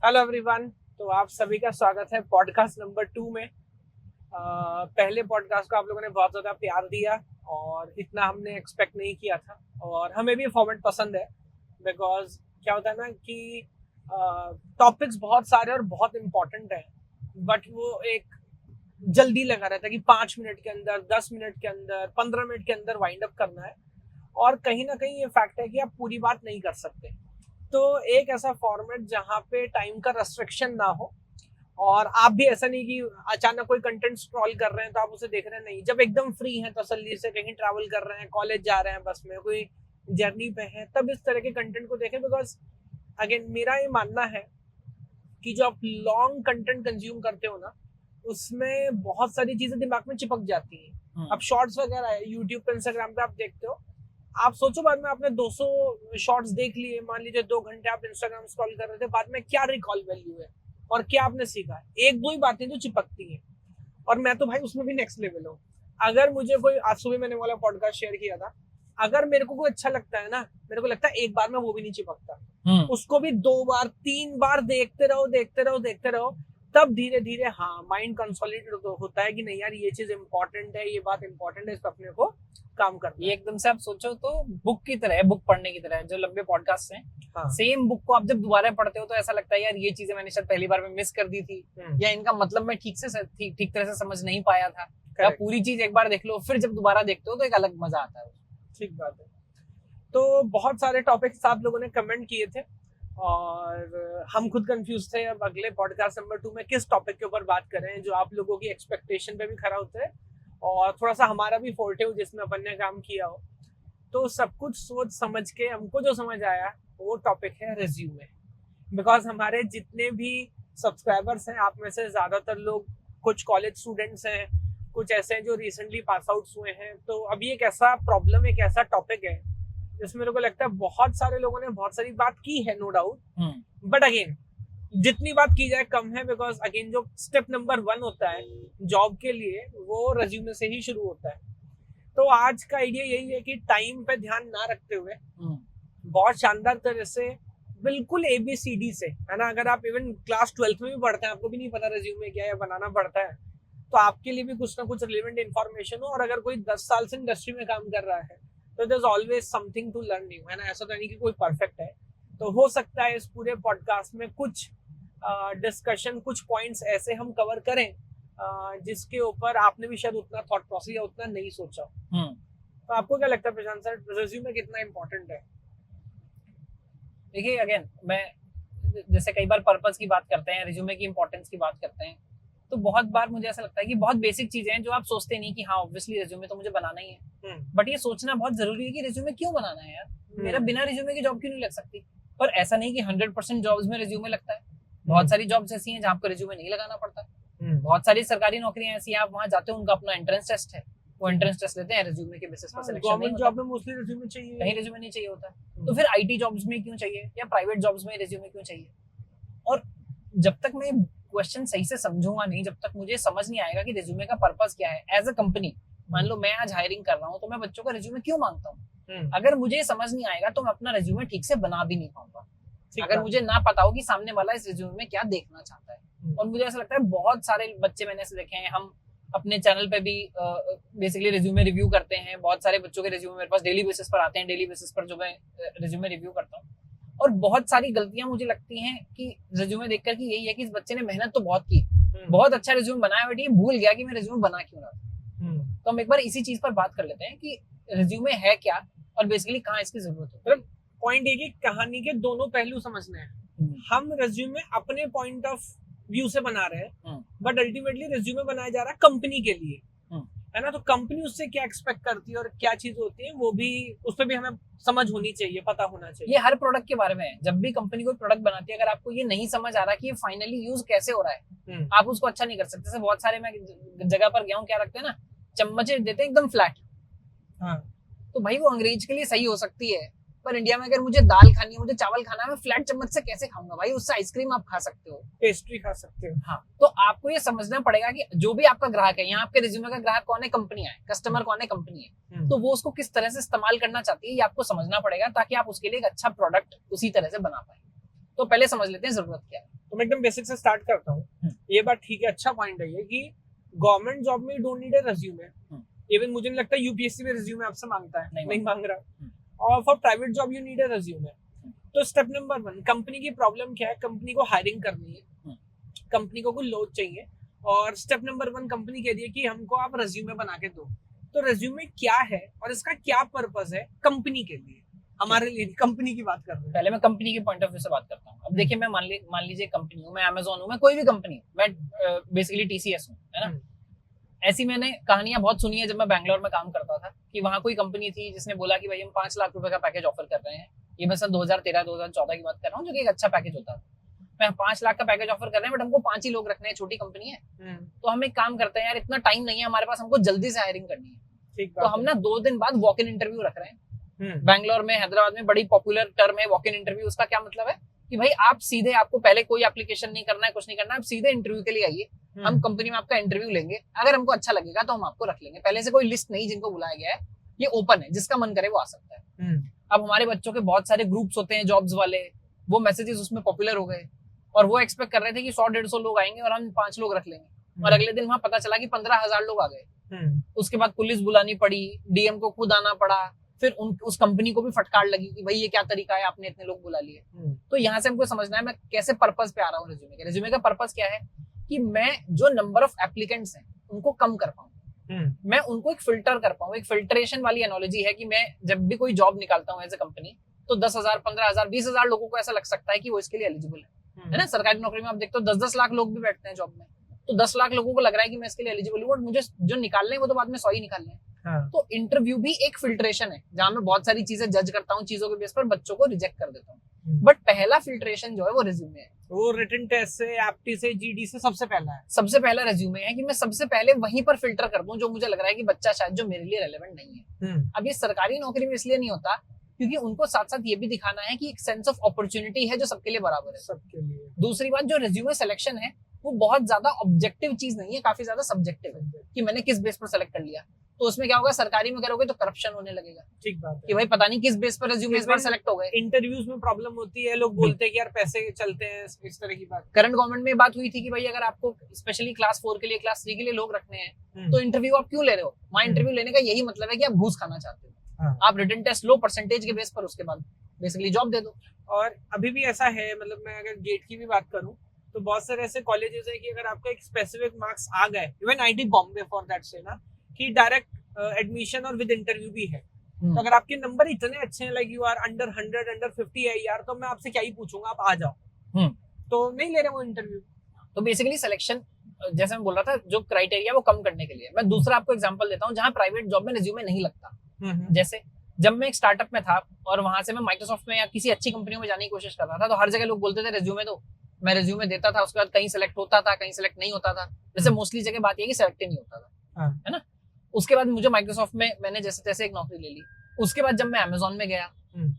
Hello everyone. तो आप सभी का स्वागत है पॉडकास्ट नंबर 2 में। पहले पॉडकास्ट को आप लोगों ने बहुत ज़्यादा प्यार दिया और इतना हमने एक्सपेक्ट नहीं किया था, और हमें भी फॉर्मेट पसंद है बिकॉज क्या होता है ना कि टॉपिक्स बहुत सारे और बहुत इम्पोर्टेंट हैं, बट वो एक जल्दी लगा रहता है कि 5 मिनट के अंदर, 10 मिनट के अंदर, 15 मिनट के अंदर वाइंड अप करना है, और कहीं ना कहीं ये फैक्ट है कि आप पूरी बात नहीं कर सकते। तो एक ऐसा फॉर्मेट जहाँ पे टाइम का रेस्ट्रिक्शन ना हो, और आप भी ऐसा नहीं कि अचानक कोई कंटेंट स्क्रॉल कर रहे हैं तो आप उसे देख रहे हैं, नहीं, जब एकदम फ्री हैं, तसल्ली से कहीं ट्रैवल कर रहे हैं, कॉलेज जा रहे हैं, बस में कोई जर्नी पे हैं, तब इस तरह के कंटेंट को देखें। बिकॉज अगेन मेरा ये मानना है कि जो आप लॉन्ग कंटेंट कंज्यूम करते हो ना, उसमें बहुत सारी चीजें दिमाग में चिपक जाती हैं। अब शॉर्ट्स वगैरह है यूट्यूब पे, इंस्टाग्राम पे आप देखते हो, आप सोचो बाद में आपने 200 शॉर्ट्स देख लिए, मान लीजिए 2 घंटे आप इंस्टाग्राम स्क्रॉल कर रहे थे, बाद में क्या रिकॉल वैल्यू है और क्या आपने सीखा है? 1-2 ही बातें जो चिपकती हैं। और मैं तो भाई उसमें भी नेक्स्ट लेवल हूँ। अगर मुझे कोई, आज सुबह मैंने वाला पॉडकास्ट शेयर किया था, अगर मेरे को कोई अच्छा लगता है ना, मेरे को लगता है एक बार में वो भी नहीं चिपकता, उसको भी 2 बार 3 बार देखते रहो, तब धीरे धीरे हाँ माइंड कंसोलिडेट होता है कि नहीं यार, ये चीज इंपॉर्टेंट है, ये बात इंपॉर्टेंट है, इस पर अपने को काम करना। ये एकदम से आप सोचो तो बुक की तरह है, बुक पढ़ने की तरह है। जो लंबे पॉडकास्ट हैं, हाँ। सेम बुक को आप जब दोबारा पढ़ते हो तो ऐसा लगता है यार ये चीजें मैंने शायद पहली बार में मिस कर दी थी, या इनका मतलब मैं ठीक तरह से समझ नहीं पाया था। या पूरी चीज एक बार देख लो, फिर जब दोबारा देखते हो तो एक अलग मजा आता है। ठीक बात है। तो बहुत सारे टॉपिक्स आप लोगों ने कमेंट किए थे और हम खुद कंफ्यूज थे अब अगले पॉडकास्ट नंबर 2 में किस टॉपिक के ऊपर बात करें जो आप लोगों की एक्सपेक्टेशन पे भी खरा उतरे और थोड़ा सा हमारा भी फोर्टे हो जिसमें अपन ने काम किया हो। तो सब कुछ सोच समझ के हमको जो समझ आया वो टॉपिक है रिज्यूमे। बिकॉज हमारे जितने भी सब्सक्राइबर्स हैं, आप में से ज्यादातर लोग कुछ कॉलेज स्टूडेंट्स हैं, कुछ ऐसे हैं जो रिसेंटली पास आउट हुए हैं। तो अभी एक ऐसा प्रॉब्लम, एक ऐसा टॉपिक है जिसमें मेरे को लगता है बहुत सारे लोगों ने बहुत सारी बात की है, नो डाउट, बट अगेन जितनी बात की जाए कम है। बिकॉज अगेन जो स्टेप नंबर 1 होता है जॉब के लिए, वो रेज्यूमे से ही शुरू होता है। तो आज का आइडिया यही है कि टाइम पे ध्यान ना रखते हुए बहुत शानदार तरह से, बिल्कुल ABCD से, है ना, अगर आप इवन क्लास 12th में भी पढ़ते हैं, आपको भी नहीं पता रेज्यूमे क्या है, बनाना पड़ता है, तो आपके लिए भी कुछ ना कुछ रिलेवेंट इन्फॉर्मेशन हो। और अगर कोई 10 साल से इंडस्ट्री में काम कर रहा है तो there is always something to learn new, है ना। ऐसा तो नहीं कि कोई परफेक्ट है। तो हो सकता है इस पूरे पॉडकास्ट में कुछ डिस्कशन, कुछ पॉइंट्स ऐसे हम कवर करें जिसके ऊपर आपने भी शायद उतना थॉट प्रोसेस या उतना नहीं सोचा। तो आपको क्या लगता है प्रशांत सर, रिज्यूमे कितना इंपॉर्टेंट है? देखिए अगेन, मैं जैसे कई बार पर्पस की बात करते हैं, रिज्यूमे की इंपॉर्टेंस की बात करते हैं, तो बहुत बार मुझे ऐसा लगता है कि बहुत बेसिक चीजें हैं जो आप सोचते नहीं कि हाँ ऑब्वियसली रिज्यूमे तो मुझे बनाना ही है, बट ये सोचना बहुत जरूरी है कि रिज्यूमे क्यों बनाना है यार, मेरा बिना रिज्यूमे की जॉब क्यों नहीं लग सकती। पर ऐसा नहीं कि 100% जॉब्स में रिज्यूमे लगता है। बहुत सारी जॉब्स ऐसी हैं जहाँ पर रिज्यूमे नहीं लगाना पड़ता। बहुत सारी सरकारी नौकरियां ऐसी हैं, आप वहां जाते हो, उनका अपना एंट्रेंस टेस्ट है, वो एंट्रेंस टेस्ट लेते हैं, रिज्यूमे के बेसिस पर सिलेक्शन नहीं गवर्नमेंट जॉब में मोस्टली रिज्यूमे चाहिए, कहीं रिज्यूमे नहीं चाहिए होता। तो फिर IT जॉब्स में क्यों चाहिए या प्राइवेट जॉब्स में रिज्यूमे क्यों चाहिए? और जब तक मैं क्वेश्चन सही से समझूंगा नहीं, जब तक मुझे समझ नहीं आएगा कि रिज्यूमे का पर्पस क्या है एज अ कंपनी, मान लो मैं आज हायरिंग कर रहा हूँ तो मैं बच्चों का रिज्यूमे क्यों मांगता हूँ, अगर मुझे समझ नहीं आएगा तो मैं अपना रिज्यूमे ठीक से बना भी नहीं पाऊंगा, अगर मुझे ना पता हो कि सामने वाला इस रिज्यूमे में क्या देखना चाहता है। और मुझे ऐसा लगता है बहुत सारे बच्चे मैंने ऐसे देखे हैं, हम अपने चैनल पे भी बेसिकली रिज्यूमे रिव्यू करते हैं, बहुत सारे बच्चों के रिज्यूमे मेरे पास डेली बेसिस पर आते हैं, डेली बेसिस पर जो मैं रिज्यूमे रिव्यू करता हूँ। और बहुत सारी गलतियां मुझे लगती हैं कि रिज्यूमे देखकर कि यही है कि इस बच्चे ने मेहनत तो बहुत की, बहुत अच्छा रिज्यूमे बनाया, बट ये भूल गया कि मैं रिज्यूमे बना क्यों रहा। तो हम एक बार इसी चीज पर बात कर लेते हैं कि रिज्यूमे है क्या और बेसिकली कहाँ इसकी जरूरत है। पॉइंट ये कि कहानी के दोनों पहलू समझने हैं। हम रिज्यूमे अपने पॉइंट ऑफ व्यू से बना रहे हैं, बट अल्टीमेटली रिज्यूमे बनाया जा रहा है कंपनी के लिए, है ना। तो कंपनी उससे क्या एक्सपेक्ट करती है और क्या चीज होती है, वो भी उस पर भी हमें समझ होनी चाहिए, पता होना चाहिए। ये हर प्रोडक्ट के बारे में है। जब भी कंपनी कोई प्रोडक्ट बनाती है, अगर आपको ये नहीं समझ आ रहा कि ये फाइनली यूज कैसे हो रहा है, आप उसको अच्छा नहीं कर सकते। जैसे बहुत सारे मैं जगह पर गया हूँ, क्या रखते हैं ना, चम्मचे देते हैं एकदम फ्लैट। हाँ। तो भाई वो अंग्रेज के लिए सही हो सकती है, पर इंडिया में अगर मुझे दाल खानी है, मुझे चावल खाना है, मैं फ्लैट चम्मच से कैसे खाऊंगा भाई? उससे आइसक्रीम आप खा सकते हो, पेस्ट्री खा सकते हो। हाँ। तो आपको ये समझना पड़ेगा कि जो भी आपका ग्राहक है, यहाँ आपके रिज्यूमे का ग्राहक कौन है, कंपनी है, कस्टमर कौन है, कंपनी है, तो वो उसको किस तरह से इस्तेमाल करना चाहती है ये आपको समझना पड़ेगा, ताकि आप उसके लिए एक अच्छा प्रोडक्ट उसी तरह से बना पाए। तो पहले समझ लेते हैं जरूरत क्या है। तो मैं एकदम बेसिक से स्टार्ट करता हूँ। ये बात ठीक है, अच्छा पॉइंट है ये कि गवर्नमेंट जॉब में don't need a resume. Even मुझे नहीं लगता यूपीएससी में रेज्यूमे आपसे मांगता है, नहीं मांग रहा। और for private job you need a resume. तो स्टेप नंबर 1, कंपनी की प्रॉब्लम क्या है, कंपनी को हायरिंग करनी है, कंपनी को कोई लोड चाहिए, और स्टेप नंबर 1 कंपनी कह दिए कि हमको आप रेज्यूमे बना के दो। तो रेज्यूमे क्या है और इसका क्या पर्पस है कंपनी के लिए, हमारे लिए कंपनी की बात कर रहे हैं। पहले मैं कंपनी के पॉइंट ऑफ व्यू से बात करता हूँ। अब देखिए, मैं मान लीजिए कंपनी हूँ, मैं अमेजोन हूँ, मैं कोई भी कंपनी हूँ, मैं बेसिकली टीसीएस हूँ, है ना। ऐसी मैंने कहानियां बहुत सुनी है जब मैं बैंगलोर में काम करता था कि वहां कोई कंपनी थी जिसने बोला कि भाई हम 5 लाख रुपए का पैकेज ऑफर कर रहे हैं। ये मैं सन 2013-2014 की बात कर रहा हूँ, जो कि एक अच्छा पैकेज होता था। मैं 5 लाख का पैकेज ऑफर कर रहे हैं, बट हमको 5 ही लोग रखने हैं, छोटी कंपनी है। तो हम एक काम करते हैं यार, इतना टाइम नहीं है हमारे पास, हमको जल्दी से हायरिंग करनी है। तो हम ना 2 दिन बाद वॉक इन इंटरव्यू रख रहे हैं। बैंगलोर में, हैदराबाद में बड़ी पॉपुलर टर्म है वॉक इन इंटरव्यू। उसका क्या मतलब है कि भाई आप सीधे, आपको पहले कोई एप्लीकेशन नहीं करना है, कुछ नहीं करना है, आप सीधे इंटरव्यू के लिए आइए। हम कंपनी में आपका इंटरव्यू लेंगे, अगर हमको अच्छा लगेगा तो हम आपको रख लेंगे। पहले से कोई लिस्ट नहीं जिनको बुलाया गया है, ये ओपन है, जिसका मन करे वो आ सकता है। अब हमारे बच्चों के बहुत सारे ग्रुप्स होते हैं जॉब्स वाले, वो मैसेजेस उसमें पॉपुलर हो गए और वो एक्सपेक्ट कर रहे थे कि 100-150 लोग आएंगे और हम 5 लोग रख लेंगे। और अगले दिन वहां पता चला कि 15,000 लोग आ गए। उसके बाद पुलिस बुलानी पड़ी, डीएम को खुद आना पड़ा, फिर उस कंपनी को भी फटकार लगी कि भाई ये क्या तरीका है, आपने इतने लोग बुला लिए। तो यहाँ से हमको समझना है मैं कैसे पर्पस पे आ रहा हूँ रेज्यूमे के। रेज्यूमे का पर्पस क्या है कि मैं जो नंबर ऑफ एप्लीकेंट्स हैं उनको कम कर पाऊँ, मैं उनको एक फिल्टर कर पाऊँ। एक फिल्ट्रेशन वाली एनोलॉजी है कि मैं जब भी कोई जॉब निकालता हूँ एज ए कंपनी, तो 10,000, 15,000, 20,000 लोगों को ऐसा लग सकता है कि वो इसके लिए एलिजिबल है ना। सरकारी नौकरी में आप देखते हो 10-10 लाख लोग भी बैठते हैं जॉब में, तो 10 लाख लोगों को लग रहा है कि मैं इसके लिए एलिजिबल हूँ, बट मुझे जो निकालने हैं वो तो बाद में 100 ही निकालने हैं। तो इंटरव्यू भी एक फिल्ट्रेशन है जहां मैं बहुत सारी चीजें जज करता हूँ, चीजों के बेस पर बच्चों को रिजेक्ट कर देता हूँ। बट पहला फिल्ट्रेशन जो है वो रिज्यूमे है। वो रिटन टेस्ट से, एप्टी से, जीडी से सबसे पहला है। सबसे पहला रिज्यूमे है कि मैं सबसे पहले वहीं पर फिल्टर कर दूं जो मुझे लग रहा है कि बच्चा शायद जो मेरे लिए रेलेवेंट नहीं है। अब ये सरकारी नौकरी में इसलिए नहीं होता क्योंकि उनको साथ साथ ये भी दिखाना है कि एक सेंस ऑफ अपॉर्चुनिटी है जो सबके लिए बराबर है, सबके लिए। दूसरी बात, जो रिज्यूमे सिलेक्शन है वो बहुत ज्यादा ऑब्जेक्टिव चीज नहीं है, काफी ज्यादा सब्जेक्टिव है कि मैंने किस बेस पर सेलेक्ट कर लिया। तो उसमें क्या होगा, सरकारी में करोगे तो करप्शन होने लगेगा। ठीक बात है कि भाई पता नहीं किस बेस पर रिज्यूमे इस बार सेलेक्ट हो गए। इंटरव्यूज में प्रॉब्लम होती है, लोग बोलते हैं कि यार पैसे चलते हैं, इस तरह की बात। करंट गवर्नमेंट में बात हुई थी कि भाई अगर आपको स्पेशली क्लास 4 के लिए, क्लास 3 के लिए लोग रखने हैं तो इंटरव्यू आप क्यों ले रहे हो। वहाँ इंटरव्यू लेने का यही मतलब है कि आप घूस खाना चाहते हो। आप रिटन टेस्ट लो परसेंटेज के बेस पर, उसके बाद बेसिकली जॉब दे दो। और अभी भी ऐसा है, मतलब मैं अगर गेट की भी बात करूं तो बहुत सारे ऐसे कॉलेजेस है कि अगर आपका एक स्पेसिफिक मार्क्स आ गए, even IT Bombay for that से ना, कि डायरेक्ट एडमिशन और विद इंटरव्यू भी है। तो अगर आपके नंबर इतने अच्छे हैं, like you are under 100, under 50 है यार, तो मैं आपसे क्या ही पूछूंगा, आप आ जाओ। तो नहीं ले रहे वो इंटरव्यू। तो बेसिकली सिलेक्शन, जैसे मैं बोल रहा था, जो क्राइटेरिया वो कम करने के लिए। मैं दूसरा आपको एग्जांपल देता हूँ जहाँ प्राइवेट जॉब में रिज्यूमे नहीं लगता। जैसे जब मैं एक स्टार्टअप में था और वहां से मैं माइक्रोसॉफ्ट में या किसी अच्छी कंपनियों में जाने की कोशिश कर रहा था, तो हर जगह लोग बोलते थे रिज्यूमे दो। मैं रिज्यूमे देता था, उसके बाद कहीं सेलेक्ट होता था, कहीं सेलेक्ट नहीं होता था। जैसे मोस्टली जगह बात ये कि सेलेक्ट ही नहीं होता था, है ना। उसके बाद मुझे माइक्रोसॉफ्ट में मैंने जैसे तैसे एक नौकरी ले ली। उसके बाद जब मैं अमेजोन में गया,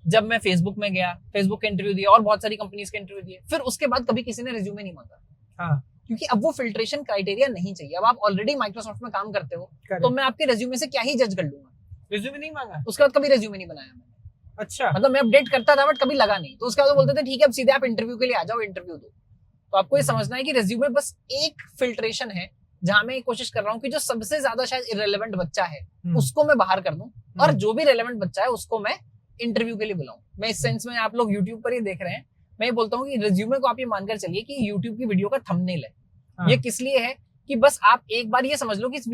जब मैं फेसबुक में गया, फेसबुक के इंटरव्यू दिया और बहुत सारी कंपनीज के इंटरव्यू दिए, फिर उसके बाद कभी किसी ने रिज्यूमे नहीं मांगा। क्योंकि अब वो फिल्ट्रेशन क्राइटेरिया नहीं चाहिए। अब आप ऑलरेडी माइक्रोसॉफ्ट में काम करते हो, तो मैं आपके रिज्यूमे से क्या ही जज कर लूंगा। रिज्यूमे नहीं मांगा, उसके बाद कभी रिज्यूमे नहीं बनाया मैंने। अच्छा, मतलब मैं अपडेट करता था बट कभी लगा नहीं। तो उसके बाद बोलते थे ठीक है अब सीधे आप इंटरव्यू के लिए आ जाओ, इंटरव्यू दो। तो आपको ये समझना है कि रिज्यूमे बस एक फिल्ट्रेशन है जहां मैं कोशिश कर रहा हूँ कि जो सबसे ज्यादा शायद इरेलेवेंट बच्चा है उसको मैं बाहर कर दूं, और जो भी रेलेवेंट बच्चा है उसको मैं इंटरव्यू के लिए बुलाऊं। मैं इस सेंस में, आप लोग यूट्यूब पर ही देख रहे हैं, मैं ये बोलता हूँ कि रिज्यूमे को आप ये मानकर चलिए कि यूट्यूब की वीडियो का थंबनेल है। ये किस लिए है कि बस आप एक बार ये समझ लो कि इस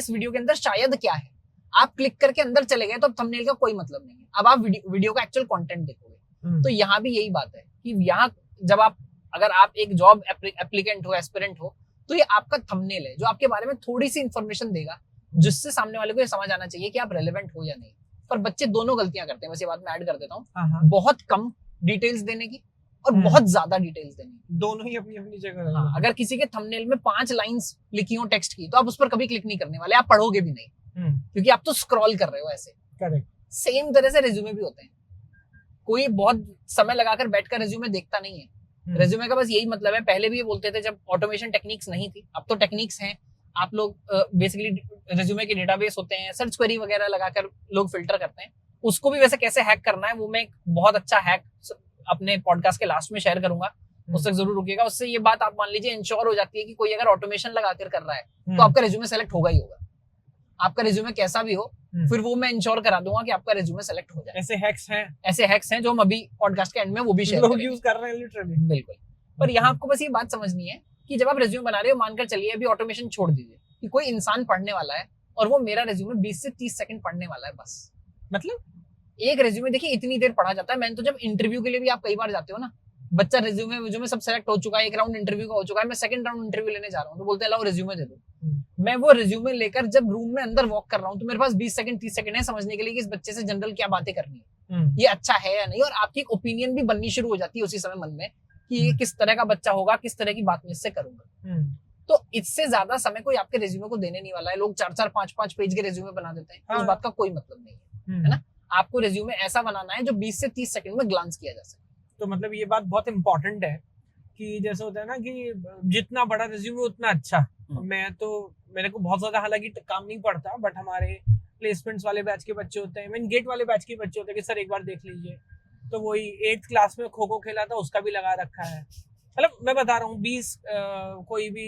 वीडियो के अंदर शायद क्या है। आप क्लिक करके अंदर चले गए तो अब थंबनेल का कोई मतलब नहीं है। अब आप वीडियो का एक्चुअल कंटेंट देखोगे। तो यहाँ भी यही बात है कि यहाँ जब अगर आप एक जॉब एप्लीकेंट हो, एस्पिरेंट हो, तो ये आपका थंबनेल है जो आपके बारे में थोड़ी सी इंफॉर्मेशन देगा, जिससे सामने वाले को ये समझ आना चाहिए कि आप रेलेवेंट हो या नहीं। पर बच्चे दोनों गलतियां करते हैं, बस ये बात मैं ऐड कर देता हूँ। बहुत कम डिटेल्स देने की और बहुत ज्यादा डिटेल्स देने की, दोनों ही अपनी अपनी जगह। हाँ, अगर किसी के थंबनेल में 5 लाइंस लिखी हो टेक्स्ट की, तो आप उस पर कभी क्लिक नहीं करने वाले, आप पढ़ोगे भी नहीं, क्योंकि आप तो स्क्रॉल कर रहे हो ऐसे। करेक्ट। सेम तरह से रिज्यूमे भी होते हैं। कोई बहुत समय लगाकर बैठकर रिज्यूमे देखता नहीं है। रिज्यूमे का बस यही मतलब है, पहले भी ये बोलते थे जब ऑटोमेशन टेक्निक्स नहीं थी, अब तो टेक्निक्स हैं। आप लोग बेसिकली रिज्यूमे के डेटाबेस होते हैं, सर्च क्वेरी वगैरह लगाकर लोग फिल्टर करते हैं। उसको भी वैसे कैसे हैक करना है वो मैं एक बहुत अच्छा हैक अपने पॉडकास्ट के लास्ट में शेयर करूंगा, उससे जरूर रुकिएगा। उससे ये बात आप मान लीजिए इंश्योर हो जाती है कि कोई अगर ऑटोमेशन लगा कर रहा है तो आपका रिज्यूमे सेलेक्ट होगा ही होगा। आपका रिज्यूमे कैसा भी हो, फिर वो मैं इंश्योर करा दूंगा कि आपका रिज्यूमे सेलेक्ट हो जाए। ऐसे हैक्स हैं जो हम अभी पॉडकास्ट के एंड में वो भी शेयर करेंगे। यूज कर रहे हैं लिटरली। बिल्कुल। पर यहाँ आपको बस ये बात समझनी है कि जब आप रिज्यूमे बना रहे हो, मानकर चलिए अभी ऑटोमेशन छोड़ दीजिए कि कोई इंसान पढ़ने वाला है और वो मेरा रिज्यूमे 20 से 30 सेकंड पढ़ने वाला है बस। मतलब एक रिज्यूमे देखिए इतनी देर पढ़ा जाता है। मैंने तो जब इंटरव्यू के लिए भी आप कई बार जाते हो ना, बच्चा रिज्यूमे सब सेलेक्ट हो चुका है, एक राउंड इंटरव्यू का हो चुका है, मैं सेकंड राउंड इंटरव्यू लेने जा रहा हूँ तो बोलते हैं लाओ रिज्यूमे दे दो। मैं वो रिज्यूमे लेकर जब रूम में अंदर वॉक कर रहा हूँ तो मेरे पास 20 सेकंड 30 सेकंड है समझने के लिए कि इस बच्चे से जनरल क्या बातें करनी है, ये अच्छा है या नहीं, और आपकी ओपिनियन भी बननी शुरू हो जाती है उसी समय मन में कि ये किस तरह का बच्चा होगा, किस तरह की बात मैं इससे करूंगा। तो इससे ज्यादा समय कोई आपके रिज्यूमे को देने नहीं वाला है। लोग 4-4 5-5 पेज के रिज्यूमे बना देते हैं, उस बात का कोई मतलब नहीं है ना। आपको रिज्यूमे ऐसा बनाना है जो 20 से 30 सेकंड में ग्लांस किया जा सके। तो मतलब ये बात बहुत इंपॉर्टेंट है कि जैसे होता है ना कि जितना बड़ा रिज्यूमे उतना अच्छा। मेरे को बहुत ज्यादा हालांकि काम नहीं पड़ता, बट हमारे प्लेसमेंट्स वाले बैच के बच्चे होते हैं, इवन गेट वाले बैच के बच्चे होते हैं कि सर एक बार देख लीजिए। तो वही 8th क्लास में खो खो खेला था उसका भी लगा रखा है। मतलब मैं बता रहा हूँ 20 कोई भी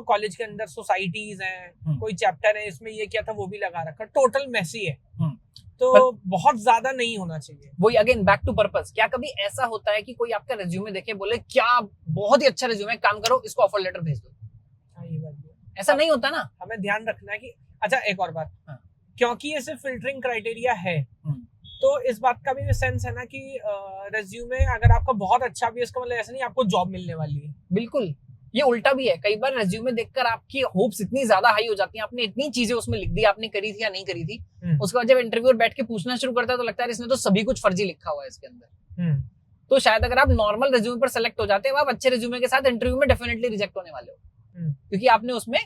कॉलेज के अंदर सोसाइटीज हैं, कोई चैप्टर है इसमें ये क्या था वो भी लगा रखा, टोटल मेसी है। तो बहुत ज्यादा नहीं होना चाहिए। वही अगेन बैक टू पर्पस। क्या कभी ऐसा होता है कि कोई आपका रिज्यूमे देखे बोले क्या बहुत ही अच्छा रिज्यूमे, काम करो इसको ऑफर लेटर भेज दो? ये बात ऐसा नहीं होता ना। हमें ध्यान रखना है कि अच्छा एक और बात, क्योंकि ये सिर्फ फिल्टरिंग क्राइटेरिया है तो इस बात का भी सेंस है ना कि रिज्यूमे अगर आपका बहुत अच्छा भी है इसका मतलब ऐसा नहीं आपको जॉब मिलने वाली है। बिल्कुल, ये उल्टा भी है। कई बार रिज्यूमे देखकर आपकी होप्स इतनी ज्यादा हाई हो जाती हैं, आपने इतनी चीजें उसमें लिख दी, आपने करी थी या नहीं करी थी, उसके बाद जब इंटरव्यूअर बैठ के पूछना शुरू करता है तो लगता है इसने तो सभी कुछ फर्जी लिखा हुआ है इसके अंदर। तो शायद अगर आप नॉर्मल रिज्यूमे पर सेलेक्ट हो जाते हैं, आप अच्छे रिज्यूमे के साथ इंटरव्यू में डेफिनेटली रिजेक्ट होने वाले हो, क्योंकि आपने उसमें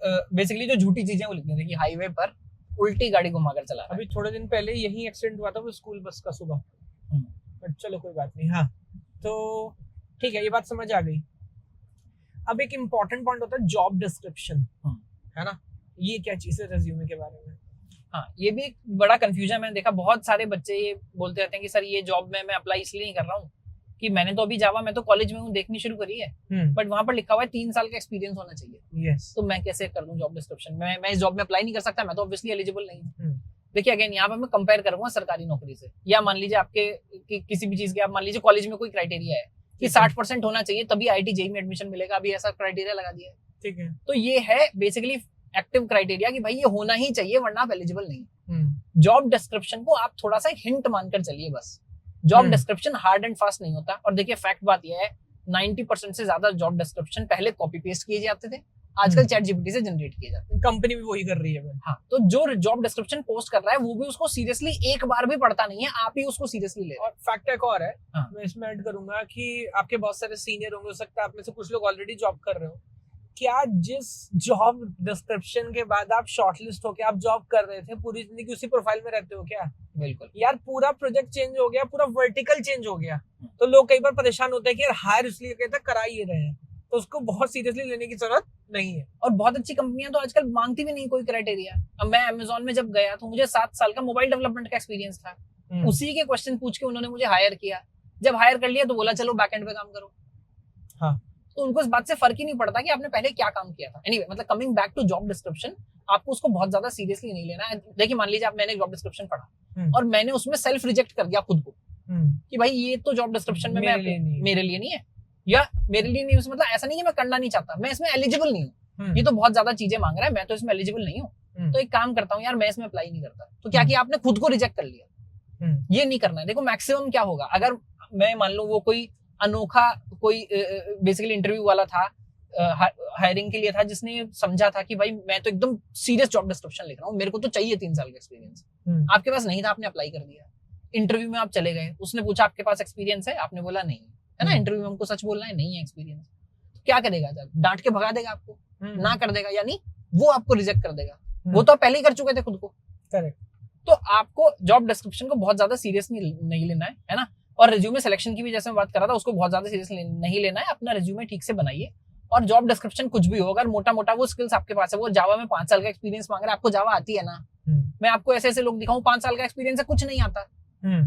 बेसिकली जो झूठी चीजें वो लिख दी थी कि हाईवे पर उल्टी गाड़ी घुमाकर चला। अभी थोड़े दिन पहले यही एक्सीडेंट हुआ था वो स्कूल बस का सुबह, बट चलो कोई बात नहीं। हाँ तो ठीक है, ये बात समझ आ गई। अब एक इम्पोर्टेंट पॉइंट होता है जॉब डिस्क्रिप्शन, है ना। ये क्या चीज है रिज्यूमे के बारे में? हाँ, ये भी एक बड़ा कंफ्यूजन। मैंने देखा बहुत सारे बच्चे ये बोलते रहते हैं कि सर ये जॉब में मैं अप्लाई इसलिए नहीं कर रहा हूँ कि मैंने तो अभी जावा, मैं तो कॉलेज में हूँ, देखनी शुरू करी है, बट वहां पर लिखा हुआ है 3 साल का एक्सपीरियंस होना चाहिए। तो मैं कैसे कर दूं जॉब डिस्क्रिप्शन? मैं इस जॉब में अप्लाई नहीं कर सकता, मैं तो ऑब्वियसली एलिजिबल नहीं हूँ। देखिए अगेन यहाँ पे मैं कंपेयर करूंगा सरकारी नौकरी से, या मान लीजिए आपके किसी भी चीज के, आप मान लीजिए कॉलेज में कोई क्राइटेरिया है कि 60% होना चाहिए तभी IIT JEE में एडमिशन मिलेगा, अभी ऐसा क्राइटेरिया लगा दिया है। ठीक है, तो ये है बेसिकली एक्टिव क्राइटेरिया कि भाई ये होना ही चाहिए वरना आप एलिजिबल नहीं। जॉब डिस्क्रिप्शन को आप थोड़ा सा हिंट मानकर चलिए बस। Job description hard and fast नहीं होता। और देखिए फैक्ट बात यह है 90% से ज्यादा जॉब डिस्क्रिप्शन पहले कॉपी पेस्ट किए जाते थे, आजकल चैट जीपीटी से जनरेट किए जाते हैं। कंपनी भी वही कर रही है। हाँ, तो जो जॉब डिस्क्रिप्शन पोस्ट कर रहा है वो भी उसको सीरियसली एक बार भी पढ़ता नहीं है, आप ही उसको सीरियसली ले रहे हैं। और फैक्ट एक और है, मैं इसमें ऐड करूंगा कि आपके बहुत सारे सीनियर होंगे, हो सकता है आप में से कुछ लोग ऑलरेडी जॉब कर रहे हो। क्या जिस जॉब डिस्क्रिप्शन के बाद आप शॉर्टलिस्ट होके आप जॉब कर रहे थे, पूरी जिंदगी उसी प्रोफाइल में रहते हो क्या? बिल्कुल यार, पूरा प्रोजेक्ट चेंज हो गया, पूरा वर्टिकल चेंज हो गया। तो लोग कई बार परेशान होते हैं कि यार हायर इसलिए कहते करा ही रहे हैं, तो उसको बहुत सीरियसली लेने की जरूरत नहीं है। और बहुत अच्छी कंपनियां तो आजकल मांगती भी नहीं कोई क्राइटेरिया। अब मैं अमेज़न में जब गया तो मुझे 7 साल का मोबाइल डेवलपमेंट का एक्सपीरियंस था, उसी के क्वेश्चन पूछ के उन्होंने मुझे हायर किया। जब हायर कर लिया तो बोला चलो बैकएंड पे काम करो। हाँ, तो उनको इस बात से फर्क ही नहीं पड़ता कि आपने पहले क्या काम किया था। एनीवे, मतलब coming back to job description, आपको उसको बहुत ज्यादा सीरियसली नहीं लेना है। देखिए मान लीजिए मैंने जॉब डिस्क्रिप्शन पढ़ा और मैंने उसमें सेल्फ रिजेक्ट कर दिया खुद को कि भाई ये तो जॉब डिस्क्रिप्शन में मेरे लिए नहीं है, या मेरे लिए नहीं, मतलब ऐसा नहीं कि मैं करना नहीं चाहता, मैं इसमें एलिजिबल नहीं हूँ, ये तो बहुत ज्यादा चीजें मांग रहा है, मैं तो इसमें एलिजिबल नहीं हूँ, तो एक काम करता हूँ यार मैं इसमें अप्लाई नहीं करता। तो क्या किया आपने? खुद को रिजेक्ट कर लिया। ये नहीं करना है। देखो मैक्सिमम क्या होगा, अगर मैं मान लो वो कोई अनोखा कोई बेसिकली इंटरव्यू वाला था, हायरिंग के लिए था, जिसने समझा था कि भाई मैं तो एकदम सीरियस जॉब डिस्क्रिप्शन लिख रहा हूँ, मेरे को तो चाहिए 3 साल का एक्सपीरियंस। आपके पास नहीं था, आपने अप्लाई कर दिया। इंटरव्यू में आप चले गए, उसने पूछा आपके पास एक्सपीरियंस है, आपने बोला नहीं है ना। इंटरव्यू में हमको सच बोलना है, नहीं है एक्सपीरियंस। तो क्या करेगा? डांट के भगा देगा आपको, ना कर देगा, यानी वो आपको रिजेक्ट कर देगा। वो तो पहले ही कर चुके थे खुद को। करेक्ट। तो आपको जॉब डिस्क्रिप्शन को बहुत ज्यादा सीरियस नहीं लेना है ना। और रिज्यूमे सिलेक्शन की भी जैसे मैं बात कर रहा था, उसको बहुत ज्यादा सीरियस नहीं लेना है। अपना रिज्यूमे ठीक से बनाइए, और जॉब डिस्क्रिप्शन कुछ भी हो, अगर मोटा मोटा वो स्किल्स आपके पास है, वो जावा में 5 साल का एक्सपीरियंस मांग रहा है, आपको जावा आती है ना। मैं आपको ऐसे लोग दिखाऊं 5 साल का एक्सपीरियंस है, कुछ नहीं आता,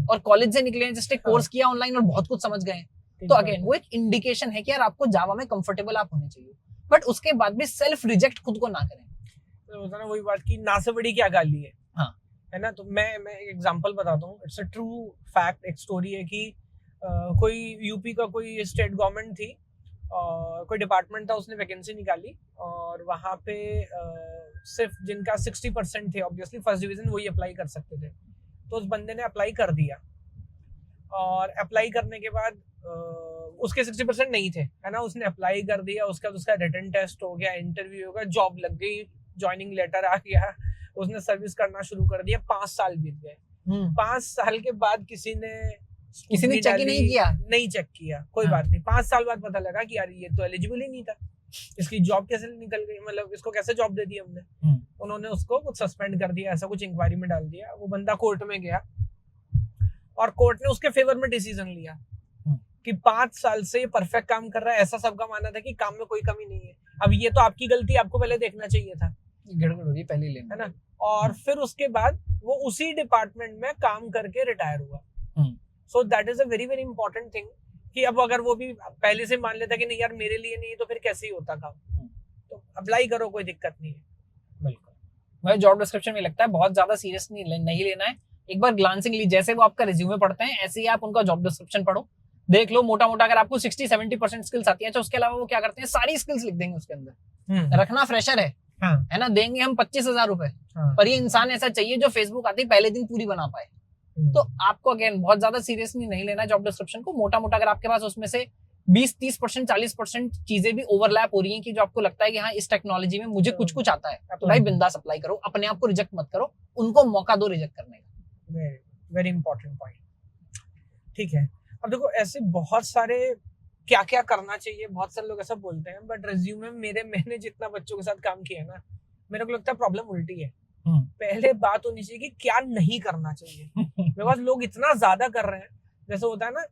और कॉलेज से निकले, जस्ट एक कोर्स किया ऑनलाइन और बहुत कुछ समझ गए। तो अगेन वो एक इंडिकेशन है कि यार आपको जावा में कंफर्टेबल आप होने चाहिए, बट उसके बाद भी सेल्फ रिजेक्ट खुद को ना करें। तो होता ना वही बात की ना से बड़ी क्या गाली है। हाँ, है ना। तो मैं एक एग्जांपल बताता हूँ, इट्स अ ट्रू फैक्ट। एक स्टोरी है कि कोई यूपी का कोई स्टेट गवर्नमेंट थी, कोई डिपार्टमेंट था, उसने वैकेंसी निकाली और वहाँ पे सिर्फ जिनका 60% थे, ऑब्वियसली फर्स्ट डिवीजन वही अप्लाई कर सकते थे। तो उस बंदे ने अप्लाई कर दिया और अप्लाई करने के बाद उसके 60% नहीं थे, है ना। उसने अप्लाई कर दिया, उसका रिटन टेस्ट हो गया, इंटरव्यू हो गया, जॉब लग गई, ज्वाइनिंग लेटर आ गया, उसने सर्विस करना शुरू कर दिया। 5 साल बीत गए। 5 साल के बाद किसी ने चेक ही नहीं किया, कोई बात नहीं। 5 साल बाद पता लगा कि यार ये तो एलिजिबल ही नहीं था, इसकी जॉब कैसे निकल गई, मतलब इसको कैसे जॉब दे दी हमने। उन्होंने उसको कुछ सस्पेंड कर दिया, ऐसा कुछ इंक्वायरी में डाल दिया। वो बंदा कोर्ट में गया और कोर्ट ने उसके फेवर में डिसीजन लिया कि 5 साल से ये परफेक्ट काम कर रहा है। ऐसा सबका मानना था कि काम में कोई कमी नहीं है। अब ये तो आपकी गलती, आपको पहले देखना चाहिए था, गड़बड़ हो गई पहले लेना, है ना। और फिर उसके बाद वो उसी डिपार्टमेंट में काम करके रिटायर हुआ। So that is a very very important thing कि अब अगर वो भी पहले से मान लेता कि नहीं यार मेरे लिए नहीं, तो फिर कैसे ही होता काम। तो अप्लाई करो, कोई दिक्कत नहीं है। बिल्कुल, मुझे जॉब डिस्क्रिप्शन में लगता है बहुत ज्यादा सीरियस नहीं लेना है। एक बार ग्लांसिंगली जैसे वो आपका रिज्यूमे पढ़ते हैं, ऐसे ही आप उनका जॉब डिस्क्रिप्शन पढ़ो, देख लो मोटा मोटा। अगर आपको 60-70% स्किल्स आती है तो उसके अलावा वो क्या करते हैं, सारी स्किल्स लिख देंगे उसके अंदर। रखना फ्रेशर है, है ना, देंगे हम 25,000 रुपए, पर ये इंसान ऐसा चाहिए जो फेसबुक आती पहले दिन पूरी बना पाए। तो आपको अगेन बहुत ज्यादा सीरियसली नहीं लेना जॉब डिस्क्रिप्शन को। मोटा मोटा अगर आपके पास उसमें से 20-30%, 40% चीजें भी ओवरलैप हो रही हैं कि जो आपको लगता है कि हाँ इस टेक्नोलॉजी में मुझे कुछ आता है, तो भाई बिंदास अप्लाई करो, अपने आप को रिजेक्ट मत करो, उनको मौका दो रिजेक्ट करने का। Very important point. ठीक है, अब देखो ऐसे बहुत सारे क्या क्या करना चाहिए, बहुत सारे लोग ऐसा बोलते हैं, बट रिज्यूमे मैंने जितना बच्चों के साथ काम किया है ना, मेरे को लगता है प्रॉब्लम उल्टी है। पहले बात होनी चाहिए कि क्या नहीं करना चाहिए। बिकॉज लोग इतना ज्यादा कर रहे हैं। जैसे होता है ना,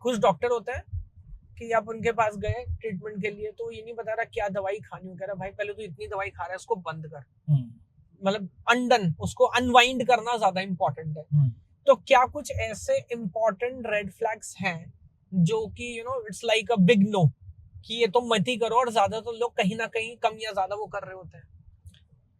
कुछ डॉक्टर होते हैं कि आप उनके पास गए ट्रीटमेंट के लिए, तो ये नहीं बता रहा क्या दवाई खानी हो, कह रहा भाई पहले तो इतनी दवाई खा रहा है, उसको बंद कर, मतलब अनडन, उसको अनवाइंड करना ज्यादा इंपॉर्टेंट है। तो क्या कुछ ऐसे इंपॉर्टेंट रेड फ्लैग्स हैं जो कि it's like a big no कि ये तो मत ही करो, और ज्यादातर लोग कहीं ना कहीं कम या ज्यादा वो कर रहे होते हैं।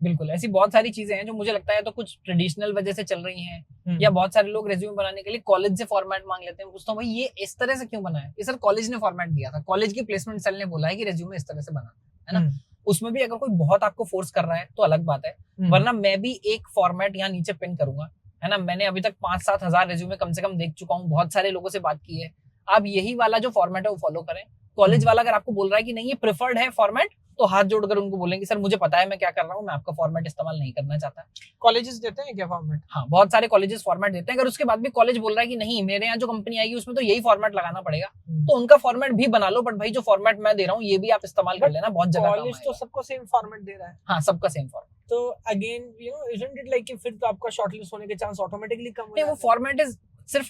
बिल्कुल, ऐसी बहुत सारी चीजें हैं जो मुझे लगता है तो कुछ ट्रेडिशनल वजह से चल रही हैं, या बहुत सारे लोग रेज्यूमे बनाने के लिए कॉलेज से फॉर्मेट मांग लेते हैं। पूछता हूँ भाई ये इस तरह से क्यों बना है? ये सर कॉलेज ने फॉर्मेट दिया था, कॉलेज की प्लेसमेंट सेल ने बोला है कि रेज्यूमे इस तरह से बना है ना। उसमें भी अगर कोई बहुत आपको फोर्स कर रहा है तो अलग बात है, वरना मैं भी एक फॉर्मेट यहाँ नीचे पिन करूंगा, है ना। मैंने अभी तक 5-7 हजार रेज्यूमे कम से कम देख चुका हूँ, बहुत सारे लोगों से बात की है। आप यही वाला जो फॉर्मेट है वो फॉलो करें। कॉलेज वाला अगर आपको बोल रहा है कि नहीं ये प्रेफर्ड है फॉर्मेट, तो हाथ जोड़कर उनको बोलेंगे सर मुझे पता है मैं क्या कर रहा हूँ, मैं आपका फॉर्मेट इस्तेमाल नहीं करना चाहता। कॉलेजेस देते हैं क्या फॉर्मेट? हाँ, बहुत सारे कॉलेजेस फॉर्मेट देते हैं। अगर उसके बाद भी कॉलेज बोल रहा है कि नहीं मेरे यहाँ जो कंपनी आएगी उसमें तो यही फॉर्मेट लगाना पड़ेगा, तो उनका फॉर्मेट भी बना लो, बट भाई जो फॉर्मेट मैं दे रहा हूँ ये भी आप इस्तेमाल कर लेना। बहुत जगह कॉलेज तो सबको सेम फॉर्मेट दे रहा है। हाँ, सबका सेम फॉर्मेट। तो अगेन isn't it like फिर तो आपका शॉर्टलिस्ट होने के चांस ऑटोमेटिकली कम हो जाते हैं। वो फॉर्मेट इज सिर्फ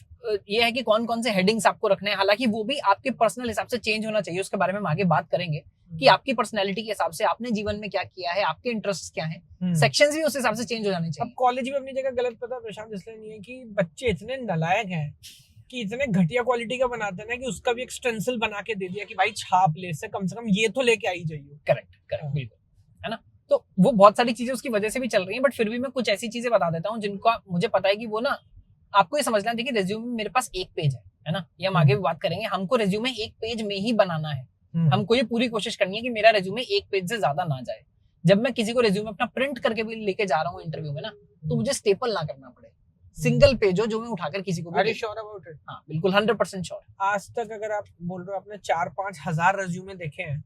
ये है कि कौन कौन से हेडिंग्स आपको रखने हैं, हालांकि वो भी आपके पर्सनल हिसाब से चेंज होना चाहिए। उसके बारे में हम आगे बात करेंगे कि आपकी पर्सनैलिटी के हिसाब से आपने जीवन में क्या किया है, आपके इंटरेस्ट क्या है, सेक्शंस भी उस हिसाब से चेंज हो जाने चाहिए। अब कॉलेज भी अपनी जगह गलत पता प्रशांत इसलिए नहीं है कि बच्चे इतने नालायक हैं कि इतने घटिया क्वालिटी का बनाते हैं ना कि उसका भी एक स्टेंसिल बना के दे दिया कि भाई छाप ले, से कम ये तो लेके आई जाइए। करेक्ट, बिल्कुल, है ना। तो वो बहुत सारी चीजें उसकी वजह से भी चल रही हैं, बट फिर भी मैं कुछ ऐसी चीजें बता देता हूँ जिनका मुझे पता है कि वो ना आपको ये समझना है। देखिए रेज्यूमे में मेरे पास एक पेज है ना, ये हम आगे भी बात करेंगे। हमको रेज्यूमे एक पेज में ही बनाना है, हमको ये पूरी कोशिश करनी है कि मेरा रेज्यूमे एक पेज से ज्यादा ना जाए। जब मैं किसी को रेज्यूमे अपना प्रिंट करके भी लेके जा रहा हूँ इंटरव्यू में ना, तो मुझे स्टेपल ना करना पड़े, सिंगल पेज हो जो मैं उठाकर किसी को भी। Sure about it? हाँ बिल्कुल, 100% श्योर। आज तक अगर आप बोल रहे हो आपने 4-5 हजार रेज्यूमे देखे हैं,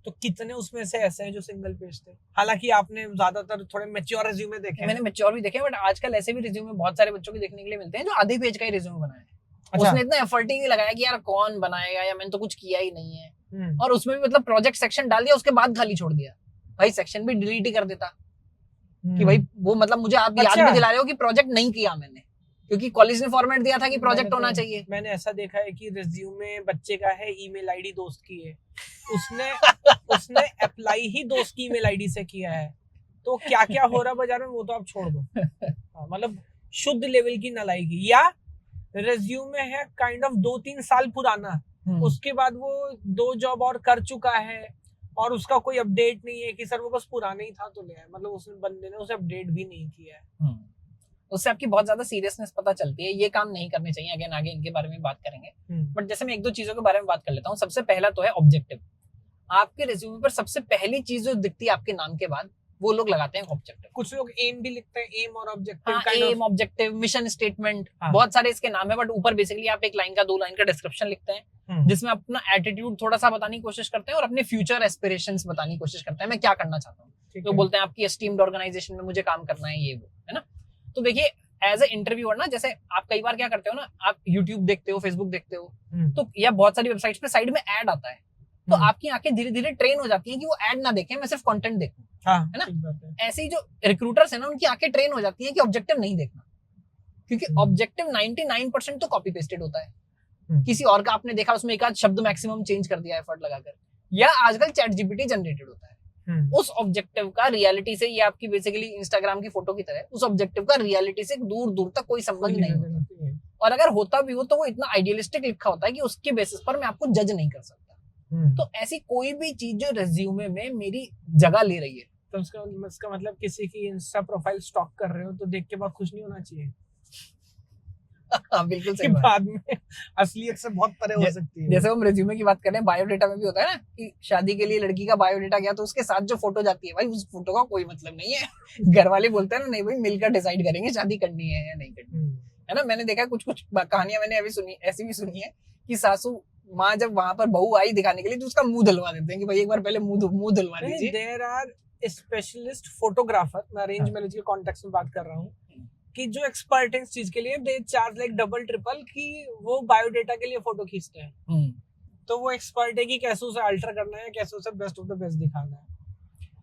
तो कितने उसमें से ऐसे हैं जो सिंगल पेज थे? हालांकि आपने ज्यादातर थोड़े मैच्योर रेज्यूमे देखे हैं। मैंने मैच्योर भी देखे, बट आजकल ऐसे भी रेज्यूमे बहुत सारे बच्चों के देखने के लिए मिलते हैं जो आधे पेज का ही रेज्यूमे बनाया है। अच्छा। उसने इतना एफर्ट ही नहीं लगाया कि यार कौन बनाएगा, या मैंने तो कुछ किया ही नहीं है, और उसमें भी मतलब प्रोजेक्ट सेक्शन डाल दिया, उसके बाद खाली छोड़ दिया। भाई सेक्शन भी डिलीट ही कर देता कि भाई वो मतलब मुझे आप याद भी दिला रहे हो कि प्रोजेक्ट नहीं किया मैंने, क्योंकि कॉलेज ने फॉर्मेट दिया था कि प्रोजेक्ट होना चाहिए। मैंने ऐसा देखा है कि रिज्यूमे बच्चे का है, ईमेल आईडी दोस्त की है, उसने अप्लाई ही दोस्त की ईमेल आईडी से किया है। तो क्या क्या हो रहा बाजार में वो तो आप छोड़ दो। मतलब शुद्ध लेवल की नालायकी। या रेज्यूमे है काइंड ऑफ 2-3 साल पुराना, उसके बाद वो 2 जॉब और कर चुका है और उसका कोई अपडेट नहीं है कि सर वो बस पुराना ही था तो ले आए, मतलब उसने बंदे ने उसे अपडेट भी नहीं किया है। उससे आपकी बहुत ज्यादा सीरियसनेस पता चलती है। ये काम नहीं करने चाहिए। अगेन आगे इनके बारे में बात करेंगे, बट जैसे मैं 1-2 चीजों के बारे में बात कर लेता हूँ। सबसे पहला तो है ऑब्जेक्टिव। आपके रिज्यूमे पर सबसे पहली चीज जो दिखती है आपके नाम के बाद, वो लोग लगाते हैं ऑब्जेक्टिव। कुछ लोग एम भी लिखते हैं, एम और objective. Aim, objective, mission statement, बहुत सारे इसके नाम है, बट ऊपर बेसिकली आप 1 लाइन का 2 लाइन का डिस्क्रिप्शन लिखते हैं, जिसमें अपना एटीट्यूड थोड़ा सा बताने की कोशिश करते हैं और अपने फ्यूचर एस्पिरेशंस बताने की कोशिश करते हैं, मैं क्या करना चाहता हूँ। तो बोलते हैं आपकी एस्टीम्ड ऑर्गेनाइजेशन में मुझे काम करना है, ये वो, है ना। तो देखिए एज ए इंटरव्यूअर ना, जैसे आप कई बार क्या करते हो ना, आप यूट्यूब देखते हो, फेसबुक देखते हो, तो या बहुत सारी वेबसाइट्स पे साइड में ऐड आता है, तो आपकी आंखें धीरे धीरे ट्रेन हो जाती हैं कि वो ऐड ना देखें, मैं सिर्फ कंटेंट देखूं, है ना। ऐसे ही जो रिक्रूटर्स है ना, उनकी आंखें ट्रेन हो जाती हैं कि ऑब्जेक्टिव नहीं देखना, क्योंकि ऑब्जेक्टिव 99% तो कॉपी पेस्टेड होता है। किसी और का आपने देखा, उसमें एक आध शब्द मैक्सिमम चेंज कर दिया एफर्ट लगाकर, या आजकल चैट जीपीटी जनरेटेड होता है। उस ऑब्जेक्टिव का रियलिटी से, ये आपकी बेसिकली इंस्टाग्राम की फोटो की तरह, उस ऑब्जेक्टिव का रियलिटी से दूर दूर तक कोई संबंध नहीं होता, और अगर होता भी हो तो वो इतना आइडियलिस्टिक लिखा होता है कि उसके बेसिस पर मैं आपको जज नहीं कर सकता। तो ऐसी कोई भी चीज जो रेज्यूमे में मेरी जगह ले रही है, तो उसका मतलब किसी की इंस्टा प्रोफाइल स्टॉक कर रहे हो तो देख के बाद खुश नहीं होना चाहिए। बिल्कुल सही बाद में असलियत से बहुत परे हो सकती है। जैसे हम रेज्यूमे की बात करें, बायोडेटा में भी होता है ना कि शादी के लिए लड़की का बायोडेटा गया तो उसके साथ जो फोटो जाती है, भाई उस फोटो का कोई मतलब नहीं है। घर वाले बोलते हैं ना, नहीं भाई मिलकर डिसाइड करेंगे शादी करनी है या नहीं करनी है ना। मैंने देखा कुछ कहानियां मैंने अभी सुनी, ऐसी भी सुनी है कि सासू माँ जब वहां पर बहू आई दिखाने के लिए तो उसका मुंह धुलवा देते हैं कि भाई एक बार पहले मुंह धुलवा दीजिए। देयर आर स्पेशलिस्ट फोटोग्राफर, मैं अरेंज मैरिज के कॉन्टेक्स्ट में बात कर रहा हूँ, कि जो एक्सपर्ट है इस चीज के लिए, they charge like double triple कि वो बायोडेटा के लिए फोटो खींचते हैं। तो वो एक्सपर्ट है कि कैसे उसे अल्टर करना है, कैसे उसे बेस्ट ऑफ द बेस्ट दिखाना है।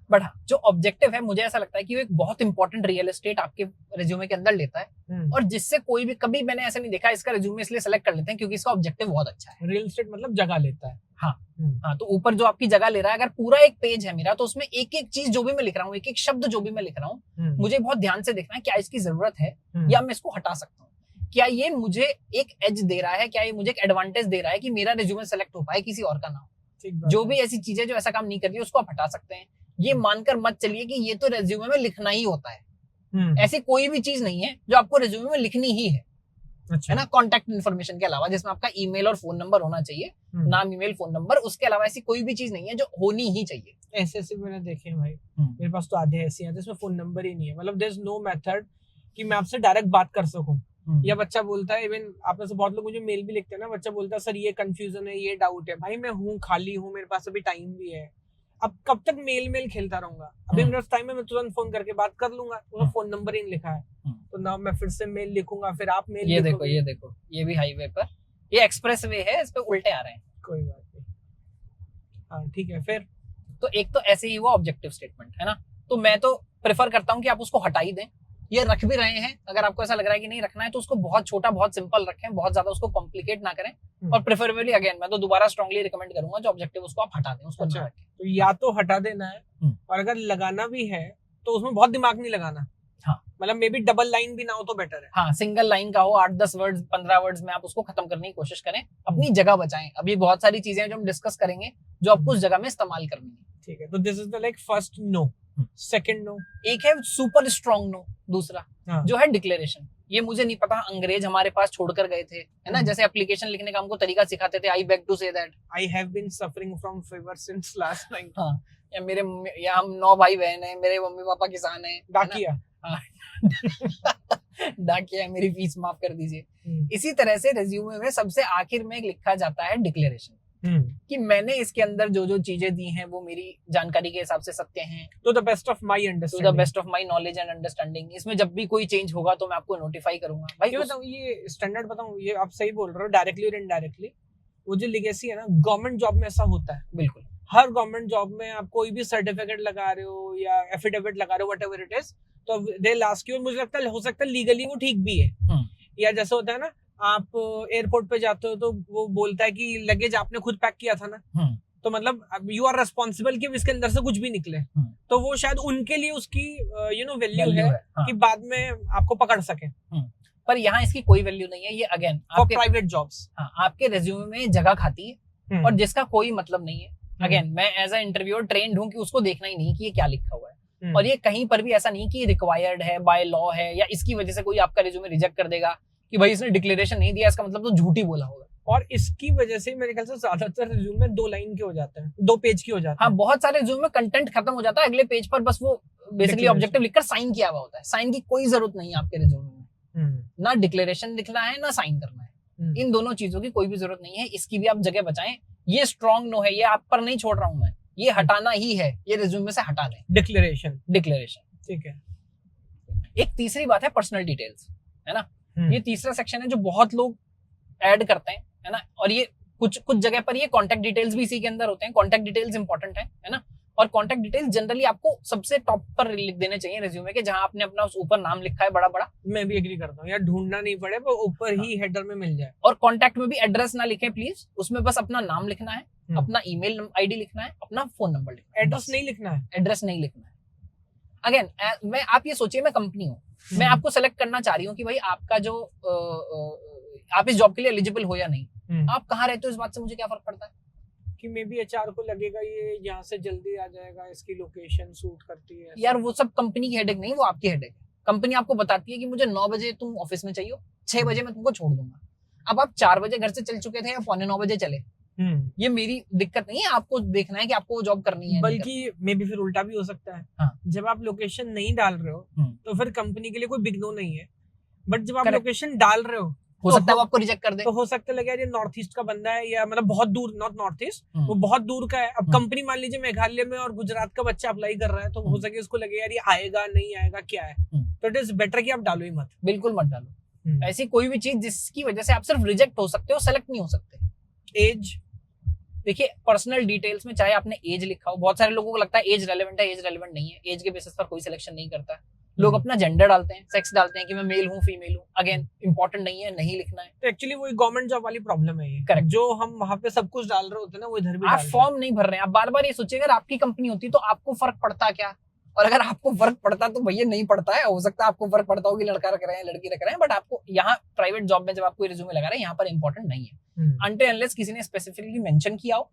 बट जो ऑब्जेक्टिव है, मुझे ऐसा लगता है कि वो एक बहुत इंपॉर्टेंट रियल एस्टेट आपके रिज्यूमे के अंदर लेता है, और जिससे कोई भी, कभी मैंने ऐसा नहीं देखा इसका रिज्यूमे इसलिए सेलेक्ट कर लेते हैं क्योंकि इसका ऑब्जेक्टिव बहुत अच्छा है। रियल एस्टेट मतलब जगह लेता है। हाँ, तो ऊपर जो आपकी जगह ले रहा है, अगर पूरा एक पेज है मेरा, तो उसमें एक एक चीज जो भी मैं लिख रहा हूँ, एक एक शब्द जो भी मैं लिख रहा हूँ, मुझे बहुत ध्यान से देखना है क्या इसकी जरूरत है, या मैं इसको हटा सकता हूँ। क्या ये मुझे एक एज दे रहा है, क्या ये मुझे एक एडवांटेज दे रहा है कि मेरा रिज्यूमे सेलेक्ट हो पाए, किसी और का ना हो। जो भी ऐसी चीजें जो ऐसा काम नहीं कर रही, उसको आप हटा सकते हैं। ये मानकर मत चलिए कि ये तो रिज्यूमे में लिखना ही होता है। ऐसी कोई भी चीज नहीं है जो आपको रिज्यूमे में लिखनी ही है। अच्छा। है ना, कॉन्टैक्ट इन्फॉर्मेशन के अलावा, जिसमें आपका ईमेल और फोन नंबर होना चाहिए, नाम, ईमेल, फोन नंबर, उसके अलावा ऐसी कोई भी चीज नहीं है जो होनी ही चाहिए। ऐसे मैंने देखे हैं भाई, मेरे पास तो आधे ऐसे हैं जिसमें फोन नंबर ही नहीं है। मतलब देयर इज नो मेथड कि मैं आपसे डायरेक्ट बात कर सकूं। या बच्चा बोलता है, इवन आप में से बहुत लोग मुझे मेल भी लिखते हैं ना, बच्चा बोलता है सर ये कंफ्यूजन है, ये डाउट है। भाई मैं हूँ, खाली हूँ, मेरे पास अभी टाइम भी है, अब कब तक मेल खेलता रहूंगा? अभी मेरे पास टाइम है, मैं तुरंत फोन करके बात कर लूंगा। उसमें फोन नंबर ही नहीं लिखा है, तो ना मैं फिर से मेल लिखूंगा, फिर आप मेल। ये देखो ये भी हाईवे पर, ये एक्सप्रेस वे है, इस पे उल्टे आ रहे हैं। कोई बात नहीं, हाँ ठीक है। फिर तो एक तो ऐसे ही हुआ ऑब्जेक्टिव स्टेटमेंट, है ना। तो मैं तो प्रेफर करता हूँ कि आप उसको हटा ही दें। ये रख भी रहे हैं, अगर आपको ऐसा लग रहा है कि नहीं रखना है, तो उसको बहुत छोटा, बहुत सिंपल रखें, बहुत ज्यादा उसको कॉम्प्लिकेट ना करें। और प्रेफरेबली अगेन मैं तो दोबारा स्ट्रांगली रिकमेंड करूंगा, जो ऑब्जेक्टिव उसको आप हटा दें, उसको अच्छा, ना रखें। तो या तो हटा देना है, और अगर लगाना भी है तो उसमें बहुत दिमाग नहीं लगाना। हाँ, मतलब मे बी डबल लाइन भी ना हो तो बेटर है। हाँ, सिंगल लाइन का हो, 8-10 वर्ड्स, 15 वर्ड्स में आप उसको खत्म करने की कोशिश करें, अपनी जगह बचाएं। अभी बहुत सारी चीजें जो हम डिस्कस करेंगे जो आपको उस जगह में इस्तेमाल करनी है। ठीक है, तो this is the like first no. Second no, एक है सुपर स्ट्रॉन्ग नो, दूसरा जो है डिक्लेरेशन। ये मुझे नहीं पता, अंग्रेज हमारे पास छोड़कर गए थे, है ना। जैसे एप्लीकेशन लिखने का हमको तरीका सिखाते थे, I beg to say that, I have been suffering from fever since last night. हाँ, या हम 9 भाई बहन हैं, मेरे मम्मी पापा किसान हैं, डाकिया। डाकिया, मेरी फीस माफ कर दीजिए। इसी तरह से रिज्यूमे में सबसे आखिर में लिखा जाता है डिक्लेरेशन, कि मैंने इसके अंदर जो जो चीजें दी हैं वो मेरी जानकारी के हिसाब से सत्य हैं, to the best of my understanding, to the best of my knowledge and understanding. इसमें जब भी कोई चेंज होगा तो मैं आपको नोटिफाई करूंगा। भाई ये बताऊं, ये स्टैंडर्ड बताऊं, ये आप सही बोल रहे हो, डायरेक्टली और इनडायरेक्टली वो जो लीगेसी है ना, गवर्नमेंट जॉब में ऐसा होता है। बिल्कुल, हर गवर्नमेंट जॉब में आप कोई भी सर्टिफिकेट लगा रहे हो या एफिडेविट लगा रहे हो, व्हाटएवर इट इज, तो दे लास्ट की, और मुझे लगता है हो सकता है लीगली वो ठीक भी है। या जैसे होता है ना, आप एयरपोर्ट पे जाते हो तो वो बोलता है कि लगेज आपने खुद पैक किया था ना, तो मतलब यू आर रिस्पॉन्सिबल कि इसके अंदर से कुछ भी निकले। तो वो शायद उनके लिए उसकी वैल्यू है कि बाद में आपको पकड़ सके। पर यहाँ इसकी कोई वैल्यू नहीं है। ये अगेन आपके प्राइवेट जॉब्स, हाँ, आपके रेज्यूमे में जगह खाती है और जिसका कोई मतलब नहीं है। अगेन मैं एज अ इंटरव्यूअर ट्रेंड हूँ कि उसको देखना ही नहीं कि ये क्या लिखा हुआ है, और ये कहीं पर भी ऐसा नहीं कि रिक्वायर्ड है, बाय लॉ है, या इसकी वजह से कोई आपका रिज्यूमे रिजेक्ट कर देगा कि भाई इसने डिक्लेरेशन नहीं दिया, इसका मतलब तो झूठ ही बोला होगा। और इसकी वजह से मेरे ख्याल से ज्यादातर रिज्यूमे 2 लाइन के हो जाते हैं, 2 पेज के हो जाते हैं। हाँ, बहुत सारे रिज्यूमे में कंटेंट खत्म हो जाता है, अगले पेज पर बस वो बेसिकली ऑब्जेक्टिव लिखकर साइन किया हुआ होता है। साइन की कोई जरूरत नहीं है आपके रिज्यूमे में, ना डिक्लेरेशन लिखना है ना साइन करना है, इन दोनों चीजों की कोई भी जरूरत नहीं है। इसकी भी आप जगह बचाएं। ये स्ट्रॉन्ग नो है, ये आप पर नहीं छोड़ रहा हूं मैं, ये हटाना ही है, ये रिज्यूमे से हटा दें डिक्लेरेशन। ठीक है। एक तीसरी बात है पर्सनल डिटेल्स, है ना। ये तीसरा सेक्शन है जो बहुत लोग ऐड करते हैं, है ना, और ये कुछ जगह पर ये कॉन्टैक्ट डिटेल्स भी इसी के अंदर होते हैं। कॉन्टैक्ट डिटेल्स इंपॉर्टेंट है ना, और कॉन्टैक्ट डिटेल्स जनरली आपको सबसे टॉप पर लिख देने चाहिए रिज्यूमे के, जहां आपने अपना उस ऊपर नाम लिखा है बड़ा बड़ा। मैं भी एग्री करता हूँ यार, ढूंढना नहीं पड़े, पर ऊपर ही हेडर में मिल जाए। और कॉन्टैक्ट में भी एड्रेस ना लिखें प्लीज, उसमें बस अपना नाम लिखना है, अपना ईमेल आईडी लिखना है, अपना फोन नंबर लिखना है, एड्रेस नहीं लिखना है। एड्रेस नहीं लिखना है। अगेन आप ये सोचिए मैं कंपनी हूँ, मैं आपको सेलेक्ट करना चाह रही हूँ कि भाई आपका जो आप इस जॉब के लिए एलिजिबल हो या नहीं, आप कहाँ रहते हो इस बात से मुझे क्या फर्क पड़ता है कि मे बी एचआर को लगेगा ये यहाँ से जल्दी आ जाएगा, इसकी लोकेशन सूट करती है। यार वो सब कंपनी की हेडेक नहीं, वो आपकी हेडेक है। कंपनी आपको बताती है कि मुझे 9 बजे तुम ऑफिस में चाहिए, 6 बजे मैं तुमको छोड़ दूंगा। अब आप 4 बजे घर से चल चुके थे या 8:45 बजे चले, ये मेरी दिक्कत नहीं है। आपको देखना है कि आपको वो जॉब करनी है, बल्कि मे बी फिर उल्टा भी हो सकता है। हाँ। जब आप लोकेशन नहीं डाल रहे हो तो फिर कंपनी के लिए कोई बिग नो नहीं है, बट जब आप लोकेशन डाल रहे हो सकता है वो आपको रिजेक्ट कर दे। तो हो सकता है लगे यार ये नॉर्थ ईस्ट का बंदा है, या मतलब बहुत दूर, नॉर्थ ईस्ट, वो बहुत दूर का है। अब कंपनी मान लीजिए मेघालय में और गुजरात का बच्चा अप्लाई कर रहा है, तो हो सके उसको लगे यार ये आएगा नहीं आएगा क्या है, तो इट इज बेटर कि आप डालो ही मत। बिल्कुल मत डालो ऐसी कोई भी चीज जिसकी वजह से आप सिर्फ रिजेक्ट हो सकते हो, सेलेक्ट नहीं हो सकते। एज, देखिए पर्सनल डिटेल्स में चाहे आपने एज लिखा हो, बहुत सारे लोगों को लगता है एज रेलेवेंट है, एज रेलेवेंट नहीं है। एज के बेसिस पर कोई सिलेक्शन नहीं करता है। लोग अपना जेंडर डालते हैं, सेक्स डालते हैं कि मैं मेल हूँ फीमेल हूँ, अगेन इंपॉर्टेंट नहीं है, नहीं लिखना है। तो एक्चुअली वही गवर्नमेंट जॉब वाली प्रॉब्लम है ये। करेक्ट। जो हम वहाँ पे सब कुछ डाल रहे होते हैं ना, वो इधर भी आप फॉर्म नहीं भर रहे हैं। आप बार बार ये सोचिए अगर आपकी कंपनी होती तो आपको फर्क पड़ता क्या, और अगर आपको फर्क पड़ता तो भैया नहीं पड़ता है। हो सकता है आपको फर्क पड़ता हो कि लड़का रख रहे हैं लड़की रख रहे हैं, बट आपको यहाँ प्राइवेट जॉब में जब आपको रिज्यूमे लगा रहे हैं यहाँ पर इंपॉर्टेंट नहीं है, अनटिल अनलेस किसी ने स्पेसिफिकली मेंशन किया हो।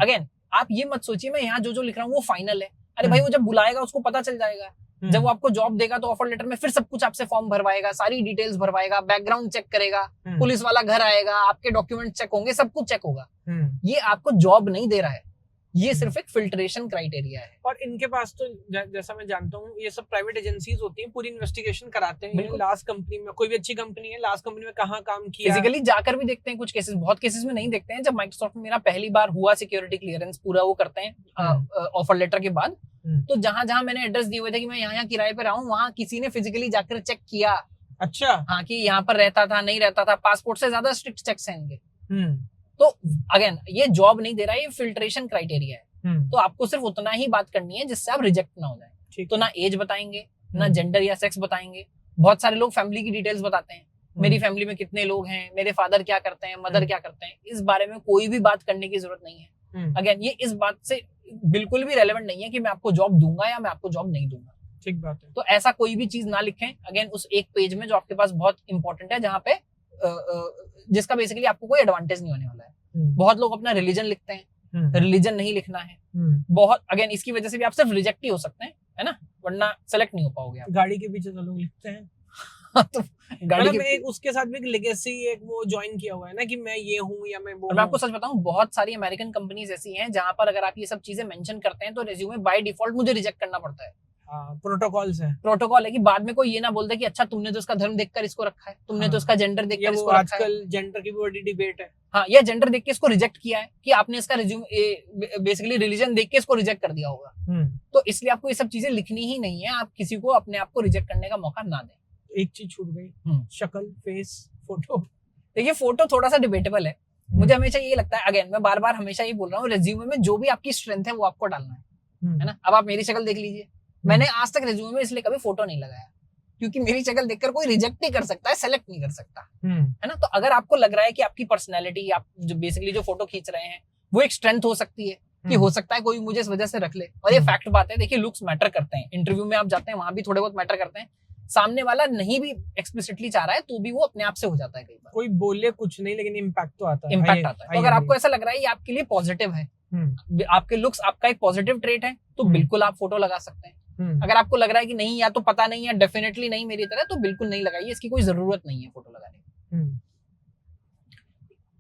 अगेन आप ये मत सोचिए मैं यहाँ जो लिख रहा हूँ वो फाइनल है। अरे भाई वो जब बुलाएगा उसको पता चल जाएगा। जब वो आपको जॉब देगा तो ऑफर लेटर में फिर सब कुछ आपसे फॉर्म भरवाएगा, सारी डिटेल्स भरवाएगा, बैकग्राउंड चेक करेगा, पुलिस वाला घर आएगा, आपके डॉक्यूमेंट चेक होंगे, सब कुछ चेक होगा। ये आपको जॉब नहीं दे रहा है, ये सिर्फ एक फिल्ट्रेशन क्राइटेरिया है। और इनके पास तो जैसा मैं जानता हूँ ये सब प्राइवेट एजेंसीज होती हैं, पूरी इन्वेस्टिगेशन कराते हैं। लास्ट कंपनी में कोई भी अच्छी कंपनी है, लास्ट कंपनी में कहाँ काम किया, फिजिकली जाकर भी देखते हैं। कुछ केसेस, बहुत केसेस में नहीं देखते हैं। जब माइक्रोसॉफ्ट में मेरा पहली बार हुआ सिक्योरिटी क्लियरेंस पूरा वो करते हैं ऑफर लेटर के बाद, तो जहां मैंने एड्रेस दिए हुए थे कि मैं यहाँ किराए पे रहा हूँ, वहाँ किसी ने फिजिकली जाकर चेक किया। अच्छा। हाँ, कि यहाँ पर रहता था नहीं रहता था। पासपोर्ट से ज्यादा स्ट्रिक्ट चेक्स हैं इनके। तो अगेन ये जॉब नहीं दे रहा है, ये फिल्ट्रेशन क्राइटेरिया है। तो आपको सिर्फ उतना ही बात करनी है जिससे आप रिजेक्ट ना हो जाए। तो ना एज बताएंगे, ना जेंडर या सेक्स बताएंगे। बहुत सारे लोग फैमिली की डिटेल्स बताते हैं, मेरी फैमिली में कितने लोग हैं, मेरे फादर क्या करते हैं, मदर क्या करते हैं। इस बारे में कोई भी बात करने की जरूरत नहीं है। अगेन ये इस बात से बिल्कुल भी रेलेवेंट नहीं है कि मैं आपको जॉब दूंगा या मैं आपको जॉब नहीं दूंगा। ठीक बात है। तो ऐसा कोई भी चीज ना लिखें अगेन उस एक पेज में जो आपके पास बहुत इंपॉर्टेंट है, जहाँ पे जिसका बेसिकली आपको कोई एडवांटेज नहीं होने वाला है। बहुत लोग अपना रिलीजन लिखते हैं, रिलीजन नहीं लिखना है। बहुत अगेन इसकी वजह से भी आप सिर्फ रिजेक्ट ही हो सकते हैं, है ना, वरना सेलेक्ट नहीं हो पाओगे आप। गाड़ी के पीछे तो लोग लिखते हैं तो गाड़ी मतलब एक उसके साथ भी एक लेगेसी एक वो ज्वाइन किया हुआ है ना कि मैं ये हूँ या मैं वो। मैं आपको सच बताऊं, बहुत सारी अमेरिकन कंपनीज ऐसी हैं जहां पर अगर आप ये सब चीजें मेंशन करते हैं तो रिज्यूमे बाय डिफॉल्ट मुझे रिजेक्ट करना पड़ता है। प्रोटोकॉल्स है। प्रोटोकॉल है कि बाद में कोई ये ना बोल दे कि अच्छा तुमने तो इसका धर्म देखकर इसको रखा है, तुमने तो इसका जेंडर देखकर इसको रखा है। आजकल जेंडर की भी बड़ी डिबेट है। हाँ, या जेंडर देख के इसको रिजेक्ट किया है कि आपने इसका रिज्यूमे बेसिकली रिलीजन देख के इसको रिजेक्ट कर दिया होगा। तो इसलिए आपको ये सब चीजें लिखनी ही नहीं है। आप किसी को अपने आप को रिजेक्ट करने का मौका ना दें। एक चीज छूट गई, शक्ल, फेस, फोटो। देखिए फोटो थोड़ा सा डिबेटेबल है। मुझे हमेशा ये लगता है, अगेन मैं बार बार हमेशा ये बोल रहा हूँ, रेज्यूमे में जो भी आपकी स्ट्रेंथ है वो आपको डालना है ना। अब आप मेरी शक्ल देख लीजिए, मैंने आज तक रेज्यूमे में इसलिए कभी फोटो नहीं लगाया क्योंकि मेरी शक्ल देखकर कोई रिजेक्ट नहीं कर सकता है, सेलेक्ट नहीं कर सकता है ना। तो अगर आपको लग रहा है कि आपकी पर्सनैलिटी, आप जो बेसिकली जो फोटो खींच रहे हैं वो एक स्ट्रेंथ हो सकती है कि हो सकता है कोई मुझे इस वजह से रख ले, और ये फैक्ट बात है। देखिए लुक्स मैटर करते हैं, इंटरव्यू में आप जाते हैं वहां भी थोड़े बहुत मैटर करते हैं, सामने वाला नहीं भी एक्सप्लिसिटली चाह रहा है तो भी वो अपने आप से हो जाता है कई बार। कोई बोले कुछ नहीं लेकिन इम्पैक्ट तो आता है। इम्पैक्ट आता है। तो अगर आपको ऐसा लग रहा है ये आपके लिए पॉजिटिव है, आपके लुक्स आपका एक पॉजिटिव ट्रेट है, तो बिल्कुल आप फोटो लगा सकते हैं। अगर आपको लग रहा है कि नहीं या तो पता नहीं या डेफिनेटली नहीं मेरी तरह, तो बिल्कुल नहीं लगाइए, इसकी कोई जरूरत नहीं है फोटो लगाने की।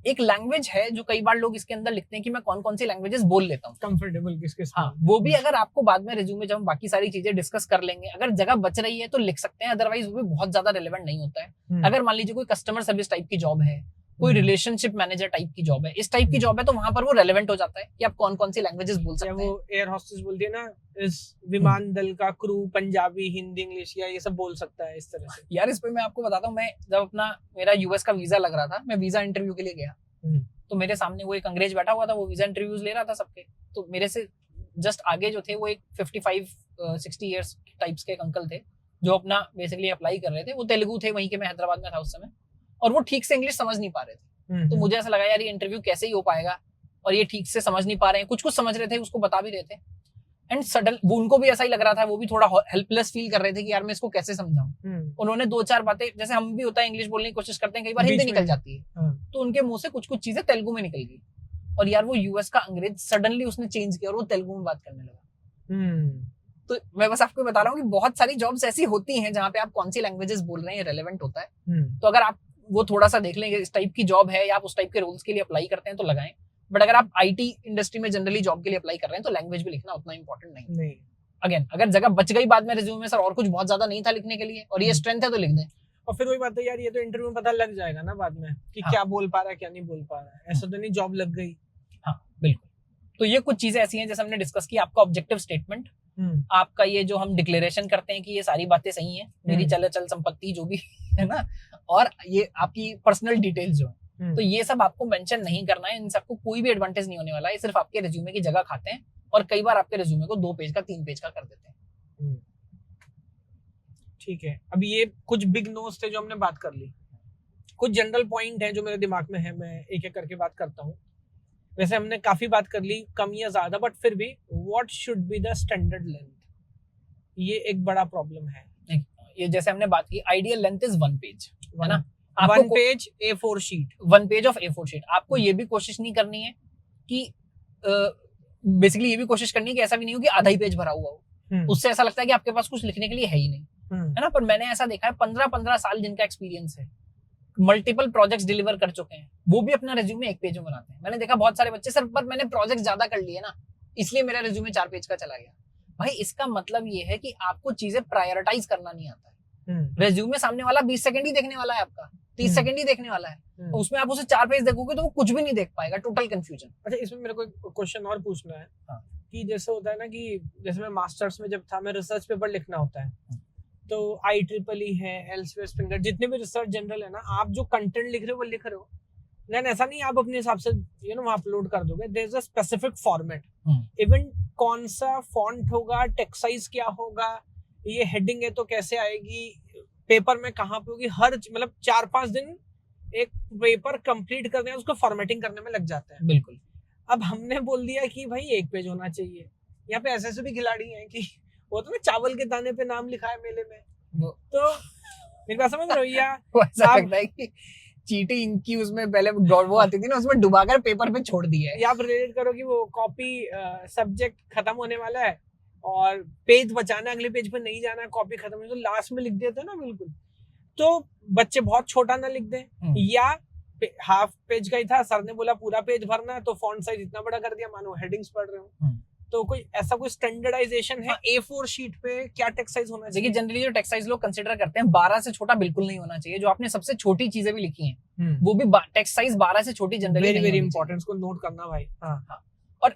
एक लैंग्वेज है जो कई बार लोग इसके अंदर लिखते हैं कि मैं कौन कौन सी लैंग्वेजेस बोल लेता हूँ, कंफर्टेबल किसके साथ। हाँ, वो भी अगर आपको बाद में रिज्यूमे जब हम बाकी सारी चीजें डिस्कस कर लेंगे, अगर जगह बच रही है तो लिख सकते हैं, अदरवाइज वो भी बहुत ज्यादा रिलेवेंट नहीं होता है। अगर मान लीजिए कोई कस्टमर सर्विस टाइप की जॉब है, कोई रिलेशनशिप मैनेजर टाइप की जॉब है, इस टाइप की जॉब है, तो वहां पर वो रेलेवेंट हो जाता है कि आप कौन कौन सी लैंग्वेजेस बोल सकते हैं। वो एयर हॉस्टेस बोलती है ना, इस विमान दल का क्रू पंजाबी, हिंदी, इंग्लिश या ये सब बोल सकता है इस तरह से। यार इस पे मैं आपको बताता हूँ, मैं जब अपना मेरा यूएस का वीजा लग रहा था, मैं वीजा इंटरव्यू के लिए गया, तो मेरे सामने वो एक अंग्रेज बैठा हुआ था, वो वीजा इंटरव्यूज ले रहा था सबके। तो मेरे से जस्ट आगे जो थे वो एक 55-60 ईयर्स टाइप्स के एक अंकल थे जो अपना बेसिकली अप्लाई कर रहे थे। वो तेलुगु थे, वहीं के, मैं हैदराबाद में था उस समय, और वो ठीक से इंग्लिश समझ नहीं पा रहे थे। तो मुझे ऐसा लगा यार ये इंटरव्यू कैसे ही हो पाएगा, और ये ठीक से समझ नहीं पा रहे हैं। कुछ कुछ समझ रहे थे, उसको बता भी रहे थे, एंड सडन वो उनको भी ऐसा ही लग रहा था, वो भी थोड़ा हेल्पलेस फील कर रहे थे कि यार मैं इसको कैसे समझाऊं। उन्होंने 2-4 बातें, जैसे हम भी होता है इंग्लिश बोलने की कोशिश करते हैं, कई बार हिंदी निकल जाती है, तो उनके मुंह से कुछ कुछ चीजें तेलुगु में निकल गई, और यार वो यूएस का अंग्रेज सडनली उसने चेंज किया और वो तेलुगु में बात करने लगा। तो मैं बस आपको बता रहा हूँ कि बहुत सारी जॉब्स ऐसी होती हैं जहाँ पे आप कौन सी लैंग्वेजेस बोल रहे हैं रेलेवेंट होता है। तो अगर आप वो थोड़ा सा देख लेंगे, इस टाइप की जॉब है या आप उस टाइप के रोल्स के लिए अप्लाई करते हैं तो लगाएं। बट अगर आप आईटी इंडस्ट्री में जनरली जॉब के लिए अप्लाई कर रहे हैं तो लैंग्वेज भी लिखना उतना इंपॉर्टेंट नहीं। अगेन अगर जगह बच गई बाद में रिज्यूमे में, सर और कुछ बहुत ज्यादा नहीं था लिखने के लिए और ये स्ट्रेंथ है, तो लिख दें। और फिर वही बात है यार, ये तो इंटरव्यू में पता लग जाएगा ना बाद में कि क्या बोल पा रहा है क्या नहीं बोल पा रहा है, ऐसा तो नहीं जॉब लग गई। हाँ बिल्कुल। तो ये कुछ चीजें ऐसी हैं जैसे हमने डिस्कस की, आपका ऑब्जेक्टिव स्टेटमेंट, आपका ये जो हम डिक्लेरेशन करते हैं कि ये सारी बातें सही हैं, मेरी चल संपत्ति जो भी है ना, और ये आपकी पर्सनल डिटेल्स जो है, तो ये सब आपको मेंशन नहीं करना है। इन सबको कोई भी एडवांटेज नहीं होने वाला है, सिर्फ आपके रिज्यूमे की जगह खाते हैं, और कई बार आपके रिज्यूमे को 2 पेज का 3 पेज का कर देते हैं। ठीक है, अभी ये कुछ बिग नोट्स थे जो हमने बात कर ली, कुछ जनरल पॉइंट है जो मेरे दिमाग में है, मैं एक एक करके बात करता हूँ। वैसे हमने काफी बात कर ली, कम या ज्यादा, बट फिर भी what should be the standard length, ये एक बड़ा प्रॉब्लम है। ये जैसे हमने बात की, आइडियल लेंथ इज 1 पेज, है ना, 1 page A4 sheet, 1 page of A4 sheet. आपको ये भी कोशिश नहीं करनी है कि बेसिकली ये भी कोशिश करनी है कि ऐसा भी नहीं हो कि आधा ही पेज भरा हुआ हो, उससे ऐसा लगता है कि आपके पास कुछ लिखने के लिए है ही नहीं, है ना। पर मैंने ऐसा देखा है 15-15 साल जिनका एक्सपीरियंस है, मल्टीपल प्रोजेक्ट्स डिलीवर कर चुके हैं, वो भी अपना रिज्यूमे 1 पेज में बनाते हैं। मैंने देखा बहुत सारे बच्चे, सर पर मैंने प्रोजेक्ट ज्यादा कर लिए ना, इसलिए मेरा रिज्यूमे 4 पेज का चला गया। भाई इसका मतलब ये है कि आपको चीजें प्रायोरिटाइज करना नहीं आता है। रिज्यूमे सामने वाला 20 सेकंड ही देखने वाला है, आपका 30 सेकंड ही देखने वाला है, तो उसमें आप उसे 4 पेज देखोगे तो वो कुछ भी नहीं देख पाएगा, टोटल कंफ्यूजन। अच्छा, इसमें मेरे को एक क्वेश्चन और पूछना है। हाँ। कि जैसे होता है ना कि जैसे मैं मास्टर्स में जब था, मैं रिसर्च पेपर लिखना होता है, तो IEEE है, एल्सेवियर स्प्रिंगर, जितने भी रिसर्च जर्नल है ना, आप जो कंटेंट लिख रहे हो वो लिख रहे हो, लेकिन ऐसा नहीं आप अपने हिसाब से वहाँ अपलोड कर दोगे। There is a specific format, even कौन सा फॉन्ट होगा, टेक्स्ट साइज क्या होगा, ये हेडिंग है तो कैसे आएगी, पेपर में कहाँ पे होगी, हर मतलब 4-5 दिन एक पेपर कंप्लीट करने में उसको फॉर्मेटिंग करने में लग जाता है। बिल्कुल। अब हमने बोल दिया कि भाई 1 पेज होना चाहिए। यहाँ पे ऐसे भी खिलाड़ी हैं कि वो तो चावल के दाने पे नाम लिखा है मेले में, तो मेरी बात समझ रहे हो, या ऐसा लगता है कि चीटी इंकी उसमें पहले वो आती थी ना, उसमें डुबाकर पेपर पे छोड़ दिया है। या आप रिलेट करो कि वो कॉपी सब्जेक्ट खत्म होने वाला है और पेज बचाना, अगले पेज पे नहीं जाना, कॉपी खत्म हो तो लास्ट में लिख देते हैं ना, बिल्कुल। तो बच्चे बहुत छोटा ना लिख दें, या हाफ पेज का ही था, सर ने बोला पूरा पेज भरना, तो फॉन्ट साइज इतना बड़ा कर दिया, मानो हेडिंग्स पढ़ रहे हो। तो कोई ऐसा कोई स्टैंडर्डाइजेशन है A4 शीट पे क्या टेक्स्ट साइज होना चाहिए? देखिए जनरली जो टेक्स्ट साइज लोग कंसीडर करते हैं 12 से छोटा बिल्कुल नहीं होना चाहिए। जो आपने सबसे छोटी चीजें भी लिखी हैं वो भी टेक्स्ट साइज 12 से छोटी जनरली वेरी वेरी इंपॉर्टेंट, को नोट करना भाई। हाँ। और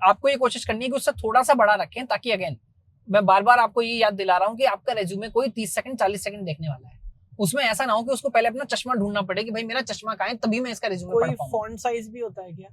आपको ये कोशिश करनी है कि उससे थोड़ा सा बड़ा रखें, ताकि अगेन मैं बार बार आपको ये याद दिला रहा हूँ कि आपका रेज्यूमे कोई 30 सेकंड 40 सेकंड देखने वाला है। उसमें ऐसा ना हो कि उसको पहले अपना चश्मा ढूंढना पड़े कि भाई मेरा चश्मा कहाँ है, तभी मैं इसका रेज्यूमे पढ़ पाऊँ। फॉन्ट साइज भी होता है क्या?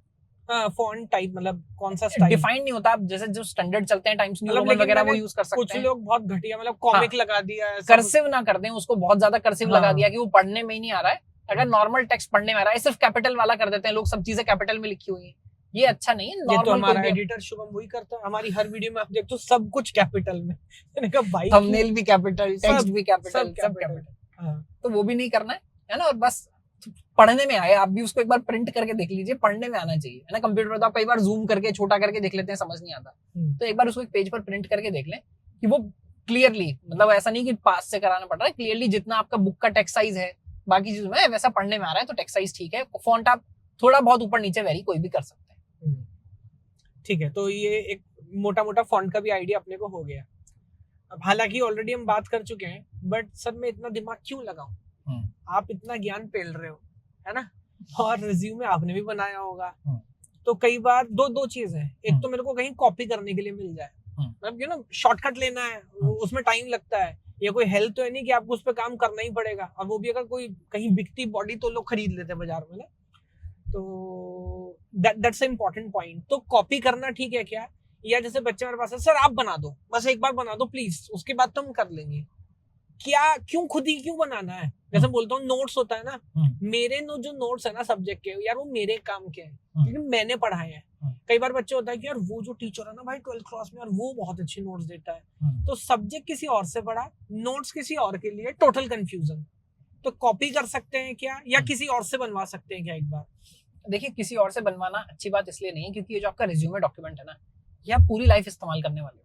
फॉन्ट टाइप मतलब कौन सा स्टाइल डिफाइन नहीं होता। आप जैसे जो स्टैंडर्ड चलते हैं टाइम्स न्यू रोमन वगैरह वो यूज कर सकते हैं। कुछ लोग बहुत घटिया मतलब कॉमिक लगा दिया है, कर्सिव ना कर दें उसको, बहुत ज्यादा कर्सिव लगा दिया कि वो पढ़ने में ही नहीं आ रहा है। अगर नॉर्मल टेक्स्ट पढ़ने में आ रहा है, सिर्फ कैपिटल वाला कर देते हैं लोग, सब चीजें कैपिटल में लिखी हुई है, ये अच्छा नहीं है। ये तो नॉर्मल हमारा एडिटर शुभम वही करता है, हमारी हर वीडियो में आप देखते हो सब कुछ कैपिटल में। मैंने कहा भाई थंबनेल भी कैपिटल, टेक्स्ट भी कैपिटल, सब सब कैपिटल। कैपिटल। तो वो भी नहीं करना है ना। और बस पढ़ने में आए, आप भी उसको एक बार प्रिंट करके देख लीजिए, पढ़ने में आना चाहिए, है ना। कंप्यूटर पर तो आप कई बार जूम करके छोटा करके देख लेते हैं, समझ नहीं आता। तो एक बार उसको एक पेज पर प्रिंट करके देख लें कि वो क्लियरली, मतलब ऐसा नहीं कि पास से कराना पड़ रहा है, क्लियरली जितना आपका बुक का टेक्स्ट साइज है बाकी चीजों में वैसा पढ़ने में आ रहा है तो टेक्स्ट साइज ठीक है। फॉन्ट आप थोड़ा बहुत ऊपर नीचे वेरी कोई भी कर सकते हैं। ठीक है, तो ये एक मोटा मोटा फॉन्ट का भी आइडिया अपने को हो गया। अब हालांकि ऑलरेडी हम बात कर चुके हैं, बट सर मैं इतना दिमाग क्यों लगाऊं? आप इतना ज्ञान पेल रहे हो, है ना, और रिज्यूमे आपने भी बनाया होगा, तो कई बार दो चीज है। एक तो मेरे को कहीं कॉपी करने के लिए मिल जाए, मतलब यू नो शॉर्टकट लेना है, उसमें टाइम लगता है, या कोई हेल्थ तो है नहीं कि आपको उस पर काम करना ही पड़ेगा, और वो भी अगर कोई कहीं बिकती बॉडी तो लोग खरीद लेते हैं बाजार में ना। तो दैट्स अ इम्पोर्टेंट पॉइंट। तो कॉपी करना ठीक है क्या, या जैसे बच्चे मेरे पास है, सर आप बना दो, बस एक बार बना दो प्लीज, उसके बाद तो हम कर लेंगे। क्या क्यों खुद ही क्यों बनाना है? जैसे बोलता हूँ नोट्स होता है ना, मेरे जो नोट्स है ना सब्जेक्ट के, यार वो मेरे काम के हैं क्योंकि मैंने पढ़ाए हैं। कई बार बच्चे होता है कि यार वो जो टीचर है ना भाई 12th क्लास में, यार वो बहुत अच्छे नोट्स देता है, तो सब्जेक्ट किसी और से पढ़ा, नोट्स किसी और के लिए, टोटल कंफ्यूजन। तो कॉपी कर सकते हैं क्या, या किसी और से बनवा सकते हैं क्या एक बार? देखिए, किसी और से बनवाना अच्छी बात इसलिए नहीं है क्योंकि ये जो आपका रिज्यूमे डॉक्यूमेंट है ना, ये आप पूरी लाइफ इस्तेमाल करने वाले हो।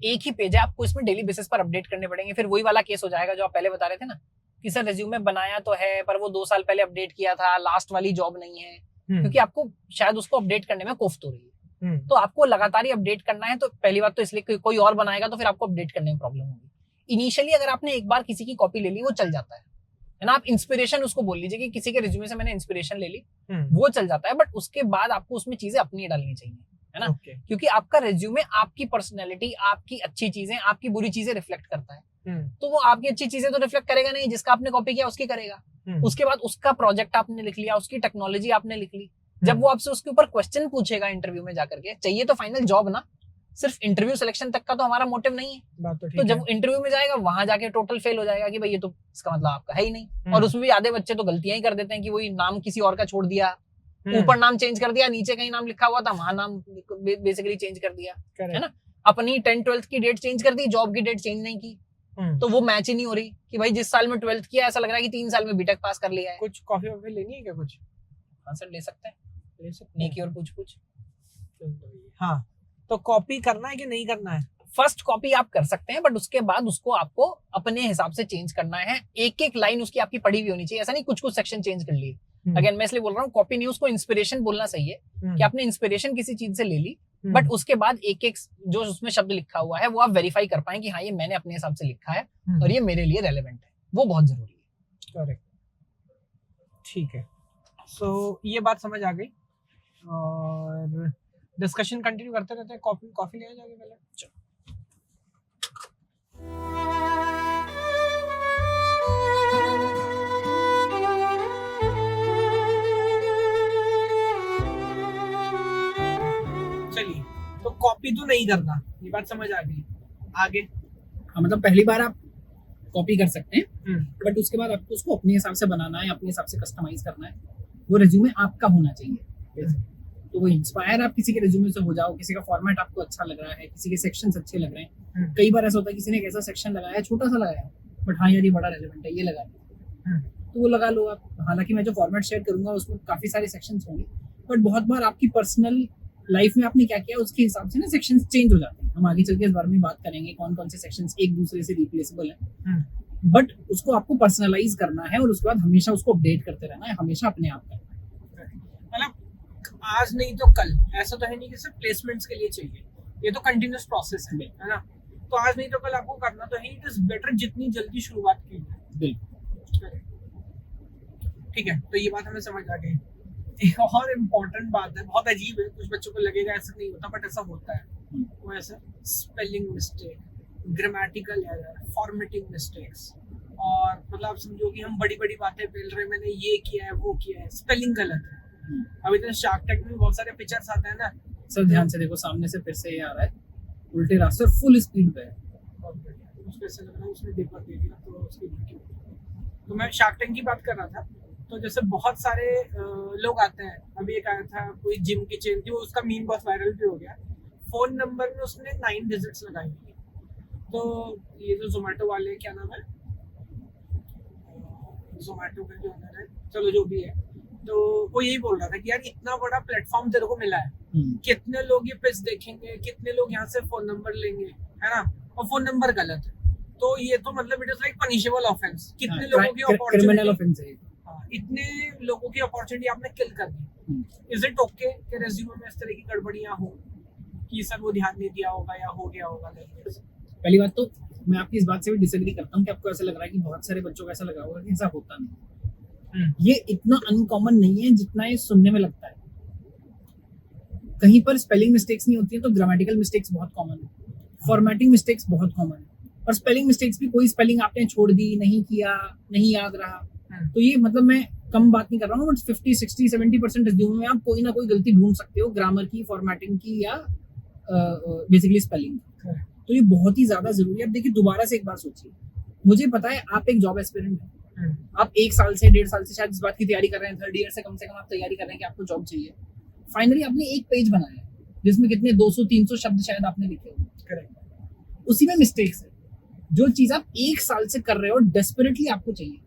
एक ही पेज है, आपको इसमें डेली बेसिस पर अपडेट करने पड़ेंगे। फिर वही वाला केस हो जाएगा जो आप पहले बता रहे थे ना, कि सर रिज्यूमे बनाया तो है पर वो 2 साल पहले अपडेट किया था, लास्ट वाली जॉब नहीं है, क्योंकि आपको शायद उसको अपडेट करने में कोफ्त हो रही है। तो आपको लगातार ही अपडेट करना है। तो पहली बात तो इसलिए कोई और बनाएगा तो फिर आपको अपडेट करने में प्रॉब्लम होगी। इनिशियली अगर आपने एक बार किसी की कॉपी ले ली वो चल जाता है ना। आप इंस्पिरेशन उसको बोल लीजिए कि किसी के रिज्यूमे से मैंने इंस्पिरेशन ले ली, वो चल जाता है। बट उसके बाद आपको उसमें चीजें अपनी डालनी चाहिए, है ना। क्योंकि आपका रिज्यूमे आपकी पर्सनैलिटी, आपकी अच्छी चीजें, आपकी बुरी चीजें रिफ्लेक्ट करता है। तो वो आपकी अच्छी चीजें तो रिफ्लेक्ट करेगा नहीं, जिसका आपने कॉपी किया उसकी करेगा। उसके बाद उसका प्रोजेक्ट आपने लिख लिया, उसकी टेक्नोलॉजी आपने लिख ली। जब वो आपसे उसके ऊपर क्वेश्चन पूछेगा इंटरव्यू में जाकर के, चाहिए तो फाइनल जॉब ना, सिर्फ इंटरव्यू सिलेक्शन तक का तो हमारा मोटिव नहीं है। बात तो जब इंटरव्यू में जाएगा वहां जाके टोटल फेल हो जाएगा कि भाई ये तो इसका मतलब आपका है ही नहीं। और उसमें भी आधे बच्चे तो गलतियां ही कर देते हैं कि वही नाम किसी और का छोड़ दिया, ऊपर नाम चेंज कर दिया, नीचे कहीं नाम लिखा हुआ था वहां नाम बेसिकली चेंज कर दिया, है ना। अपनी 10th-12th की डेट चेंज कर दी, जॉब की डेट चेंज नहीं की, तो वो मैच ही नहीं हो रही कि भाई जिस साल में 12th किया ऐसा लग रहा है कि 3 साल में बीटेक पास कर लिया है। कुछ कॉफी वॉफी लेनी है क्या? कुछ हाँ सर ले सकते हैं, नेकी और पूछ। हाँ, तो कॉपी करना है कि नहीं करना है? फर्स्ट कॉपी आप कर सकते हैं, बट उसके बाद उसको आपको अपने हिसाब से चेंज करना है। एक एक लाइन उसकी आपकी पढ़ी हुई होनी चाहिए, ऐसा नहीं कुछ सेक्शन चेंज कर लिए। अगेन मैं इसलिए बोल रहा हूँ कॉपी नहीं, उसको इंस्पिरेशन बोलना सही है कि आपने इंस्पिरेशन किसी चीज से ले ली, बट उसके बाद एक एक जो उसमें शब्द लिखा हुआ है वो आप वेरीफाई कर पाए कि हाँ ये मैंने अपने हिसाब से लिखा है और ये मेरे लिए रेलेवेंट है, वो बहुत जरूरी है। करेक्ट, ठीक है। सो ये बात समझ आ गई और डिस्कशन कंटिन्यू करते रहते हैं। कॉफी ले जाके पहले। चलिए, तो कॉपी तो नहीं करना, ये बात समझ आ गई। आगे? हाँ, मतलब पहली बार आप कॉपी कर सकते हैं, बट उसके बाद आपको उसको अपने हिसाब से बनाना है, अपने हिसाब से कस्टमाइज करना है। वो रिज्यूमे आपका होना चाहिए। तो वो इंस्पायर आप किसी के रिज्यूमे से हो जाओ, किसी का फॉर्मेट आपको अच्छा लग रहा है, किसी के सेक्शंस अच्छे लग रहे हैं। कई बार ऐसा होता है किसी ने एक ऐसा सेक्शन लगाया है, छोटा सा लगाया है, बट हाँ यार ये बड़ा रेलेवेंट है, ये लगा लो, तो वो लगा लो आप। हालांकि मैं जो फॉर्मेट शेयर करूंगा उसमें काफी सारे सेक्शंस होंगे, बट बहुत बार आपकी पर्सनल लाइफ में आपने क्या किया उसके हिसाब से ना सेक्शंस चेंज हो जाते हैं। हम आगे चल के इस बारे में बात करेंगे कौन कौन से सेक्शंस एक दूसरे से रिप्लेसेबल है, बट उसको आपको पर्सनलाइज करना है और उसके बाद हमेशा उसको अपडेट करते रहना है, हमेशा अपने आप करना है। मतलब आज नहीं तो कल, ऐसा तो है नहीं कि सिर्फ प्लेसमेंट्स के लिए चाहिए, ये तो कंटिन्यूअस प्रोसेस है ना। तो आज नहीं तो कल आपको करना तो है, इट इज बेटर जितनी जल्दी शुरुआत की जाए। ठीक है, तो ये बात हमें समझ आ गई। एक और इम्पोर्टेंट बात है, बहुत अजीब है, कुछ बच्चों को लगेगा ऐसा नहीं होता, बट ऐसा होता है। वो ऐसा spelling mistake, grammatical error, formatting mistakes, और मतलब आप समझो कि हम बड़ी बड़ी बातें बोल रहे हैं, मैंने ये किया है वो किया है, स्पेलिंग गलत है। अभी तो शार्क टैंक में बहुत सारे पिक्चर्स आते हैं ना सर, ध्यान से देखो, सामने से फिर से ये आ रहा है, उल्टे रास्ते फुल स्पीड पे है। उसको ऐसा लग रहा है उसने डिपर दे दिया तो उसकी। तो मैं शार्क टैंक की बात कर रहा था, तो जैसे बहुत सारे लोग आते हैं, अभी एक आया था कोई जिम की चेन थी, उसका मीम बहुत वायरल भी हो गया, फोन नंबर में उसने 9 डिजिट्स लगाई हुई। तो ये जो जोमेटो वाले, क्या नाम है, जोमेटो का जो ओनर है, चलो जो भी है, तो वो यही बोल रहा था कि यार इतना बड़ा प्लेटफॉर्म तेरे को मिला है, कितने लोग ये पिच देखेंगे, कितने लोग यहाँ से फोन नंबर लेंगे, है ना, और फोन नंबर गलत है, तो ये तो मतलब it is like punishable offence. कितने लोगों की अपॉर्चुनिटी, इतने लोगों की अपॉर्चुनिटी आपने किल कर दी। इज इट ओके कि रेज्यूमे में इस तरह की गड़बड़ियां हो कि सर वो ध्यान नहीं दिया होगा या हो गया होगा? पहली बात तो मैं आपकी इस बात से भी डिसएग्री करता हूँ कि आपको ऐसा लग रहा है कि बहुत सारे बच्चों को ऐसा लगा होगा कि ऐसा होता नहीं। ये इतना अनकॉमन नहीं है जितना ये सुनने में लगता है। कहीं पर स्पेलिंग मिस्टेक्स नहीं होती है तो ग्रामेटिकल मिस्टेक्स बहुत कॉमन है, फॉर्मेटिंग मिस्टेक्स बहुत कॉमन है, और स्पेलिंग मिस्टेक्स भी कोई स्पेलिंग आपने छोड़ दी, नहीं किया, नहीं याद रहा, तो ये मतलब मैं कम बात नहीं कर रहा हूँ, बट 50, 60, 70% रिज्यूमे में आप कोई ना कोई गलती ढूंढ सकते हो, ग्रामर की, फॉर्मेटिंग की, या बेसिकली स्पेलिंग। तो ये बहुत ही ज्यादा जरूरी है। अब देखिए, दोबारा से एक बार सोचिए, मुझे पता है आप एक जॉब एस्पिरेंट हैं, आप 1 साल से 1.5 साल से शायद इस बात की तैयारी कर रहे हैं, 3rd ईयर से कम आप तैयारी कर रहे हैं कि आपको जॉब चाहिए। फाइनली आपने एक पेज बनाया जिसमें कितने 200-300 शब्द शायद आपने लिखे हो, उसी में मिस्टेक्स है। जो चीज आप 1 साल से कर रहे हो, डेस्परेटली आपको चाहिए,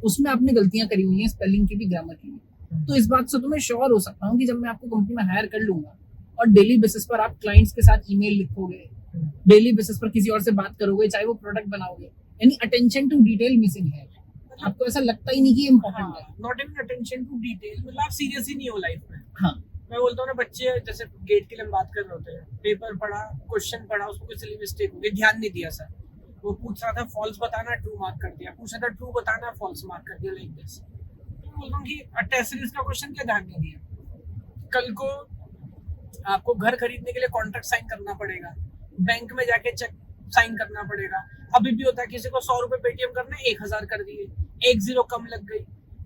उसमें आपने गलतियां करी हुई हैं, स्पेलिंग की भी, ग्रामर की भी। तो इस बात से तो मैं श्योर हो सकता हूँ कि जब मैं आपको कंपनी में हायर कर लूंगा और डेली बेसिस पर आप क्लाइंट्स के साथ ईमेल लिखोगे, डेली बेसिस पर किसी और से बात करोगे, चाहे वो प्रोडक्ट बनाओगे, यानी अटेंशन टू डिटेल मिसिंग है। आपको ऐसा लगता ही नहीं कि इम्पोर्टेंट है। Not even attention to detail, मतलब आप सीरियस ही नहीं हो लाइफ में। हाँ, मैं बोलता हूँ ना, बच्चे जैसे गेट के लिए हम बात कर रहे होते हैं, पेपर पढ़ा, क्वेश्चन पढ़ा, उसको कोई सिली मिस्टेक हो गई, ध्यान नहीं दिया सर, वो पूछ रहा था फॉल्स बताना, ट्रू मार्क कर दिया, पूछ रहा था ट्रू बताना, फॉल्स मार्क कर दिया, लाइक दिस। तो मैं बोलता हूँ कि टेस्ट सीरीज का क्वेश्चन क्या ध्यान नहीं दिया। कल को आपको घर खरीदने के लिए कॉन्ट्रैक्ट साइन करना पड़ेगा, बैंक में जाके चेक साइन करना पड़ेगा। अभी भी होता है किसी को 100 रुपए पेटीएम करना है, 1000 कर दिए, 1 0 कम लग गई।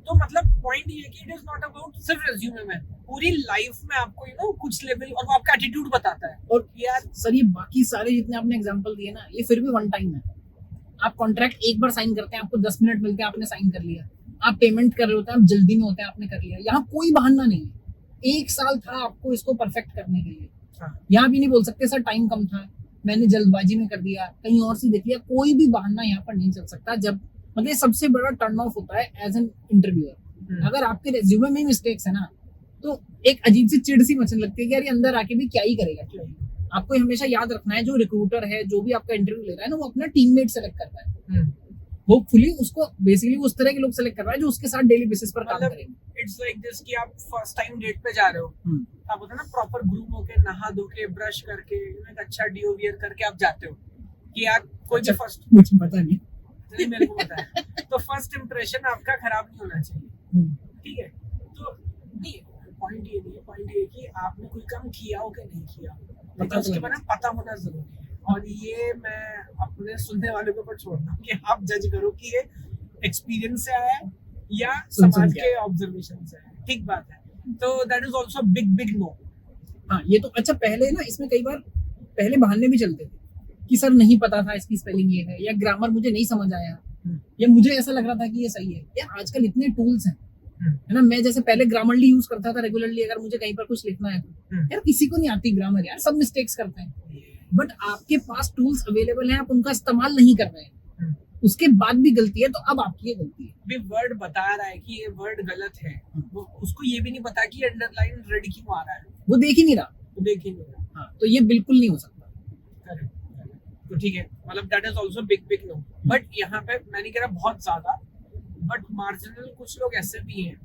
तो मतलब पॉइंट ये है कि इट इज नॉट अबाउट सिर्फ रेज्यूमे में, पूरी लाइफ में आपको कुछ लेवल, और वो आपका एटीट्यूड बताता है। और यार सर, ये बाकी सारे जितने आपने एग्जांपल दिए ना, ये फिर भी वन टाइम है। आप कॉन्ट्रैक्ट एक बार साइन करते हैं, आपको 10 मिनट मिलते हैं, आपने साइन कर लिया। आप पेमेंट कर रहे होते हैं, आप जल्दी में होते हैं, आपने कर लिया। यहाँ कोई बहाना नहीं है। 1 साल था आपको इसको परफेक्ट करने के लिए। यहाँ भी नहीं बोल सकते सर टाइम कम था, मैंने जल्दबाजी में कर दिया, कहीं और से देख लिया। कोई भी बहाना यहाँ पर नहीं चल सकता। जब मतलब सबसे बड़ा टर्न ऑफ होता है एज एन इंटरव्यूअर, अगर आपके रेज्यूमे में मिस्टेक्स है ना, तो एक अजीब सी चिड़ सी मचने लगती है कि यार ये अंदर आके भी क्या ही करेगा। आपको हमेशा याद रखना है, जो रिक्रूटर है, जो भी आपका इंटरव्यू ले रहा है ना, वो अपना टीममेट सेलेक्ट करता है। होपफुली उसको बेसिकली उस तरह के लोग सेलेक्ट कर रहा है जो उसके साथ डेली बेसिस पर काम करेंगे। इट्स लाइक दिस कि आप फर्स्ट टाइम डेट पे जा रहे हो, आप होता है ना प्रॉपर ग्रूम होके, नहा धो के, ब्रश करके, एक अच्छा डिओ वियर करके आप जाते हो कि यार कोई भी फर्स्ट, मुझे पता नहीं, मेरे को पता है, तो फर्स्ट इंप्रेशन आपका खराब नहीं होना चाहिए, ठीक है। तो नहीं, पॉइंट ये नहीं है, पॉइंट ये कि आपने कोई काम किया हो कि नहीं किया, मतलब उसके बारे में पता होना जरूरी है। और ये मैं अपने सुनने वालों के ऊपर छोड़ता हूँ कि आप जज करो कि ये एक्सपीरियंस से आया है या समाज के ऑब्जर्वेशन से आया है। ठीक बात है, तो that is also big no. हाँ, ये तो अच्छा, पहले ना इसमें कई बार पहले बहाने भी चलते थे कि सर नहीं पता था इसकी स्पेलिंग ये है, या ग्रामर मुझे नहीं समझ आया, या मुझे ऐसा लग रहा था कि ये सही है। यार आजकल इतने टूल्स हैं, है ना। मैं जैसे पहले ग्रामरली यूज करता था रेगुलरली, अगर मुझे कहीं पर कुछ लिखना है तो यार किसी को नहीं आती ग्रामर, यार सब मिस्टेक्स करते हैं। बट आपके पास टूल्स अवेलेबल हैं, आप उनका इस्तेमाल नहीं कर रहे हैं, उसके बाद भी गलती है, तो अब आपकी ये गलती है। भी वर्ड बता रहा है कि ये वर्ड गलत है, वो उसको ये भी नहीं पता कि अंडरलाइन रेड क्यों आ रहा है, वो देख ही नहीं रहा। हाँ, तो ये बिल्कुल नहीं हो सकता। करेक्ट। तो ठीक है, मतलब that is also big no. But यहाँ पे मैं नहीं कह रहा बहुत ज्यादा, बट मार्जिनल कुछ लोग ऐसे भी हैं,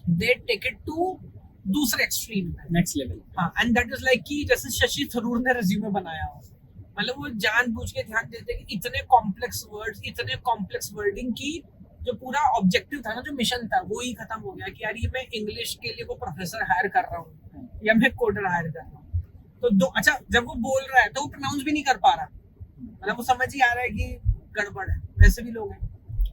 दे टेक इट टू दूसरे एक्सट्रीम में, नेक्स्ट लेवल। हाँ, एंड दैट इज लाइक कि जैसे शशि थरूर ने रिज्यूमे बनाया हो, मतलब वो जानबूझ के ध्यान देते हैं कि इतने कॉम्प्लेक्स वर्ड्स, इतने कॉम्प्लेक्स वर्डिंग की जो पूरा ऑब्जेक्टिव था ना, जो मिशन था, वो ही खत्म हो गया कि यार ये मैं इंग्लिश के लिए वो प्रोफेसर हायर कर रहा हूँ या मैं कोडर हायर कर रहा हूँ। तो दो, अच्छा जब वो बोल रहा है तो वो प्रोनाउंस भी नहीं कर पा रहा, मतलब वो समझ ही आ रहा है कि गड़बड़ है। वैसे भी लोग हैं।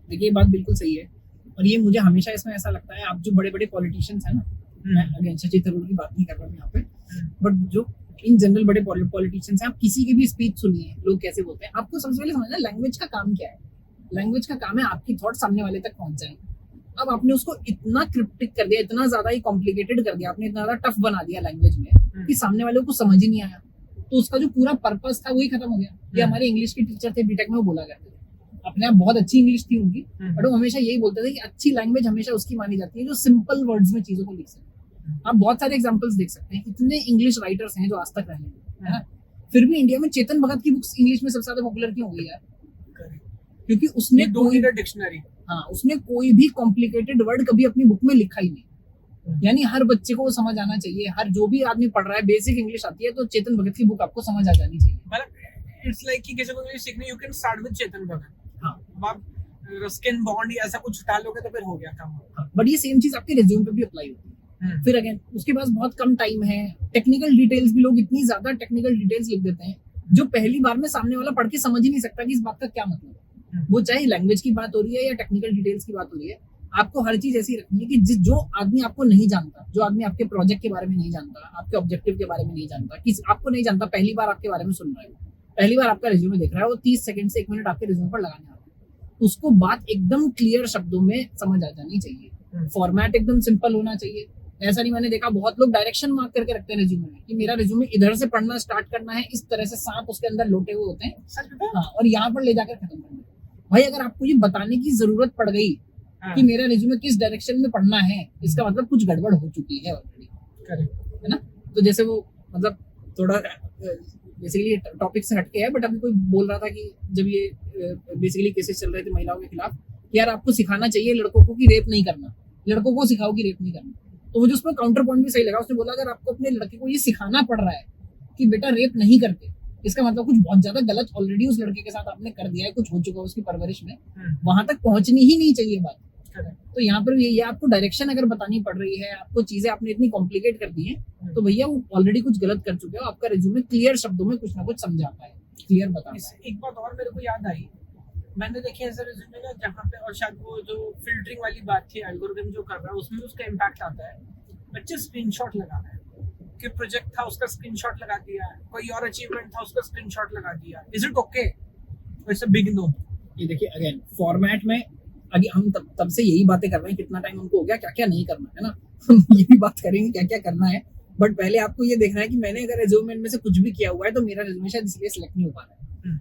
देखिए, ये बात बिल्कुल सही है, और ये मुझे हमेशा इसमें ऐसा लगता है, आप जो बड़े बड़े पॉलिटिशियंस हैं ना, मैं अगेन शशि थरूर की बात नहीं कर रहा हूँ यहाँ पे, बट जो इन जनरल बड़े पॉलिटिशियंस हैं, आप किसी की भी स्पीच सुनिए, लोग कैसे बोलते हैं, आपको सबसे पहले समझना लैंग्वेज का काम क्या है। लैंग्वेज का काम है आपकी थॉट सामने वाले तक पहुंच जाए। अब आपने उसको इतना क्रिप्टिक कर दिया, इतना ज्यादा ही कॉम्प्लिकेटेड कर दिया, आपने इतना ज्यादा टफ बना दिया लैंग्वेज में कि सामने वाले को समझ ही नहीं आया। तो उसका जो पूरा पर्पस था वही खत्म हो गया। ये हमारे इंग्लिश के टीचर थे बीटेक में, वो बोला करते थे, अपने आप बहुत अच्छी इंग्लिश थी उनकी, बट वो हमेशा यही बोलते थे कि अच्छी लैंग्वेज हमेशा उसकी मानी जाती है जो सिंपल वर्ड्स में चीजों को लिख सके। आप बहुत सारे एग्जांपल्स देख सकते हैं, इतने इंग्लिश राइटर्स हैं जो आज तक रहे हैं, है ना, फिर भी इंडिया में चेतन भगत की बुक्स इंग्लिश में सबसे ज्यादा पॉपुलर क्यों हो गई यार? क्योंकि उसने कोई डिक्शनरी, हाँ, उसने कोई भी कॉम्प्लिकेटेड वर्ड कभी अपनी बुक में लिखा ही नहीं। यानी हर बच्चे को वो समझ आना चाहिए, हर जो भी आदमी पढ़ रहा है बेसिक इंग्लिश आती है तो चेतन भगत की बुक आपको समझ आ जानी चाहिए। मतलब इट्स लाइक कि किसी को इंग्लिश सीखनी, you can start with Chetan Bhagat. हाँ, आप रस्किन बॉन्ड या ऐसा कुछ डालोगे तो फिर हो गया काम। हाँ, बट ये सेम चीज आपके रिज्यूम पे भी अप्लाई होती है। फिर अगेन उसके पास बहुत कम टाइम है, टेक्निकल डिटेल्स भी लोग इतनी ज्यादा टेक्निकल डिटेल्स लिख देते हैं जो पहली बार में सामने वाला पढ़ के समझ ही नहीं सकता कि इस बात का क्या मतलब है। वो चाहे लैंग्वेज की बात हो रही है या टेक्निकल डिटेल्स की बात हो रही है, आपको हर चीज ऐसी रखनी है कि जो आदमी आपको नहीं जानता, जो आदमी आपके प्रोजेक्ट के बारे में नहीं जानता, आपके ऑब्जेक्टिव के बारे में नहीं जानता, किसी आपको नहीं जानता, पहली बार आपके बारे में सुन रहा है, पहली बार आपका रिज्यूमे देख रहा है, वो 30 सेकंड से 1 मिनट आपके रिज्यूमे पर लगाने वाला है, उसको बात एकदम क्लियर शब्दों में समझ आ जानी चाहिए। फॉर्मेट एकदम सिंपल होना चाहिए। ऐसा नहीं, मैंने देखा बहुत लोग डायरेक्शन मार्क करके रखते हैं रिज्यूमे में कि मेरा रिज्यूमे इधर से पढ़ना स्टार्ट करना है, इस तरह से सांप उसके अंदर लोटे हुए होते हैं, हाँ, और यहाँ पर ले जाकर खत्म करना है। भाई अगर आपको ये बताने की जरूरत पड़ गई कि मेरा रिज्यूमे किस डायरेक्शन में पढ़ना है, इसका मतलब कुछ गड़बड़ हो चुकी है ऑलरेडी, है ना। तो जैसे वो मतलब थोड़ा बेसिकली टॉपिक से हटके है, बट अभी कोई बोल रहा था कि जब ये बेसिकली केसेस चल रहे थे महिलाओं के खिलाफ, यार आपको सिखाना चाहिए लड़कों को कि रेप नहीं करना, लड़कों को सिखाओ कि रेप नहीं करना। तो मुझे उसमें काउंटर पॉइंट भी सही लगा। उसने बोला अगर आपको अपने लड़के को ये सिखाना पड़ रहा है कि बेटा रेप नहीं करते, इसका मतलब कुछ बहुत ज्यादा गलत ऑलरेडी उस लड़के के साथ आपने कर दिया है, कुछ हो चुका है उसकी परवरिश में, वहां तक पहुंचनी ही नहीं चाहिए बात। तो यहाँ पर ये आपको डायरेक्शन अगर बतानी पड़ रही है, आपको चीजें आपने इतनी कॉम्प्लिकेट कर दी है, तो भैया वो ऑलरेडी कुछ गलत कर चुके हो। आपका रिज्यूमे क्लियर शब्दों में कुछ ना कुछ समझा पाए, क्लियर बता पाए। एक बात और मेरे को याद आई, मैंने देखी ऐसे रिज्यूमे ना जहाँ पे, और शायद वो जो फिल्टरिंग वाली बात थी, एल्गोरिथम जो कर रहा है उसमें उसका इम्पैक्ट आता है। बच्चे स्क्रीनशॉट लगा रहे हैं कि प्रोजेक्ट था उसका स्क्रीनशॉट लगा दिया, कोई और अचीवमेंट था उसका स्क्रीनशॉट लगा दिया। Is it okay? It's a big no. ये देखिए अगेन फॉर्मेट में अभी हम तब से यही बातें कर रहे हैं, कितना टाइम हमको हो गया, क्या क्या नहीं करना है ना। हम ये भी बात करेंगे क्या क्या करना है, बट पहले आपको ये देखना है कि मैंने अगर रिज्यूमे में से कुछ भी किया हुआ है तो मेरा रिज्यूमे शायद इसलिए सिलेक्ट नहीं हो पा रहा है।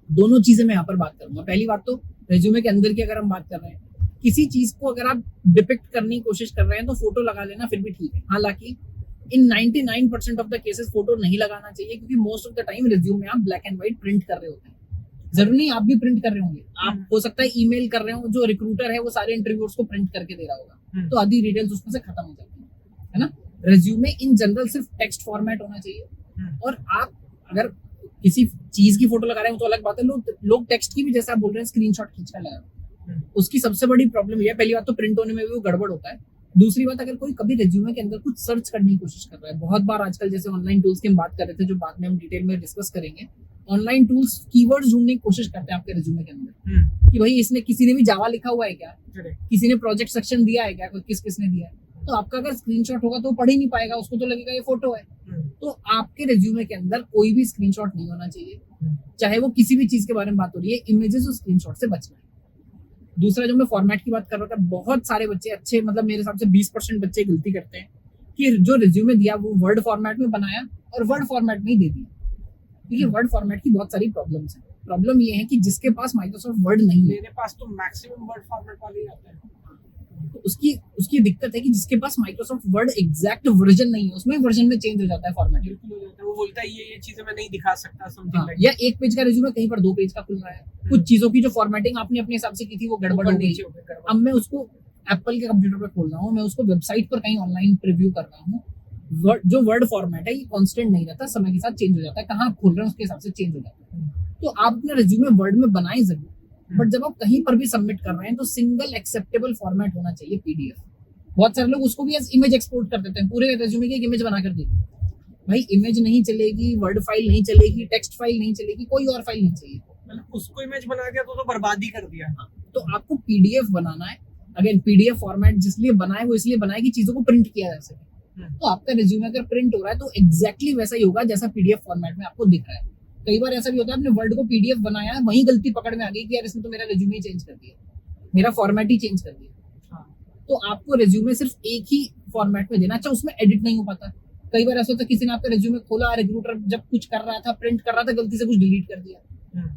दोनों चीजें मैं यहाँ पर बात करूंगा। पहली बात तो रिज्यूमे के अंदर की अगर हम बात कर रहे हैं, किसी चीज को अगर आप डिपिक्ट करने की कोशिश कर रहे हैं तो फोटो लगा लेना फिर भी ठीक है। हालांकि इन 99% ऑफ द केसेस फोटो नहीं लगाना चाहिए, क्योंकि most of the time resume आप ब्लैक एंड व्हाइट प्रिंट कर रहे होते हैं। जरूरी नहीं आप भी प्रिंट कर रहे होंगे, आप हो सकता है ईमेल कर रहे हो, जो रिक्रूटर है वो सारे इंटरव्यूअर्स को प्रिंट करके दे रहा होगा, तो आधी डिटेल्स उसमें से खत्म हो जाती है ना। रिज्यूमे इन जनरल सिर्फ टेक्स्ट फॉर्मेट होना चाहिए। और आप अगर किसी चीज की फोटो लगा रहे हैं तो अलग बात है, लोग टेक्स्ट की भी जैसे आप बोल रहे हैं स्क्रीनशॉट खींचकर लगा रहे हैं, उसकी सबसे बड़ी प्रॉब्लम ये है, पहली बात तो प्रिंट होने में भी वो गड़बड़ होता है। दूसरी बात, अगर कोई कभी रिज्यूमे के अंदर कुछ सर्च करने की कोशिश कर रहा है, बहुत बार आजकल जैसे ऑनलाइन टूल्स की हम बात कर रहे थे, जो बाद में हम डिटेल में डिस्कस करेंगे, ऑनलाइन टूल्स कीवर्ड्स ढूंढने की कोशिश करते हैं आपके रिज्यूमे के अंदर कि भाई इसने किसी ने भी जावा लिखा हुआ है क्या, किसी ने प्रोजेक्ट सेक्शन दिया है क्या, किसने दिया है। तो आपका अगर स्क्रीनशॉट होगा तो पढ़ ही नहीं पाएगा, उसको तो लगेगा ये फोटो है। तो आपके रिज्यूमे के अंदर कोई भी स्क्रीनशॉट नहीं होना चाहिए, चाहे वो किसी भी चीज के बारे में बात हो रही है। इमेजेस और स्क्रीनशॉट से बचना है। दूसरा, जो मैं फॉर्मेट की बात कर रहा था, बहुत सारे बच्चे अच्छे, मतलब मेरे हिसाब से 20% बच्चे गलती करते हैं कि जो रिज्यूमे दिया वो वर्ड फॉर्मेट में बनाया और वर्ड फॉर्मेट में ही दे दिया। देखिए वर्ड फॉर्मेट की बहुत सारी प्रॉब्लम्स हैं। प्रॉब्लम ये है कि जिसके पास माइक्रोसॉफ्ट वर्ड नहीं है, मेरे पास तो मैक्सिमम वर्ड फॉर्मेट वाले ही आते हैं, तो उसकी दिक्कत है कि जिसके पास माइक्रोसॉफ्ट वर्ड एग्जैक्ट वर्जन नहीं है, उसमें वर्जन में चेंज हो जाता है फॉर्मेट, बिल्कुल हो जाता है। वो बोलता है ये चीजें मैं नहीं दिखा सकता, समथिंग लाइक, या एक पेज का रिज्यूमे कहीं पर 2 पेज का खुल रहा है। कुछ चीजों की जो फॉर्मेटिंग आपने अपने हिसाब से की थी वो गड़बड़ हो गई। अब मैं उसको एप्पल के कंप्यूटर पे खोल रहा हूँ, मैं उसको वेबसाइट पर कहीं ऑनलाइन प्रीव्यू कर रहा हूँ, जो वर्ड फॉर्मेट है ये कांस्टेंट नहीं रहता, समय के साथ चेंज हो जाता है, कहाँ आप खोल रहे हैं उसके हिसाब से चेंज हो जाता है। तो आप अपना रिज्यूमे वर्ड में बनाए जरूर, बट जब आप कहीं पर भी सबमिट कर रहे हैं तो सिंगल एक्सेप्टेबल फॉर्मेट होना चाहिए, पीडीएफ। बहुत सारे लोग उसको भी एज इमेज एक्सपोर्ट कर देते हैं, पूरे रिज्यूमे की एक इमेज बना कर देते हैं। भाई इमेज नहीं चलेगी, वर्ड फाइल नहीं चलेगी, टेक्स्ट फाइल नहीं चलेगी, कोई और फाइल नहीं चाहिए। मतलब उसको इमेज बना दिया तो बर्बादी कर दिया। तो आपको पीडीएफ बनाना है। अगेन पीडीएफ फॉर्मेट जिसलिए बनाए वो इसलिए बनाए कि चीजों को प्रिंट किया जा सके। तो आपका रिज्यूमे अगर प्रिंट हो रहा है तो एग्जैक्टली वैसा ही होगा जैसा पीडीएफ फॉर्मेट में आपको दिख रहा है। कई बार ऐसा भी होता है आपने वर्ड को पीडीएफ बनाया है, वहीं गलती पकड़ में आ गई कि यार इसने तो मेरा रिज्यूमे ही चेंज कर दिया, मेरा फॉर्मेट ही चेंज कर दिया। तो आपको रेज्यूमे सिर्फ एक ही फॉर्मेट में देना। अच्छा, उसमें एडिट नहीं हो पाता। कई बार ऐसा होता है किसी ने आपका रेज्यूमे खोला, रिक्रूटर जब कुछ कर रहा था, प्रिंट कर रहा था, गलती से कुछ डिलीट कर दिया।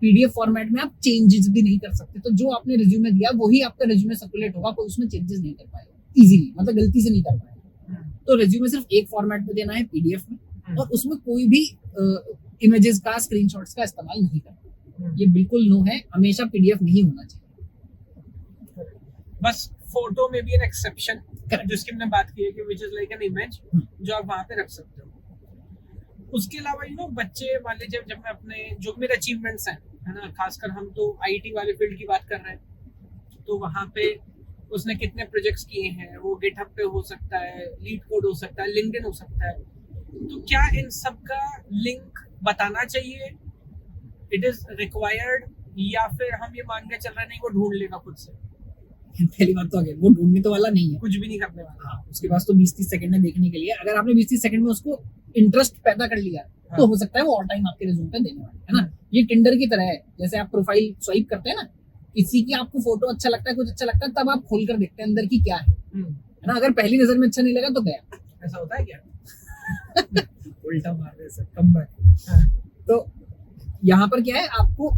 पीडीएफ फॉर्मेट में आप चेंजेस भी नहीं कर सकते। तो जो आपने रेज्यूमे दिया वही आपका रेज्यूमे सर्कुलेट होगा, कोई उसमें चेंजेस नहीं कर पाएगा इजीली, मतलब गलती से नहीं कर पाएगा। तो रेज्यूमे सिर्फ एक फॉर्मेट में देना है, पीडीएफ में, और उसमें कोई भी इमेजेस का, स्क्रीनशॉट्स का इस्तेमाल नहीं करना। ये बिल्कुल नो है, हमेशा पीडीएफ नहीं होना चाहिए। बस फोटो में भी एक एक्सेप्शन जिसकी हमने बात की है कि which is like an image जो आप वहां पे रख सकते हो। उसके अलावा बच्चे वाले जब मैं अपने जो मेरे अचीवमेंट्स हैं, है ना, खासकर हम तो आईटी वाले फील्ड की बात कर रहे हैं, तो वहां पे उसने कितने प्रोजेक्ट्स किए हैं, वो गिटहब पे हो सकता है, लीड कोड हो सकता है, लिंक्डइन हो सकता है। तो क्या इन सब का लिंक बताना चाहिए, इट इज रिक्वायर्ड, या फिर हम ये मान के चल रहे नहीं वो ढूंढ लेगा खुद से? पहली बात तो अगर वो ढूंढने तो वाला नहीं है, कुछ भी नहीं करने वाला। हाँ, उसके पास तो 20-30 सेकंड है देखने के लिए। अगर आपने 20-30 सेकंड में उसको इंटरेस्ट पैदा कर लिया, हाँ, तो हो सकता है वो और टाइम आपके रिज्यूम पे देने वाला है ना। ये टिंडर की तरह है, जैसे आप प्रोफाइल स्वाइप करते हैं ना, किसी की आपको फोटो अच्छा लगता है, कुछ अच्छा लगता है, तब आप खोल कर देखते हैं अंदर की क्या है ना। अगर पहली नजर में अच्छा नहीं लगा तो गया। ऐसा होता है क्या? उल्टा मार रहे सर, कम बैक। तो यहाँ पर क्या है, आपको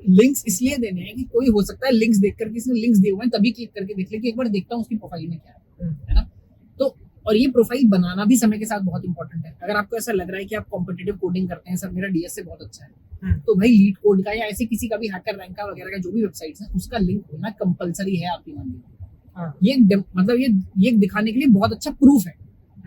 लिंक्स इसलिए देने हैं कि कोई हो सकता है लिंक्स देखकर, किसी ने लिंक्स दिए हुए हैं तभी क्लिक करके देख ले कि एक बार देखता हूँ उसकी प्रोफाइल में क्या है ना। तो और ये प्रोफाइल बनाना भी समय के साथ बहुत इंपॉर्टेंट है। अगर आपको ऐसा लग रहा है कि आप कॉम्पिटिटिव कोडिंग करते हैं, सर मेरा डीएस से बहुत अच्छा है, तो भाई लीड कोड का या ऐसे किसी का भी हैकर रैंक का वगैरह का जो भी वेबसाइट्स है, उसका लिंक होना कंपलसरी है आपकी मान। ये मतलब ये दिखाने के लिए बहुत अच्छा प्रूफ है,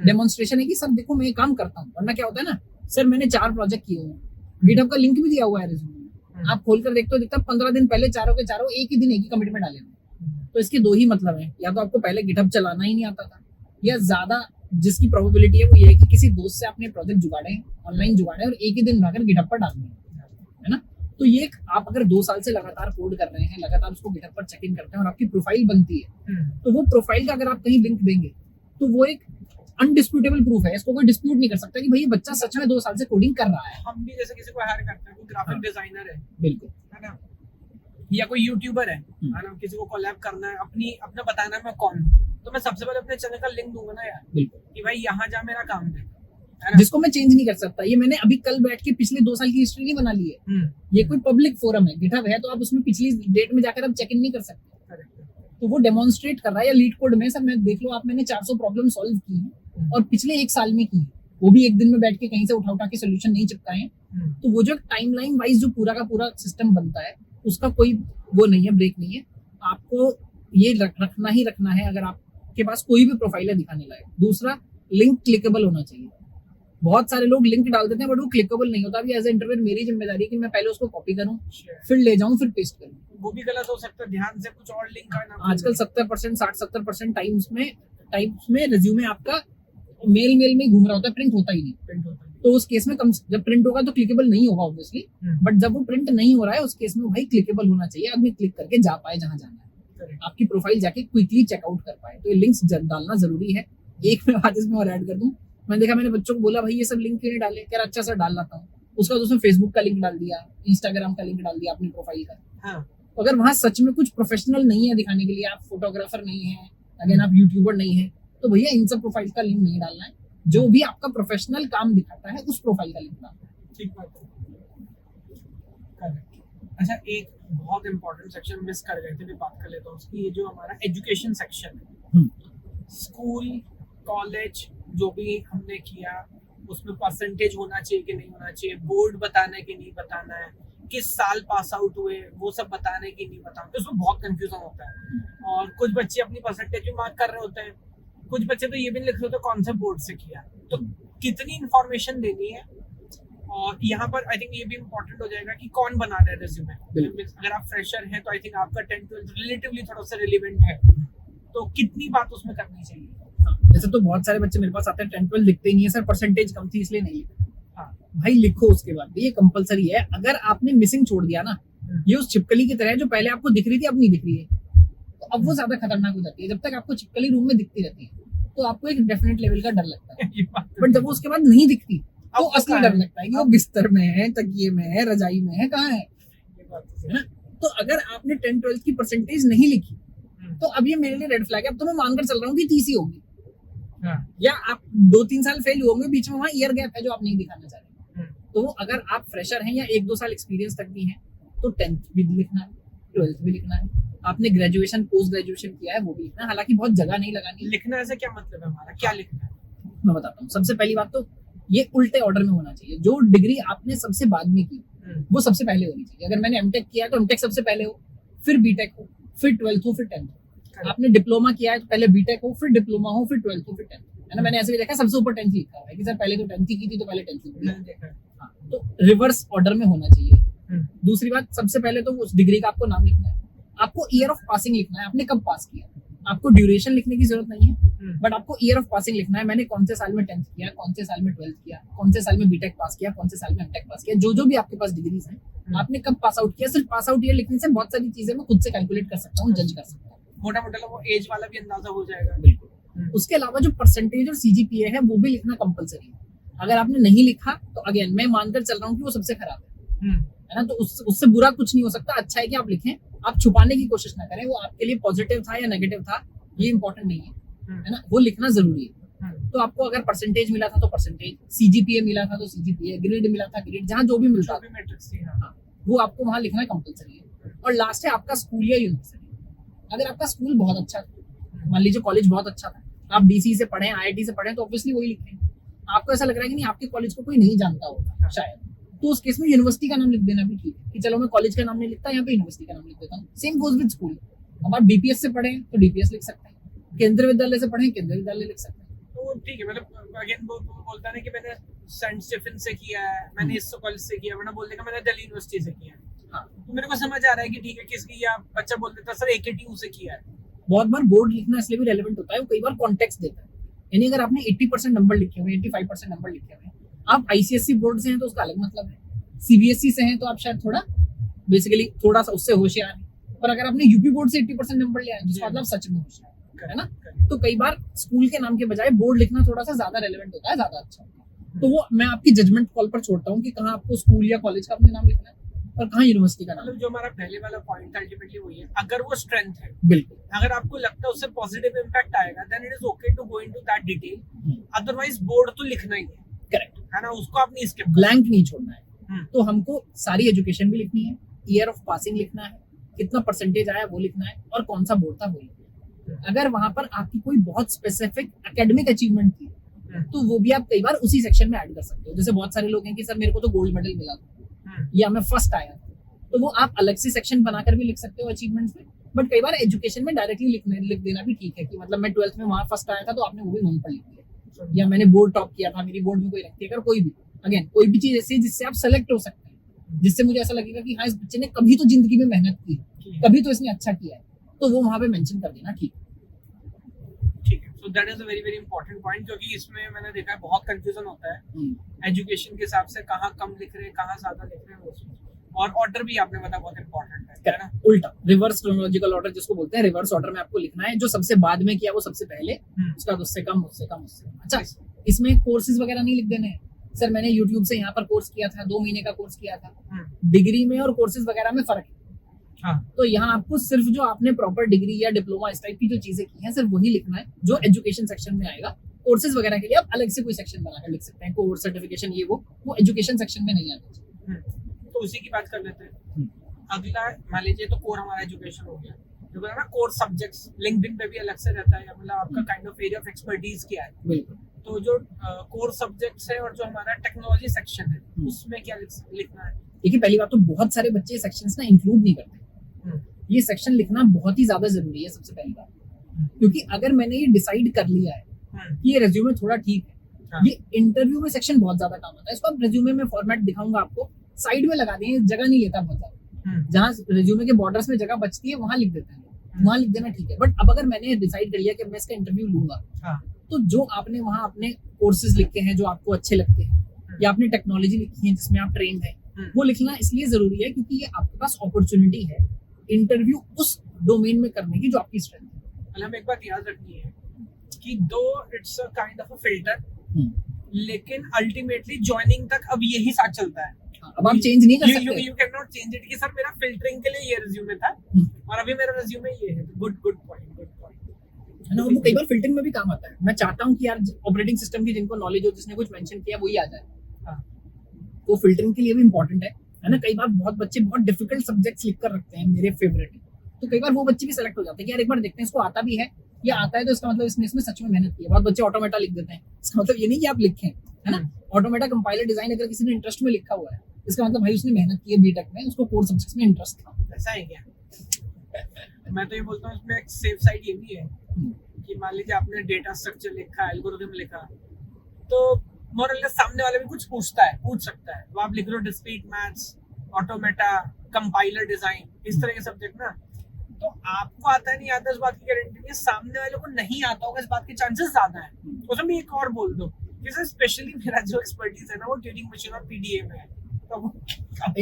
डेमोन्स्ट्रेशन है कि सर देखो मैं ये काम करता हूँ। वरना क्या होता है ना, सर मैंने 4 प्रोजेक्ट किए हुए हैं, गिटहब का लिंक भी दिया हुआ है रिज्यूमे में, आप खोलकर देखते हो 15 दिन पहले चारों के चारों एक ही दिन एक ही कमिट में डाले हुए। तो इसके दो ही मतलब है, या तो आपको पहले गिटहब चलाना ही नहीं आता था, या ज्यादा जिसकी प्रोबेबिलिटी है वो ये है कि किसी दोस्त से आपने प्रोजेक्ट जुगाड़े, ऑनलाइन जुगाड़े, और एक ही दिन उठाकर गिटहब पर डाल दिया, है ना। तो ये आप अगर 2 साल से लगातार कोड कर रहे हैं, लगातार उसको गिटहब पर चेक इन करते हैं और आपकी प्रोफाइल बनती है, तो वो प्रोफाइल का अगर आप कहीं लिंक देंगे तो वो एक अनडिस्प्यूटेबल प्रूफ है। इसको कोई डिस्प्यूट नहीं कर सकता कि भाई ये बच्चा सच में 2 साल से कोडिंग कर रहा है। हम भी जैसे किसी को हायर करते हैं, कोई ग्राफिक डिजाइनर है, बिल्कुल, है ना, या कोई यूट्यूबर है ना, किसी को कोलैब करना है, अपना बताना है मैं कौन हूँ, तो मैं सबसे पहले अपने चैनल का लिंक दूंगा ना यार, कि भाई यहाँ जा मेरा काम देख, जिसको मैं चेंज नहीं कर सकता। ये मैंने अभी कल बैठ के पिछले 2 साल की हिस्ट्री नहीं बना ली है, ये कोई पब्लिक फोरम है, गिटहब है, तो आप उसमें पिछली डेट में जाकर आप चेक इन नहीं कर सकते। तो वो डेमोन्स्ट्रेट कर रहा है। या लीड कोड में सर मैं देख लो आप, मैंने 400 प्रॉब्लम सॉल्व की है और पिछले 1 साल में की है, वो भी एक दिन में बैठ के कहीं से उठा के सोल्यूशन नहीं चिपकाए हैं। तो वो जो टाइमलाइन वाइज जो पूरा का पूरा सिस्टम बनता है, उसका कोई वो नहीं है, ब्रेक नहीं है। आपको ये रखना ही रखना है अगर आपके पास कोई भी प्रोफाइल है दिखाने लायक। दूसरा, लिंक क्लिकेबल होना चाहिए। बहुत सारे लोग लिंक डाल देते हैं बट वो क्लिकेबल नहीं होता। अभी एज ए इंटरव्यूअर मेरी जिम्मेदारी है कि मैं पहले उसको कॉपी करूं, फिर ले जाऊं, फिर पेस्ट करूं। वो भी गलत हो सकता है, ध्यान से कुछ और लिंक करना। आजकल 70%, 60-70% टाइम्स में रिज्यूमे आपका मेल में घूम रहा होता है, प्रिंट होता ही नहीं। तो उस केस में जब प्रिंट होगा तो क्लिकेबल नहीं होगा ऑब्वियसली, बट जब वो प्रिंट नहीं हो रहा है उस केस में भाई क्लिकेबल होना चाहिए। आदमी क्लिक करके जा पाए जहां जाना है, आपकी प्रोफाइल जाके क्विकली चेकआउट कर पाए। तो ये लिंक्स डालना जरूरी है। एक मैं बात इसमें और ऐड कर दूं, मैंने देखा, मैंने बच्चों को बोला भाई ये सब लिंक क्यों नहीं डाले, क्या अच्छा सर डाल लाता हूँ। उसका उसमें फेसबुक का लिंक डाल दिया, इंस्टाग्राम का लिंक डाल दिया अपनी प्रोफाइल का। तो अगर वहां सच में कुछ प्रोफेशनल नहीं है दिखाने के लिए, आप फोटोग्राफर नहीं है, अगर आप यूट्यूबर नहीं है, तो भैया इन सब प्रोफाइल का लिंक नहीं डालना है। जो भी आपका प्रोफेशनल काम दिखाता है उस प्रोफाइल का लिंक डालना है। ठीक बात है। अच्छा, एक बहुत इंपॉर्टेंट सेक्शन मिस कर गए थे, भी बात कर लेता हूँ उसकी। ये जो हमारा एजुकेशन सेक्शन है, स्कूल कॉलेज जो भी हमने किया, उसमें परसेंटेज होना चाहिए कि नहीं होना चाहिए, बोर्ड बताना है कि नहीं बताना है, किस साल पास आउट हुए वो सब बताना है कि नहीं बताना, उसमें बहुत कंफ्यूजन होता है। और कुछ बच्चे अपनी परसेंटेज भी मार्क कर रहे होते हैं, कुछ बच्चे तो ये भी लिख रहे होते हैं कौन से बोर्ड से किया। तो कितनी इंफॉर्मेशन देनी है, और यहाँ पर आई थिंक ये भी इम्पोर्टेंट हो जाएगा कि कौन बना रहा है रिज्यूमे। अगर आप फ्रेशर हैं तो आई थिंक आपका 10-12 रिलेटिवली थोड़ा सा रिलेवेंट है, तो कितनी बात उसमें करनी चाहिए। जैसे तो बहुत सारे बच्चे मेरे पास आते हैं 10-12 लिखते ही नहीं है, सर परसेंटेज कम थी इसलिए नहीं लिखा। भाई लिखो उसके बाद, ये कंपलसरी है। अगर आपने मिसिंग छोड़ दिया ना, ये उस छिपकली की तरह है जो पहले आपको दिख रही थी अब नहीं दिख रही है, तो अब वो ज्यादा खतरनाक हो जाती है। जब तक आपको छिपकली रूम में दिखती रहती है तो आपको एक डेफिनेट लेवल का डर लगता है, बट जब वो उसके बाद नहीं दिखती तो असली डर लगता है कि वो बिस्तर में है, तकिए में है, रजाई में है, कहाँ है ना। तो अगर आपने 10-12 की परसेंटेज नहीं लिखी तो अब ये मेरे लिए रेड फ्लैग है। अब तो मैं मानकर चल रहा हूँ कि 30 ही होगी, हाँ। या आप 2-3 साल फेल होंगे, बीच में वहाँ ईयर गैप है जो आप नहीं दिखाना चाह रहे। तो अगर आप फ्रेशर हैं या 1-2 साल एक्सपीरियंस तक भी हैं तो 10th भी लिखना है, 12th भी लिखना है, आपने ग्रेजुएशन पोस्ट ग्रेजुएशन किया है वो भी लिखना है। हालांकि बहुत जगह नहीं लगानी। लिखना से क्या मतलब है हमारा, क्या लिखना है? मैं बताता हूँ। सबसे पहली बात तो ये उल्टे ऑर्डर में होना चाहिए। जो डिग्री आपने सबसे बाद में की वो सबसे पहले होनी चाहिए। अगर मैंने एमटेक किया है तो एमटेक सबसे पहले हो, फिर बीटेक हो, फिर 12th हो, फिर 10th। आपने डिप्लोमा किया है तो पहले बीटेक हो, फिर डिप्लोमा हो, फिर 12th हो, फिर 10th, है ना। मैंने ऐसे भी देखा सबसे ऊपर 10th लिखा हुआ है कि सर पहले तो 10th की थी तो पहले 10th लिखा है। हाँ, तो रिवर्स ऑर्डर में होना चाहिए। दूसरी बात, सबसे पहले तो उस डिग्री का आपको नाम लिखना है, आपको ईयर ऑफ पासिंग लिखना है, आपने कब पास किया। आपको ड्यूरेशन लिखने की जरूरत नहीं है, बट आपको ईयर ऑफ पासिंग लिखना है। मैंने कौन से साल में 10th किया, कौन से साल में 12th किया, कौन से साल में बीटेक पास किया, कौन से साल में एमटेक पास किया, जो भी आपके पास डिग्रीज हैं, आपने कब पास आउट किया। सिर्फ पास आउट ईयर लिखने से बहुत सारी चीजें मैं खुद से कैलकुलेट कर सकता हूँ, जज कर सकता हूँ। मोटा मोटा वो एज वाला भी अंदाजा हो जाएगा। बिल्कुल। उसके अलावा जो परसेंटेज और सीजीपीए है वो भी लिखना कंपलसरी है। अगर आपने नहीं लिखा तो अगेन मैं मानकर चल रहा हूँ कि वो सबसे खराब है ना। तो उससे बुरा कुछ नहीं हो सकता। अच्छा है कि आप लिखें, आप छुपाने की कोशिश ना करें। वो आपके लिए पॉजिटिव था या नेगेटिव था ये इंपॉर्टेंट नहीं है ना। वो लिखना जरूरी है। तो आपको अगर परसेंटेज मिला था तो परसेंटेज, सीजीपीए मिला था तो सीजीपीए, ग्रेड मिला था ग्रेड, जहाँ जो भी मिलता है वो आपको वहां लिखना कंपलसरी है। और लास्ट है आपका स्कूल या यूनिवर्सिटी। अगर आपका स्कूल बहुत अच्छा था, मान लीजिए कॉलेज बहुत अच्छा था, आप डीसी से पढ़े, आईआईटी से पढ़े, तो ऑब्वियसली वही लिखें। आपको ऐसा लग रहा है कि नहीं आपके कॉलेज को कोई नहीं जानता होगा शायद, तो उस केस में यूनिवर्सिटी का नाम लिख देना भी ठीक है कि चलो मैं कॉलेज का नाम नहीं लिखता, यहाँ पे यूनिवर्सिटी का नाम लिख देता हूँ। Same goes with school. अब आप डीपीएस से पढ़े तो डीपीएस लिख सकते हैं, केंद्रीय विद्यालय से पढ़े केंद्रीय विद्यालय लिख सकते हैं। तो ठीक है, मतलब अगेन वो बोलता है कि मैंने सेंट स्टीफन से किया है, मैंने इस कॉलेज से किया, वरना बोल देगा मैंने दिल्ली यूनिवर्सिटी से किया है। हाँ, तो मेरे को समझ आ रहा है कि ठीक है किसकी, या बच्चा बोल देता सर एकेटीयू से किया है। बहुत बार बोर्ड लिखना इसलिए भी रेलेवेंट होता है, वो कई बार कॉन्टेक्स्ट देता है। यानी अगर आपने 80% नंबर लिखे हुए, 85% नंबर लिखे हुए, आप आईसीएसई बोर्ड से हैं तो उसका अलग मतलब है, सीबीएसई से हैं तो आप शायद थोड़ा बेसिकली थोड़ा सा उससे होशियार हैं, पर अगर आपने यूपी बोर्ड से 80% नंबर लिया है तो मतलब सच में होशियार है ना। तो कई बार स्कूल के नाम के बजाय बोर्ड लिखना थोड़ा सा ज्यादा रेलेवेंट होता है, ज्यादा अच्छा होता है। तो वो मैं आपकी जजमेंट कॉल पर छोड़ता हूँ कि कहाँ आपको स्कूल या कॉलेज का अपने नाम लिखना है और कहाँ यूनिवर्सिटी का नाम। मतलब जो हमारा पहले वाला पॉइंट था अल्टीमेटली वही है, अगर वो स्ट्रेंथ है, बिल्कुल, अगर आपको लगता है उससे पॉजिटिव इम्पैक्ट आएगा then it is okay to go into that detail. Otherwise board तो लिखना ही है, करेक्ट है ना, उसको आप नहीं स्किप, ब्लैंक नहीं छोड़ना है। तो हमको सारी एजुकेशन भी लिखनी है, ईयर ऑफ पासिंग लिखना है, कितना परसेंटेज आया वो लिखना है, और कौन सा बोर्ड था वो लिखना है। अगर वहां पर आपकी कोई बहुत स्पेसिफिक एकेडमिक अचीवमेंट थी तो वो भी आप कई बार उसी सेक्शन में ऐड कर सकते हो। जैसे बहुत सारे लोग हैं कि सर मेरे को तो गोल्ड मेडल मिला था या मैं फर्स्ट आया, तो वो आप अलग से सेक्शन बनाकर भी लिख सकते हो अचीवमेंट्स में। बट कई बार एजुकेशन में डायरेक्टली लिख देना भी ठीक है कि मतलब मैं 12th में वहां फर्स्ट आया था तो आपने वो भी वहीं पर लिख दिया, या मैंने बोर्ड टॉप किया था, मेरी बोर्ड में कोई रखती है। अगर कोई भी अगेन कोई भी चीज ऐसी है जिससे आप सेलेक्ट हो सकते हैं, जिससे मुझे ऐसा लगेगा कि हाँ इस बच्चे ने कभी तो जिंदगी में मेहनत की, कभी तो इसने अच्छा किया है, तो वो वहां पे मेंशन कर देना ठीक है। So that is a very very important point, क्योंकि इसमें मैंने देखा है बहुत कंफ्यूजन होता है एजुकेशन के हिसाब से, कहाँ कम लिख रहे हैं कहाँ ज्यादा लिख रहे हैं वो चीज। और ऑर्डर भी आपने बताया बहुत इंपॉर्टेंट है ना, उल्टा रिवर्स क्रोनोलॉजिकल ऑर्डर जिसको बोलते हैं, रिवर्स ऑर्डर में आपको लिखना है। जो सबसे बाद में किया वो सबसे पहले, उसका उससे कम उससे कम उससे कम। अच्छा, इसमें कोर्सेज वगैरह नहीं लिख देने हैं। सर मैंने यूट्यूब से यहाँ पर कोर्स किया था, 2 महीने का कोर्स किया था। डिग्री में और कोर्सेज वगैरह में फर्क है। हाँ, तो यहाँ आपको सिर्फ जो आपने प्रॉपर डिग्री या डिप्लोमा इस टाइप की जो चीजें की हैं सिर्फ वही लिखना है जो एजुकेशन सेक्शन में आएगा। कोर्सेज वगैरह के लिए आप अलग से कोई सेक्शन बनाकर लिख सकते हैं, कोर्स सर्टिफिकेशन ये वो एजुकेशन सेक्शन में नहीं आता। तो उसी की बात कर लेते हैं। अगला मान लीजिए तो कोर हमारा एजुकेशन हो गया, जो ना कोर सब्जेक्ट्स लिंक्डइन पे भी अलग से रहता है, मतलब आपका kind of area of expertise क्या है। बिल्कुल। तो जो कोर सब्जेक्ट्स है और जो हमारा टेक्नोलॉजी सेक्शन है उसमें क्या लिखना है? देखिए पहली बात तो बहुत सारे बच्चे सेक्शंस ना इंक्लूड नहीं करते। ये सेक्शन लिखना बहुत ही ज्यादा जरूरी है सबसे पहली बात, क्योंकि अगर मैंने ये डिसाइड कर लिया है कि ये रेज्यूमे थोड़ा ठीक है, ये इंटरव्यू में सेक्शन बहुत ज्यादा काम आता है। इसको आप रेज्यूमे में फॉर्मेट दिखाऊंगा आपको, साइड में लगा देंगे, जगह नहीं लेता बहुत ज्यादा। जहाँ रेज्यूमे के बॉर्डर्स में जगह बचती है वहां लिख देते हैं, वहां लिख देना ठीक है। बट अब अगर मैंने डिसाइड कर लिया कि मैं इसका इंटरव्यू लूंगा, तो जो आपने वहां अपने कोर्सेज लिखे हैं जो आपको अच्छे लगते हैं, या आपने टेक्नोलॉजी लिखी है जिसमें आप ट्रेंड हैं, वो लिखना इसलिए जरूरी है क्योंकि ये आपके पास अपॉर्चुनिटी है इंटरव्यू उस डोमेन में करने की जो आपकी स्ट्रेंथ है। मतलब हमें एक बात याद रखनी है कि दो it's a kind of a filter, लेकिन अल्टीमेटली ज्वाइनिंग तक अब यही साथ चलता है। अब आप चेंज नहीं कर सकते। You can not change it कि सर मेरा फिल्टरिंग के लिए ये रिज्यूमे था और अभी मेरा रिज्यूमे ये है। गुड पॉइंट है ना। वो कई बार फिल्टरिंग में भी काम आता है। मैं चाहता हूँ कि यार ऑपरेटिंग सिस्टम की जिनको नॉलेज हो, जिसने कुछ मेंशन किया वही आ जाए। हाँ। वो फिल्टरिंग के लिए भी इंपॉर्टेंट है ना। कई बार बहुत बच्चे बहुत डिफिकल्ट सब्जेक्ट्स लिख कर रखते हैं, मेरे फेवरेट, तो कई बार वो बच्चे भी सेलेक्ट हो जाते हैं कि यार एक बार देखते हैं इसको आता भी है या आता है तो इसका मतलब इसने इसमें सच में मेहनत की है। बहुत बच्चे ऑटोमेटा लिख देते हैं, इसका मतलब ये नहीं कि आप लिखें, है ना। ऑटोमेटा कंपाइलर डिजाइन अगर किसी ने इंटरेस्ट में लिखा हुआ है, इसका मतलब भाई उसने मेहनत की है बीटेक में, उसको कोर सब्जेक्ट्स में इंटरेस्ट था। ऐसा है क्या? मैं तो ये बोलता हूँ इसमें एक सेफ साइड ये भी है कि मान लीजिए आपने डेटा स्ट्रक्चर लिखा, एल्गोरिथम लिखा, तो मोर और लेस सामने वाले भी कुछ पूछ सकता है। वो आप लिख रहे हो discrete maths, automata, compiler design, इस तरह के सब्जेक्ट ना, तो आपको आता है नहीं आता इस बात की गारंटी नहीं है, सामने वाले को नहीं आता होगा इस बात के चांसेस ज्यादा है। उसमें भी एक और बोल दो कि सर स्पेशली मेरा जो एक्सपर्टीज है ना वो ट्यूरिंग मशीन और पीडीए में है। तो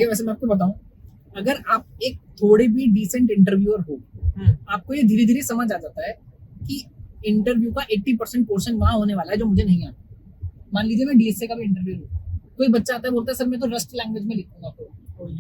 वैसे मैं आपको बताऊं, अगर आप एक थोड़े भी डिसेंट इंटरव्यूअर हो, आपको ये धीरे धीरे समझ आ जाता है कि इंटरव्यू का 80% पोर्शन वहां होने वाला है जो मुझे नहीं आता। मान लीजिए मैं डीएसए का भी इंटरव्यू लूं, कोई बच्चा आता है बोलता है सर मैं तो रस्ट लैंग्वेज में लिखूंगा कोड,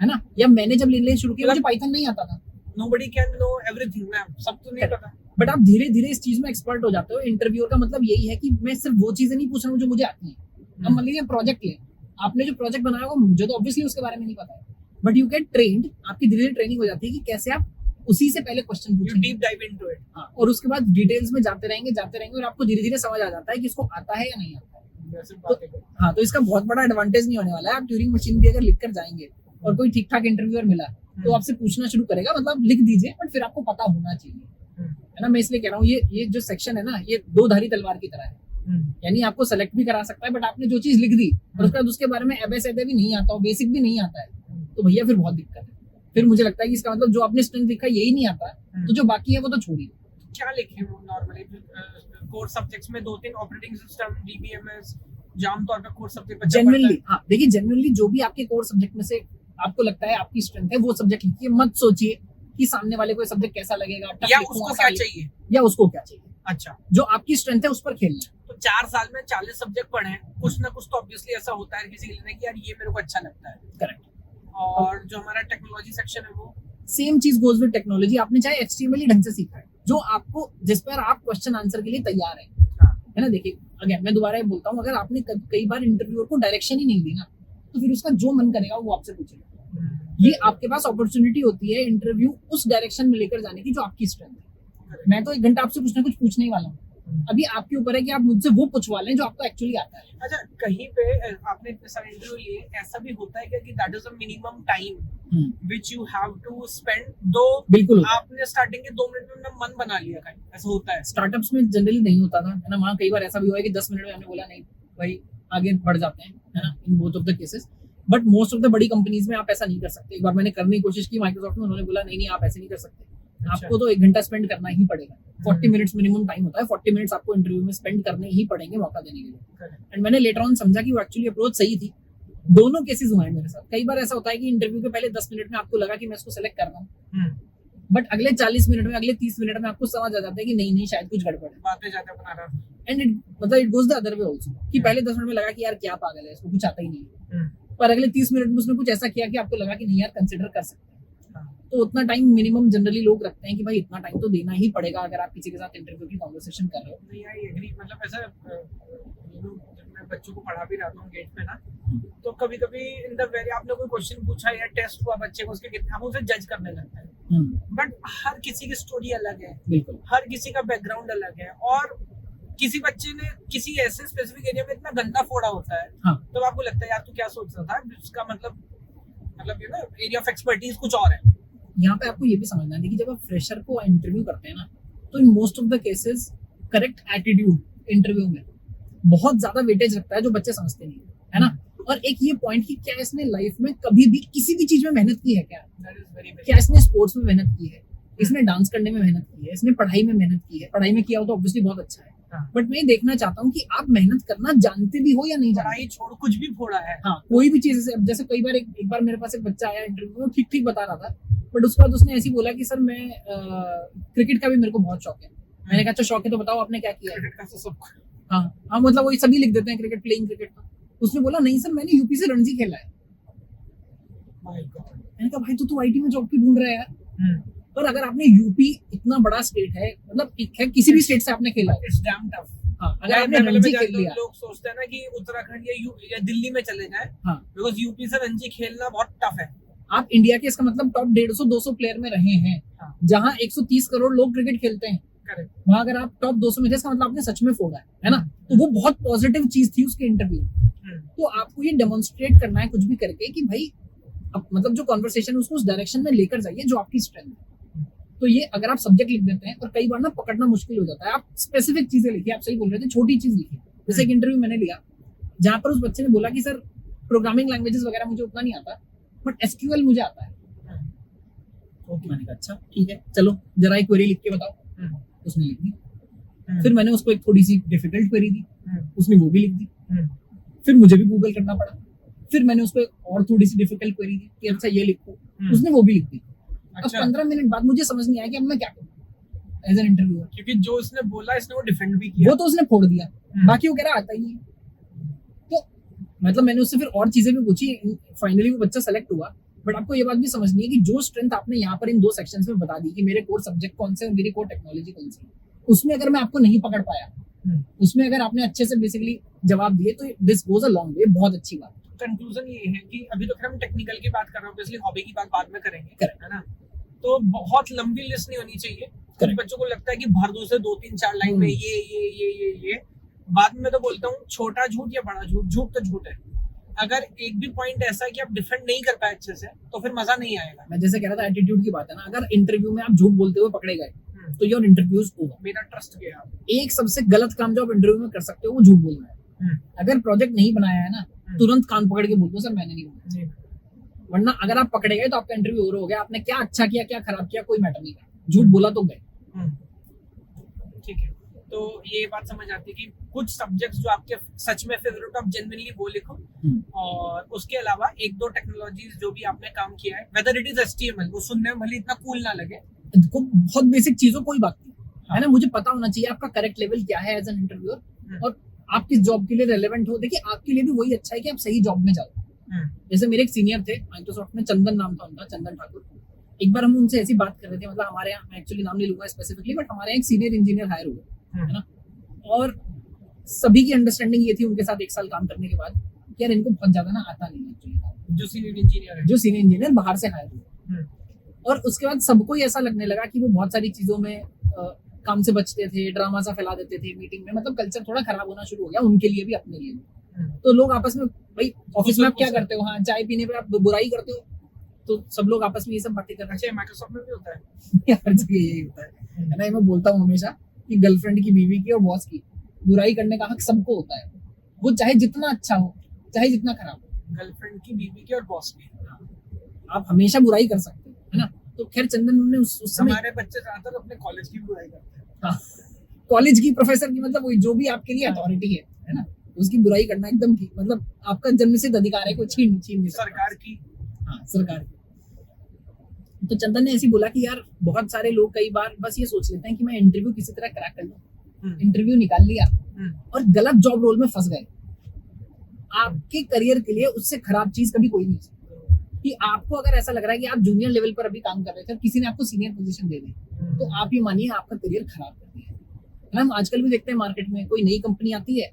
है ना, या मैंने जब लिखना शुरू किया मुझे पाइथन नहीं आता था। Nobody can know everything, ma'am, सब तो नहीं पता। बट आप धीरे धीरे इस चीज में एक्सपर्ट हो जाते हो। इंटरव्यूअर का मतलब यही है कि मैं सिर्फ वो चीजें नहीं पूछ रहा हूँ जो मुझे आती है। अब मान लीजिए प्रोजेक्ट ले, आपने जो प्रोजेक्ट बनाया वो मुझे तो ऑब्वियसली उसके बारे में नहीं पता है, बट यू गेट ट्रेन्ड, आपकी धीरे धीरे ट्रेनिंग हो जाती है कि कैसे आप उसी से पहले क्वेश्चन पूछें, डीप डाइव इनटू इट, और उसके बाद डिटेल्स में जाते रहेंगे और आपको धीरे धीरे समझ आ जाता है कि इसको आता है या नहीं आता है। हाँ, तो इसका बहुत बड़ा एडवांटेज नहीं होने वाला है। आप ट्यूरिंग मशीन भी अगर लिख कर जाएंगे और कोई ठीक ठाक इंटरव्यूअर मिला तो आपसे पूछना शुरू करेगा, मतलब लिख दीजिए, बट फिर आपको पता होना चाहिए, है ना। मैं इसलिए कह रहा हूँ ये जो सेक्शन है ना, ये दो धारी तलवार की तरह है। यानी आपको सेलेक्ट भी करा सकता है, बट आपने जो चीज लिख दी और उसके बाद उसके बारे में एबे भी नहीं आता हो, बेसिक भी नहीं आता है, तो भैया फिर बहुत दिक्कत है। फिर मुझे लगता है कि इसका मतलब जो आपने स्ट्रेंथ लिखा यही नहीं आता, तो जो बाकी है वो तो छोड़िए। क्या लिखे वो नॉर्मली कोर सब्जेक्ट्स में 2-3 ऑपरेटिंग सिस्टम, डीबीएमएस, जाम तौर पे कोर सब्जेक्ट जनरली। हाँ देखिए, जनरली जो भी आपके कोर सब्जेक्ट में से आपको लगता है आपकी स्ट्रेंथ है वो सब्जेक्ट लिखिए। मत सोचिए कि सामने वाले को सब्जेक्ट कैसा लगेगा, या उसको क्या चाहिए, या उसको क्या चाहिए। अच्छा, जो आपकी स्ट्रेंथ है उस पर खेलना है। तो 4 साल में 40 सब्जेक्ट पढ़े हैं, कुछ ना कुछ तो ऑब्वियसली ऐसा होता है किसी के लिए कि यार ये मेरे को अच्छा लगता है। करेक्ट। और जो हमारा टेक्नोलॉजी सेक्शन है वो सेम चीज गोज विद टेक्नोलॉजी। आपने चाहे एचटीएमएल ही ढंग से सीखा है, जो आपको, जिस पर आप क्वेश्चन आंसर के लिए तैयार है ना। देखिए अगेन मैं दोबारा ये बोलता हूँ, अगर आपने कई बार इंटरव्यूअर को डायरेक्शन ही नहीं दी ना, तो फिर उसका जो मन करेगा वो आपसे पूछेगा। ये आपके पास अपॉर्चुनिटी होती है इंटरव्यू उस डायरेक्शन में लेकर जाने की जो आपकी स्ट्रेंथ है। मैं तो 1 घंटा आपसे कुछ ना कुछ पूछने ही वाला हूँ, अभी आपके ऊपर है कि आप मुझसे वो पूछवा लें जो आपको एक्चुअली आता है। अच्छा, कहीं पे आपने इतने सारे इंटरव्यू लिए, ऐसा भी होता है कि that is a minimum time which you have to spend, दो बिल्कुल आपने स्टार्टिंग के 2 मिनट में मन बना लिया, कहीं ऐसा होता है? स्टार्टअप्स में जनरली नहीं होता था, है ना। वहाँ कई बार ऐसा भी हुआ है कि 10 मिनट में हमने बोला नहीं भाई आगे बढ़ जाते हैं, है ना, in both of the cases. But most of the बड़ी कंपनीज में आप ऐसा नहीं कर सकते। एक बार मैंने करने की कोशिश की माइक्रोसॉफ्ट में, उन्होंने बोला नहीं आप ऐसे नहीं कर सकते, आपको तो 1 घंटा स्पेंड करना ही पड़ेगा। 40 मिनट्स मिनिमम टाइम होता है, 40 मिनट्स आपको इंटरव्यू में स्पेंड करने ही पड़ेंगे मौका देने के लिए। एंड मैंने लेटर ऑन समझा कि वो एक्चुअली अप्रोच सही थी। दोनों केसेस हुए हैं मेरे साथ। कई बार ऐसा होता है कि इंटरव्यू के पहले 10 मिनट में आपको लगा कि मैं इसको सेलेक्ट कर रहा हूँ, बट अगले 40 मिनट में, अगले 30 मिनट में आपको समझ आ जाता है कि नहीं शायद कुछ गड़बड़ है, बातें ज्यादा बना रहा है। And it goes the other way also, कि पहले 10 मिनट में लगा कि यार क्या पागल है, इसको कुछ आता ही नहीं है, पर अगले 30 मिनट में उसने कुछ ऐसा किया कि आपको लगा कि नहीं यार कंसिडर कर सकते हैं। तो उतना टाइम मिनिमम जनरली लोग रखते हैं कि भाई इतना टाइम तो देना ही पड़ेगा अगर आप किसी के साथ इंटरव्यू की कन्वर्सेशन कर रहे हो। नहीं, आई एग्री। मतलब ऐसा जब मैं बच्चों को पढ़ा भी रहता हूँ गेट पे ना, तो कभी कभी इन द वेरी आपने कोई क्वेश्चन पूछा या टेस्ट हुआ बच्चे को, उसके कितना हम उसे जज करने लगते हैं। बट हर किसी की स्टोरी अलग है, बिल्कुल, हर किसी का बैकग्राउंड अलग है, और किसी बच्चे ने किसी ऐसे स्पेसिफिक एरिया में इतना गंदा फोड़ा होता है, तो आपको लगता है यार तू क्या सोच रहा था, उसका मतलब you know area of expertise कुछ और है। यहाँ पे आपको ये भी समझना है कि जब आप फ्रेशर को इंटरव्यू करते हैं ना, तो in most of the cases correct attitude interview में बहुत ज्यादा वेटेज रखता है, जो बच्चे समझते नहीं है ना। और एक ये पॉइंट कि क्या इसने लाइफ में कभी भी किसी भी चीज में मेहनत की है, क्या इसने स्पोर्ट्स में मेहनत की है, इसने डांस करने में मेहनत की है, इसने पढ़ाई में मेहनत की है। पढ़ाई में किया हो तो ऑब्वियसली बहुत अच्छा है, बट मैं देखना चाहता हूँ कि आप मेहनत करना जानते भी हो या नहीं जानते। पढ़ाई छोड़ कुछ भी फोड़ा है, हाँ, कोई भी चीज। जैसे कई बार एक बार मेरे पास एक बच्चा आया इंटरव्यू में, ठीक बता रहा था, बट उसके बाद उसने ऐसी बोला कि सर मैं क्रिकेट का भी मेरे को बहुत शौक है। मैंने कहा अच्छा शौक है तो बताओ आपने क्या किया है। हाँ, मतलब वही सभी लिख देते हैं क्रिकेट, प्लेइंग क्रिकेट। उसने बोला नहीं सर मैंने यूपी से रणजी खेला है। My God. मैंने कहा भाई तू आईटी में जॉब क्यों ढूंढ रहा है यार? पर अगर आपने यूपी इतना बड़ा स्टेट है, मतलब है किसी भी स्टेट से आपने खेला है, इट्स डैम टफ। हाँ, अगर आपने रणजी खेल लिया, लोग सोचते हैं ना कि उत्तराखंड या दिल्ली में चले जाएं, हाँ, बिकॉज यूपी से रणजी खेलना बहुत टफ है। आप इंडिया के, इसका मतलब टॉप 150-200 प्लेयर में रहे हैं, हाँ। जहां 130 करोड़ लोग क्रिकेट खेलते हैं, करेक्ट। वहां अगर आप टॉप 200 में थे, इसका मतलब आपने सच में फोड़ा है ना? तो वो बहुत पॉजिटिव चीज थी उसके इंटरव्यू। तो आपको ये डेमोन्स्ट्रेट करना है कुछ भी करके कि भाई मतलब जो कॉन्वर्सेशन है उसको उस डायरेक्शन में लेकर जाइए जो आपकी स्ट्रेंथ है। तो ये अगर आप सब्जेक्ट लिख देते हैं, और कई बार ना पकड़ना मुश्किल हो जाता है, आप स्पेसिफिक चीजें लिखिए। आप सही बोल रहे थे, छोटी चीज लिखिए। जैसे एक इंटरव्यू मैंने लिया जहां पर उस बच्चे ने बोला कि सर प्रोग्रामिंग लैंग्वेजेस वगैरह मुझे उतना नहीं आता, बट एसक्यूएल मुझे आता है। ओके, मैंने कहा अच्छा ठीक है, चलो जरा एक क्वेरी लिख के बताओ। उसने लिख दी। फिर मैंने उसको एक थोड़ी सी डिफिकल्ट क्वेरी दी, उसने वो भी लिख दी। फिर मुझे भी गूगल करना पड़ा। फिर मैंने उसको एक और थोड़ी सी डिफिकल्ट क्वेरी दी कि अच्छा ये लिखो, उसने वो भी लिख दी। अब 15 मिनट बाद मुझे समझ नहीं आया कि अब मैं क्या करूं एज एन इंटरव्यूअर, क्योंकि जो उसने बोला इसने वो डिफेंड भी किया, वो तो उसने फोड़ दिया, बाकी वो कह रहा आता ही नहीं। तो मतलब मैंने उससे फिर और चीजें भी पूछी, फाइनली वो बच्चा सेलेक्ट हुआ। बट आपको ये बात भी समझनी है कि जो स्ट्रेंथ आपने यहाँ पर इन 2 सेक्शंस में बता दी कि मेरे कोर सब्जेक्ट कौन से और मेरी कोर टेक्नोलॉजी कौन सी, उसमें अगर मैं आपको नहीं पकड़ पाया, उसमें अगर आपने अच्छे से बेसिकली जवाब दिए, तो this goes a long way. बहुत अच्छी बात। कंक्लूजन ये है कि अभी तो हम टेक्निकल की बात कर रहे हैं, ऑब्वियसली हॉबी की बात बाद में करेंगे, Correct. है ना? तो बहुत लंबी लिस्ट नहीं होनी चाहिए। कुछ बच्चों को लगता है कि भर दो से 2-3-4 लाइन में ये बाद में मैं तो बोलता हूँ छोटा झूठ या बड़ा झूठ, झूठ तो झूठ है। अगर एक भी पॉइंट ऐसा है कि आप डिफेंड नहीं कर पाए अच्छे से, तो फिर मजा नहीं आएगा। मैं जैसे कह रहा था, एटीट्यूड की बात है ना। अगर इंटरव्यू में आप झूठ बोलते हुए पकड़े गए, तो योर इंटरव्यूज होगा। मेरा ट्रस्ट गया। एक सबसे गलत काम जो आप इंटरव्यू में कर सकते हो वो झूठ बोलना है। अगर प्रोजेक्ट नहीं बनाया है ना, तुरंत कान पकड़ के बोल दो सर मैंने नहीं बनाया। वरना अगर आप पकड़े गए तो आपका इंटरव्यू ओवर हो गया। आपने क्या अच्छा किया क्या खराब किया कोई मैटर नहीं था, झूठ बोला तो गए। ठीक है, तो ये बात समझ आती है कि कुछ सब्जेक्ट्स जो आपके सच में फेवरेट, आप जेन्युइनली वो लिखो। और उसके अलावा 1-2 टेक्नोलॉजीज जो भी आपने काम किया है, वेदर इट इज HTML, वो सुनने में भले इतना कूल ना लगे, बहुत बेसिक चीजों कोई बात नहीं है ना। मुझे पता होना चाहिए आपका करेक्ट लेवल क्या है एज एन इंटरव्यूअर, और आप किस जॉब के लिए रेलेवेंट हो। देखिए आपके लिए भी वही अच्छा है कि आप सही जॉब में जाओ। जैसे मेरे एक सीनियर थे माइक्रोसॉफ्ट में, चंदन नाम था उनका, चंदन ठाकुर। एक बार हम उनसे ऐसी बात कर रहे थे, मतलब हमारे यहाँ, मैं एक्चुअली नाम नहीं लूंगा स्पेसिफिकली, बट हमारे यहाँ एक सीनियर इंजीनियर हायर हुए, है ना। और सभी की अंडरस्टैंडिंग ये थी उनके साथ 1 साल काम करने के बाद कि यार इनको बहुत ज्यादा ना आता नहीं एक्चुअली। जो सीनियर इंजीनियर बाहर से हायर हुए, और उसके बाद सबको ही ऐसा लगने लगा कि वो बहुत सारी चीजों में काम से बचते थे, ड्रामा सा फैला देते थे मीटिंग में। मतलब कल्चर थोड़ा खराब होना शुरू हो गया उनके लिए भी अपने लिए भी। तो लोग आपस में, भाई ऑफिस में आप क्या करते हो, हाँ चाय पीने पे आप बुराई करते हो, तो सब लोग आपस में ये सब बातें कर रहे हैं। माइक्रोसॉफ्ट में भी होता है हर जगह यही होता है ना। मैं बोलता हूँ हमेशा कि गर्लफ्रेंड की, बीवी की और बॉस की बुराई करने का हक सबको होता है, वो चाहे जितना अच्छा हो चाहे जितना खराब हो। गर्लफ्रेंड की, बीवी की और बॉस की, आप हमेशा बुराई कर सकते हो, है ना। तो खैर चंदन ने उस समय, हमारे बच्चे ज्यादातर अपने कॉलेज की बुराई करते हैं। हाँ, कॉलेज की, प्रोफेसर की, मतलब वही जो भी आपके लिए अथॉरिटी है ना, उसकी बुराई करना एकदम ठीक, मतलब आपका जन्मसिद्ध अधिकार है, कोई छीन नहीं सकता। सरकार की, हाँ सरकार की। तो चंदन ने ऐसी बोला कि यार बहुत सारे लोग कई बार बस ये सोच लेते हैं कि मैं इंटरव्यू किसी तरह क्रैक कर लूं, इंटरव्यू निकाल लिया और गलत जॉब रोल में फंस गए। आपके करियर के लिए उससे खराब चीज कभी कोई नहीं है कि आपको अगर ऐसा लग रहा है कि आप जूनियर लेवल पर अभी काम कर रहे थे और किसी ने आपको सीनियर पोजीशन दे दी, तो आप ये मानिए आपका करियर खराब कर दिया है। हम आजकल भी देखते हैं मार्केट में, कोई नई कंपनी आती है,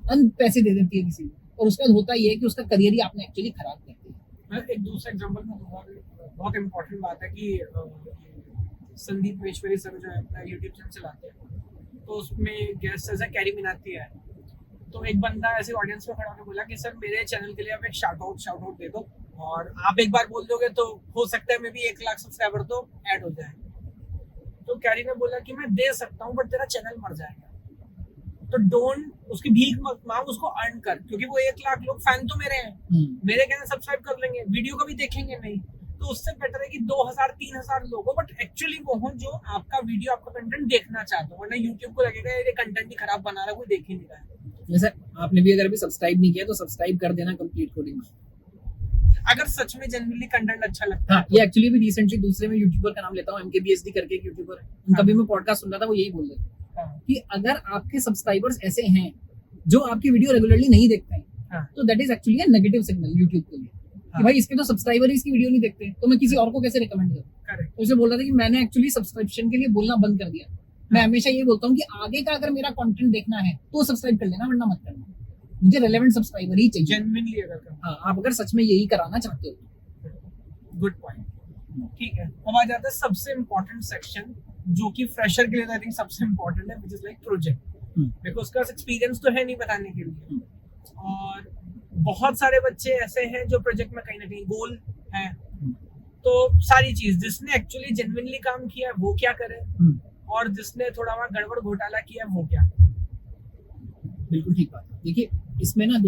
पैसे दे देती है किसी को, और उसके बाद होता ये है कि उसका करियर ही आपने एक्चुअली खराब कर दिया। मैं एक दूसरा एग्जांपल में दूंगा, बहुत इंपॉर्टेंट बात है कि संदीप मेश्वरी सर जो है अपना यूट्यूब चैनल चलाते हैं, तो उसमें गेस्ट ऐसा कैरी मिनाती है। तो एक बंदा ऐसे ऑडियंस में खड़ा होकर बोला कि सर मेरे चैनल के लिए आप एक शाउट आउट दे दो, और आप एक बार बोल दोगे तो हो सकता है मे भी 1 लाख सब्सक्राइबर तो ऐड हो जाए। तो कैरी ने बोला कि मैं दे सकता हूँ, बट तेरा चैनल मर जाएगा, तो डोंट, उसकी भीख मत मांग, उसको अर्न कर, क्योंकि वो 1 लाख लोग फैन तो मेरे हैं, मेरे कहने सब्सक्राइब कर लेंगे, वीडियो को भी देखेंगे नहीं, तो उससे बेटर है कि 2000-3000 लोग हो, बट एक्चुअली वो हो जो आपका वीडियो, आपका कंटेंट देखना चाहते हो। वरना यूट्यूब को लगेगा ये कंटेंट ही खराब बना रहा है, कोई देख ही नहीं रहा है। जैसे आपने भी अगर अभी सब्सक्राइब नहीं किया तो सब्सक्राइब कर देना कंप्लीट कोडिंग, अगर सच में जेन्युइनली कंटेंट अच्छा लगता है। ये एक्चुअली भी रिसेंटली दूसरे में यूट्यूबर का नाम लेता हूँ, MKBHD करके एक यूट्यूबर है, उनका भी मैं पॉडकास्ट सुन रहा था, वो यही बोल रहे थे कि अगर आपके सब्सक्राइबर्स ऐसे हैं जो आपकी वीडियो रेगुलरली नहीं देखते हैं, तो that is actually a negative signal YouTube के लिए। कि भाई इसके तो सब्सक्राइबर ही इसकी वीडियो नहीं देखते, तो मैं किसी और को कैसे रिकमेंड करूँ। करेक्ट। तो उसे बोल रहा था कि मैंने एक्चुअली सब्सक्रिप्शन के लिए बोलना बंद कर दिया। मैं हमेशा ये बोलता हूँ कि आगे का अगर मेरा कंटेंट देखना है तो सब्सक्राइब कर लेना, वरना मत करना। मुझे रेलेवेंट सब्सक्राइबर ही चाहिए, जेन्युइनली अगर करना। हाँ, आप अगर सच में यही कराना चाहते हो। Good point. ठीक है, अब आ जाता है सबसे इम्पोर्टेंट सेक्शन, जो कि फ्रेशर के लिए आई थिंक सबसे इम्पोर्टेंट है, which is like project. Because उसका एक्सपीरियंस तो है नहीं बताने के लिए, और बहुत सारे बच्चे ऐसे हैं जो प्रोजेक्ट में कहीं ना कहीं गोल है। तो सारी चीज जिसने एक्चुअली जेन्युइनली काम किया है वो क्या करे, और जिसने थोड़ा वहाँ गड़बड़ घोटाला किया है वो क्या। बिल्कुल ठीक बात है। देखिए, इसमें ना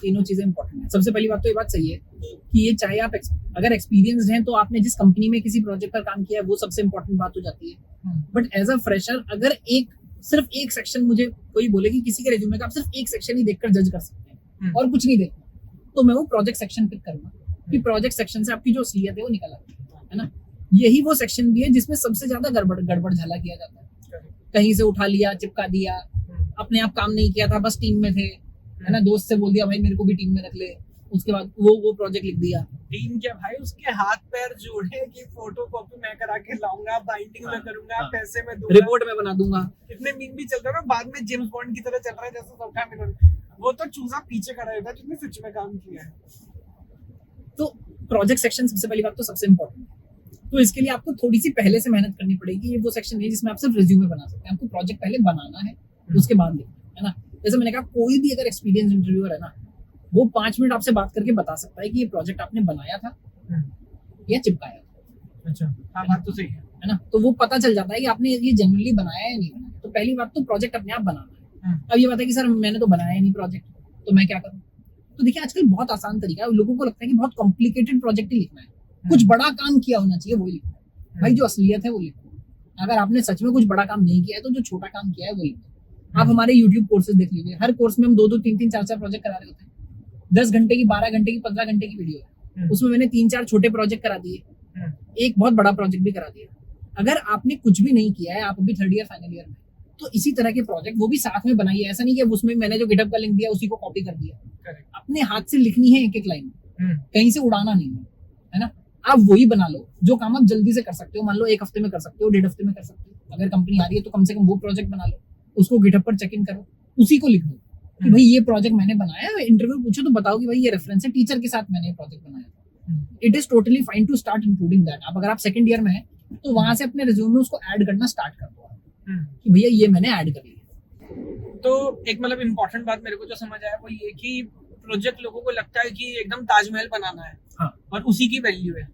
तीनों चीजें इंपॉर्टेंट है। सबसे पहली बात तो ये बात सही है कि ये चाहे आप अगर एक्सपीरियंस्ड हैं तो आपने जिस कंपनी में किसी प्रोजेक्ट पर काम किया है वो सबसे इंपॉर्टेंट बात हो जाती है। बट एज अ फ्रेशर अगर सिर्फ एक सेक्शन मुझे कोई बोले कि किसी के रिज्यूमे का आप सिर्फ एक सेक्शन ही देखकर जज कर सकते हैं और कुछ नहीं देखना, तो मैं वो प्रोजेक्ट सेक्शन पिक करूंगा कि प्रोजेक्ट सेक्शन से आपकी जो असलियत है वो निकल आती है ना। यही वो सेक्शन भी है जिसमें सबसे ज्यादा गड़बड़ झाला किया जाता है। कहीं से उठा लिया, चिपका दिया, अपने आप काम नहीं किया था, बस टीम में थे, है ना, दोस्त से बोल दिया भाई मेरे को भी टीम में रख ले, उसके बाद वो प्रोजेक्ट लिख दिया। टीम क्या भाई, उसके हाथ पैर जोड़े कि फोटो कॉपी मैं करा के लाऊंगा, बाइंडिंग में करूंगा, पैसे में दूंगा, रिपोर्ट में बना दूंगा। इतने मीम भी चल रहा है ना, बाद में जेम्स बॉन्ड की तरह चल रहा है जैसे सौखा मिलन, वो तो चूजा पीछे खड़ा रहता है जिसने सच में काम किया है। तो प्रोजेक्ट सेक्शन सबसे पहली बात तो सबसे इम्पोर्टेंट है। तो इसके लिए आपको थोड़ी सी पहले से मेहनत करनी पड़ेगी। ये वो सेक्शन है जिसमें आप सिर्फ रिज्यूमे बना सकते हैं, आपको प्रोजेक्ट पहले बनाना है, उसके बाद लिखना है ना। जैसे मैंने कहा, कोई भी अगर एक्सपीरियंस इंटरव्यूअर है ना, वो 5 मिनट आपसे बात करके बता सकता है कि ये प्रोजेक्ट आपने बनाया था या चिपकाया था। अच्छा, हाँ, बात तो सही है ना। तो वो पता चल जाता है कि आपने ये जेन्युइनली बनाया या नहीं बनाया। तो पहली बात तो प्रोजेक्ट अपने आप बनाना है। अब ये बात है कि सर मैंने तो बनाया ही नहीं प्रोजेक्ट, तो मैं क्या करूँ। तो देखिए, आजकल बहुत आसान तरीका है। लोगों को लगता है कि बहुत कॉम्प्लिकेटेड प्रोजेक्ट ही लिखना है, कुछ बड़ा काम किया होना चाहिए वही लिखना है। भाई जो असलियत है वो लिखो। अगर आपने सच में कुछ बड़ा काम नहीं किया है तो जो छोटा काम किया है वो लिखो। आप हमारे YouTube कोर्सेज देख लीजिए, हर कोर्स में हम 2-2, 3-3, 4-4 प्रोजेक्ट करा रहे होते हैं। 10 घंटे की, 12 घंटे की, 15 घंटे की वीडियो है, उसमें मैंने 3-4 छोटे प्रोजेक्ट करा दिए, एक बहुत बड़ा प्रोजेक्ट भी करा दिया। अगर आपने कुछ भी नहीं किया है, आप अभी 3rd ईयर फाइनल ईयर में, तो इसी तरह के प्रोजेक्ट वो भी साथ में बनाइए। ऐसा नहीं कि उसमें मैंने जो गिटहब का लिंक दिया उसी को कॉपी कर दिया। अपने हाथ से लिखनी है एक एक लाइन, कहीं से उड़ाना नहीं है ना। आप वही बना लो जो काम आप जल्दी से कर सकते हो। मान लो 1 हफ्ते में कर सकते हो, 1.5 हफ्ते में कर सकते हो। अगर कंपनी आ रही है तो कम से कम वो प्रोजेक्ट बना लो, उसको गिटहब पर चेक इन करो, उसी को लिख दो कि भाई ये प्रोजेक्ट मैंने बनाया है। इंटरव्यू पूछो तो बताओ कि भाई ये रेफरेंस है, टीचर के साथ मैंने ये प्रोजेक्ट बनाया था। It is totally fine to start including that. आप अगर आप 2nd ईयर में है तो वहां से अपने रिज्यूमे में उसको ऐड करना स्टार्ट कर दो कि भैया ये मैंने ऐड कर लिया। तो एक मतलब इम्पोर्टेंट बात मेरे को जो समझ आया वो ये कि प्रोजेक्ट लोगों को लगता है कि एकदम ताजमहल बनाना है, हाँ, और उसी की वैल्यू है,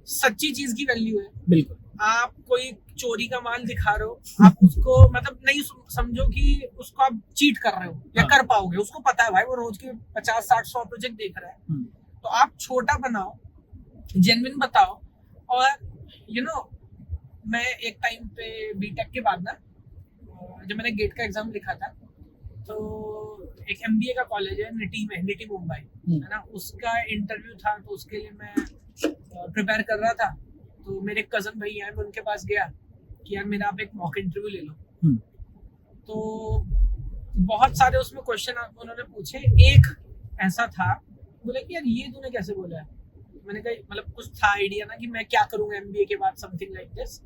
सच्ची चीज की वैल्यू है। बिल्कुल। आप कोई चोरी का माल दिखा रहे हो, आप उसको मतलब नहीं समझो कि उसको आप चीट कर रहे हो या हाँ, कर पाओगे। उसको पता है भाई वो रोज के 50, 60, 100 प्रोजेक्ट देख रहा है। तो आप छोटा बनाओ, जेन्युइन बताओ। और मैं एक टाइम पे बीटेक के बाद ना, जब मैंने गेट का एग्जाम लिखा था, तो एक MBA का कॉलेज है निटी मुंबई, है ना, उसका इंटरव्यू था। तो उसके लिए मैं प्रिपेयर कर रहा था। तो मेरे कजन भाई हैं, मैं उनके पास गया कि यार मेरा आप एक मॉक इंटरव्यू ले लो। तो बहुत सारे उसमें क्वेश्चन उन्होंने पूछे। एक ऐसा था, बोले कि यार ये तूने कैसे बोला है। मैंने कहा मतलब कुछ था आइडिया ना कि मैं क्या करूंगा MBA के बाद, समथिंग लाइक दिस।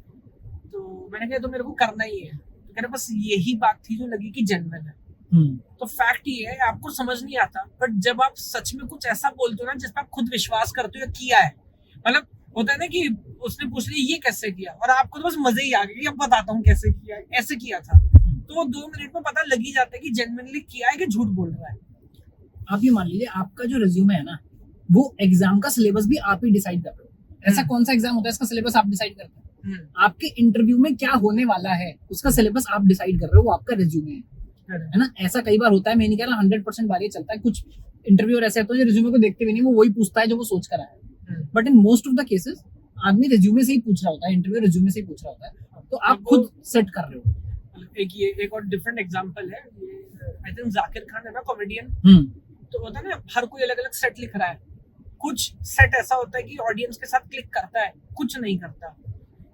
तो मैंने कहा तो मेरे को करना ही है। तो कह रहे बस यही बात थी जो लगी कि जेन्युइन है। तो फैक्ट ये है, आपको समझ नहीं आता, बट जब आप सच में कुछ ऐसा बोलते हो ना जिस पर आप खुद विश्वास करते हो या किया है, मतलब होता है ना कि उसने पूछ लिया ये कैसे किया, और आपको तो बस मजे ही आ गए कि अब बताता हूँ कैसे किया, ऐसे किया था। तो वो 2 मिनट में पता लग ही जाता है कि जेन्युइनली किया है कि झूठ बोल रहा है। आप ये मान लीजिए, आपका जो रिज्यूमे है ना, वो एग्जाम का सिलेबस भी आप ही डिसाइड कर रहे हो। ऐसा कौन सा एग्जाम होता है इसका सिलेबस आप डिसाइड करते हो? आपके इंटरव्यू में क्या होने वाला है उसका सिलेबस आप डिसाइड कर रहे हो, वो आपका रिज्यूमे है ना। ऐसा कई बार होता है, मैं नहीं कह रहा 100% बार ये चलता है। कुछ इंटरव्यूअर ऐसे होते हैं जो रिज्यूमे को देखते भी नहीं, वो वही पूछता है जो वो सोच कर आया है। But in most of the cases आदमी रिज्यूमे से ही पूछ रहा होता है, इंटरव्यू रिज्यूमे से ही पूछ रहा होता है। तो आप खुद सेट कर रहे हो। एक और डिफरेंट एग्जांपल है, आई थिंक जाकिर खान है ना, कॉमेडियन। तो होता है ना, हर कोई अलग अलग सेट लिख रहा है। कुछ सेट ऐसा होता है कि ऑडियंस के साथ क्लिक करता है, कुछ नहीं करता।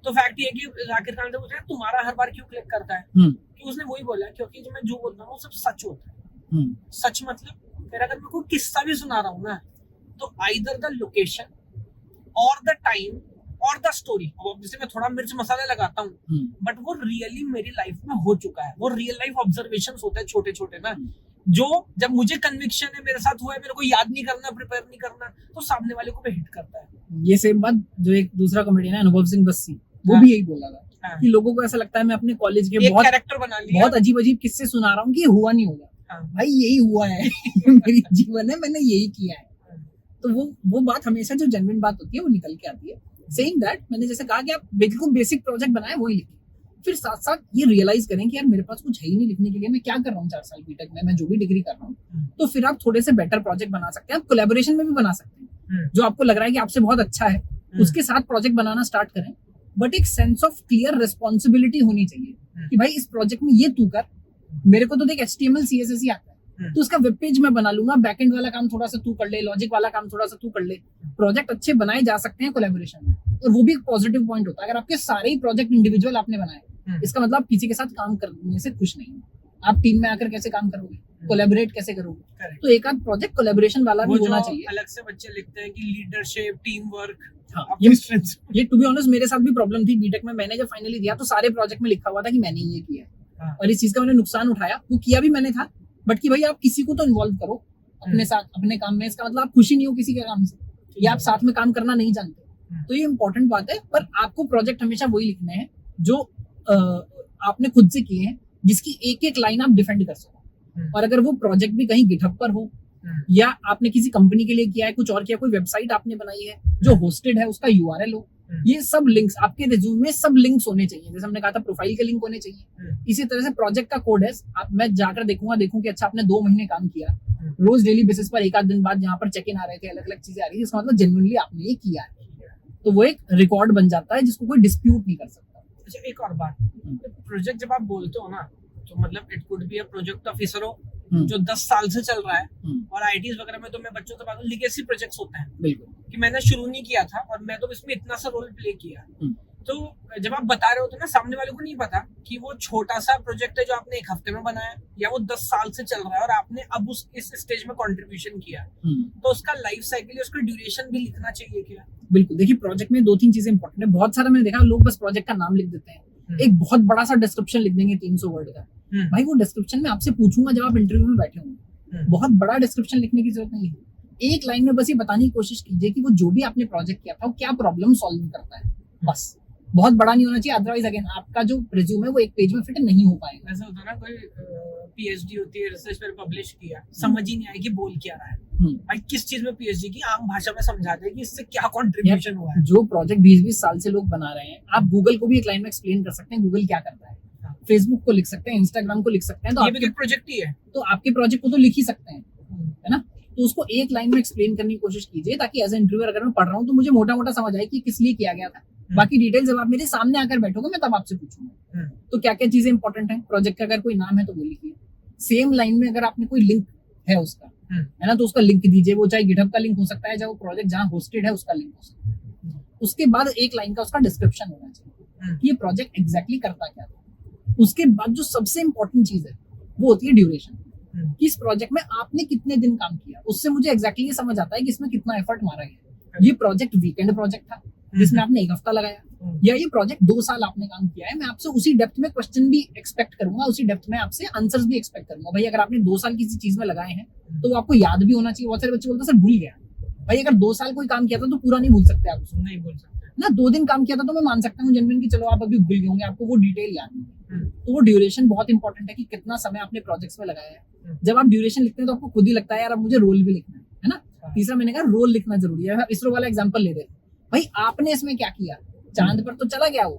तो फैक्ट ये है कि जाकिर खान से पूछा तुम्हारा हर बार क्यों क्लिक करता है, कि उसने वही बोला क्योंकि जो मैं जो बोलता हूँ वो सब सच होता है। सच मतलब फिर अगर मैं कोई किस्सा भी सुना रहा हूँ ना, तो आइदर द लोकेशन और द टाइम और द स्टोरी, अब जैसे मैं थोड़ा मिर्च मसाले लगाता हूँ बट वो रियली मेरी लाइफ में हो चुका है, वो रियल लाइफ ऑब्जर्वेशंस होते हैं छोटे छोटे ना, जो जब मुझे कन्विक्शन है मेरे साथ हुआ है, मेरे को याद नहीं करना, प्रिपेयर नहीं करना, तो सामने वाले को भी हिट करता है। ये सेम बात जो एक दूसरा कॉमेडियन है अनुभव सिंह बस्सी, वो हाँ। भी यही बोला था हाँ। कि लोगों को ऐसा लगता है मैं अपने कॉलेज के एक बहुत कैरेक्टर बना लिया, बहुत अजीब अजीब किस्से सुना रहा हूँ कि ये हुआ नहीं होगा। हाँ। भाई यही हुआ है मेरी जीवन है, मैंने यही किया है। तो वो बात हमेशा जो जेन्युइन बात होती है वो निकल के आती है। सेइंग दैट, मैंने जैसे कहा कि आप बिल्कुल बेसिक प्रोजेक्ट बनाए वही लिखें, फिर साथ साथ ये रियलाइज करें कि यार मेरे पास कुछ है ही नहीं लिखने के लिए, मैं क्या कर रहा हूँ 4 साल बीटेक में, मैं जो भी डिग्री कर रहा हूँ। तो फिर आप थोड़े से बेटर प्रोजेक्ट बना सकते हैं, आप कोलैबोरेशन में भी बना सकते हैं, जो आपको लग रहा है कि आपसे बहुत अच्छा है उसके साथ प्रोजेक्ट बनाना स्टार्ट करें। बट एक सेंस ऑफ क्लियर रिस्पॉन्सिबिलिटी होनी चाहिए कि भाई इस प्रोजेक्ट में ये तू कर, मेरे को तो देख HTML CSS ही आता है, तो उसका वेब पेज मैं बना लूंगा, बैकएंड वाला काम थोड़ा सा तू कर ले, लॉजिक वाला काम थोड़ा सा तू कर ले। प्रोजेक्ट अच्छे बनाए जा सकते हैं कोलैबोरेशन में, और वो भी एक पॉजिटिव पॉइंट होता है। अगर आपके सारे ही प्रोजेक्ट इंडिविजुअल आपने बनाए, इसका मतलब आप किसी के साथ काम करने से खुश नहीं, आप टीम में आकर कैसे काम करोगे, कोलैबोरेट कैसे करोगे। तो एक आध प्रोजेक्ट कोलैबोरेशन वाला भी होना चाहिए। अलग से बच्चे लिखते हैं कि लीडरशिप, टीम वर्क, ये टू बी ऑनेस्ट मेरे साथ भी प्रॉब्लम थी बीटेक में। मैंने जब फाइनली दिया तो सारे प्रोजेक्ट में लिखा हुआ था कि मैंने ये किया है, और इस चीज का मैंने नुकसान उठाया। वो किया भी मैंने था, बट कि भाई आप किसी को तो इन्वॉल्व करो अपने साथ अपने काम में। इसका मतलब आप खुशी नहीं हो किसी के काम से, या आप साथ में काम करना नहीं जानते, तो ये इंपॉर्टेंट बात है। पर आपको प्रोजेक्ट हमेशा वही लिखने हैं जो आपने खुद से किए हैं, जिसकी एक एक लाइन आप डिफेंड कर सको। और अगर वो प्रोजेक्ट भी कहीं गिटहब पर हो, या आपने किसी कंपनी के लिए किया है, कुछ और किया, कोई वेबसाइट आपने बनाई है जो होस्टेड है, उसका URL हो, ये सब लिंक्स आपके रिज्यूम में सब लिंक्स होने चाहिए। जैसे हमने कहा था प्रोफाइल के लिंक होने चाहिए, इसी तरह से प्रोजेक्ट का कोड है। मैं जाकर देखूं कि अच्छा आपने 2 महीने काम किया, रोज डेली बेसिस पर एक आध दिन बाद जहाँ पर चेक इन आ रहे थे, अलग अलग चीजें आ रही थी, इसका मतलब जेन्युइनली आपने ये किया है, तो वो एक रिकॉर्ड बन जाता है जिसको कोई डिस्प्यूट नहीं कर सकता। अच्छा, एक और बात, प्रोजेक्ट जब आप बोलते हो ना, तो मतलब it could be a project officer हो जो 10 साल से चल रहा है, और आईटीज वगैरह में तो मैं बच्चों से बात करूं, लीगेसी प्रोजेक्ट्स होते हैं। बिल्कुल, कि मैंने शुरू नहीं किया था और मैं तो इसमें इतना सा रोल प्ले किया। तो जब आप बता रहे होते ना, सामने वाले को नहीं पता कि वो छोटा सा प्रोजेक्ट है जो आपने 1 हफ्ते में बनाया, या वो 10 साल से चल रहा है और आपने अब इस स्टेज में कंट्रीब्यूशन किया, तो उसका लाइफ साइकिल, उसका ड्यूरेशन भी लिखना चाहिए क्या? बिल्कुल, देखिए प्रोजेक्ट में 2-3 चीजें इंपॉर्टेंट है। बहुत सारा मैंने देखा लोग बस प्रोजेक्ट का नाम लिख देते हैं, एक बहुत बड़ा सा डिस्क्रिप्शन लिख देंगे 300 वर्ड का। भाई वो डिस्क्रिप्शन में आपसे पूछूंगा जब आप इंटरव्यू में बैठे होंगे, बहुत बड़ा डिस्क्रिप्शन लिखने की जरूरत नहीं है। एक लाइन में बस ये बताने की कोशिश कीजिए कि वो जो भी आपने प्रोजेक्ट किया था वो क्या प्रॉब्लम सॉल्व करता है, बस। बहुत बड़ा नहीं होना चाहिए, अदरवाइज अगेन आपका जो रिज्यूम है वो एक पेज में फिट नहीं हो पाएगा। ऐसा होता है ना, कोई PhD होती है, रिसर्च पेपर पब्लिश किया, समझ ही नहीं आएगी बोल क्या रहा है, भाई किस चीज में PhD की, आम भाषा में समझा दे कि इससे क्या कंट्रीब्यूशन हुआ है। जो प्रोजेक्ट 20-20 साल से लोग बना रहे हैं, आप गूगल को भी एक लाइन में एक्सप्लेन कर सकते हैं गूगल क्या करता है, फेसबुक को लिख सकते हैं, इंस्टाग्राम को लिख सकते हैं, तो ये भी प्रोजेक्ट ही है, तो आपके प्रोजेक्ट को तो लिख ही सकते हैं, है ना। तो उसको एक लाइन में एक्सप्लेन करने की कोशिश कीजिए, ताकि एज ए इंटरव्यूअर अगर मैं पढ़ रहा हूँ तो मुझे मोटा मोटा समझ आए कि किस लिए किया गया था। बाकी डिटेल जब आप मेरे सामने आकर बैठोगे मैं तब आपसे पूछूंगा तो क्या क्या चीजें इंपॉर्टेंट है। प्रोजेक्ट का अगर कोई नाम है तो वो लिखिए, सेम लाइन में अगर आपने कोई लिंक है उसका, है ना, तो उसका लिंक दीजिए। वो चाहे गिटहब का लिंक हो सकता है, चाहे वो प्रोजेक्ट जहाँ होस्टेड है उसका लिंक हो सकता है। उसके बाद एक लाइन का उसका डिस्क्रिप्शन होना चाहिए कि ये प्रोजेक्ट एग्जैक्टली करता क्या था। उसके बाद जो सबसे इंपॉर्टेंट चीज है वो होती है ड्यूरेशन, कि इस प्रोजेक्ट में आपने कितने दिन काम किया। उससे मुझे एग्जैक्टली ये समझ आता है कि इसमें कितना एफर्ट मारा गया। ये प्रोजेक्ट वीकेंड प्रोजेक्ट था जिसमें आपने 1 हफ्ता लगाया, या ये प्रोजेक्ट 2 साल आपने काम किया है। मैं आपसे उसी डेप्थ में क्वेश्चन भी एक्सपेक्ट करूंगा, उसी डेप्थ में आपसे आंसर्स भी एक्सपेक्ट करूंगा। भाई अगर आपने 2 साल किसी चीज में लगाए हैं तो वो आपको याद भी होना चाहिए। बहुत सारे बच्चे बोलते हैं सर भूल गया। भाई अगर 2 साल कोई काम किया था तो पूरा नहीं भूल सकते आप, उसको नहीं भूल सकते ना। 2 दिन काम किया था तो मैं मान सकता हूँ जेन्युइन की चलो आप अभी भूल गए होंगे, आपको वो डिटेल याद नहीं। तो वो ड्यूरेशन बहुत इंपॉर्टेंट है कि कितना समय आपने प्रोजेक्ट्स में लगाया है। जब आप ड्यूरेशन लिखते हैं तो आपको खुद ही लगता है यार अब मुझे रोल भी लिखना है ना। तीसरा मैंने कहा रोल लिखना जरूरी है। इसरो वाला एग्जांपल ले रहे, भाई आपने इसमें क्या किया, चांद पर तो चला गया वो,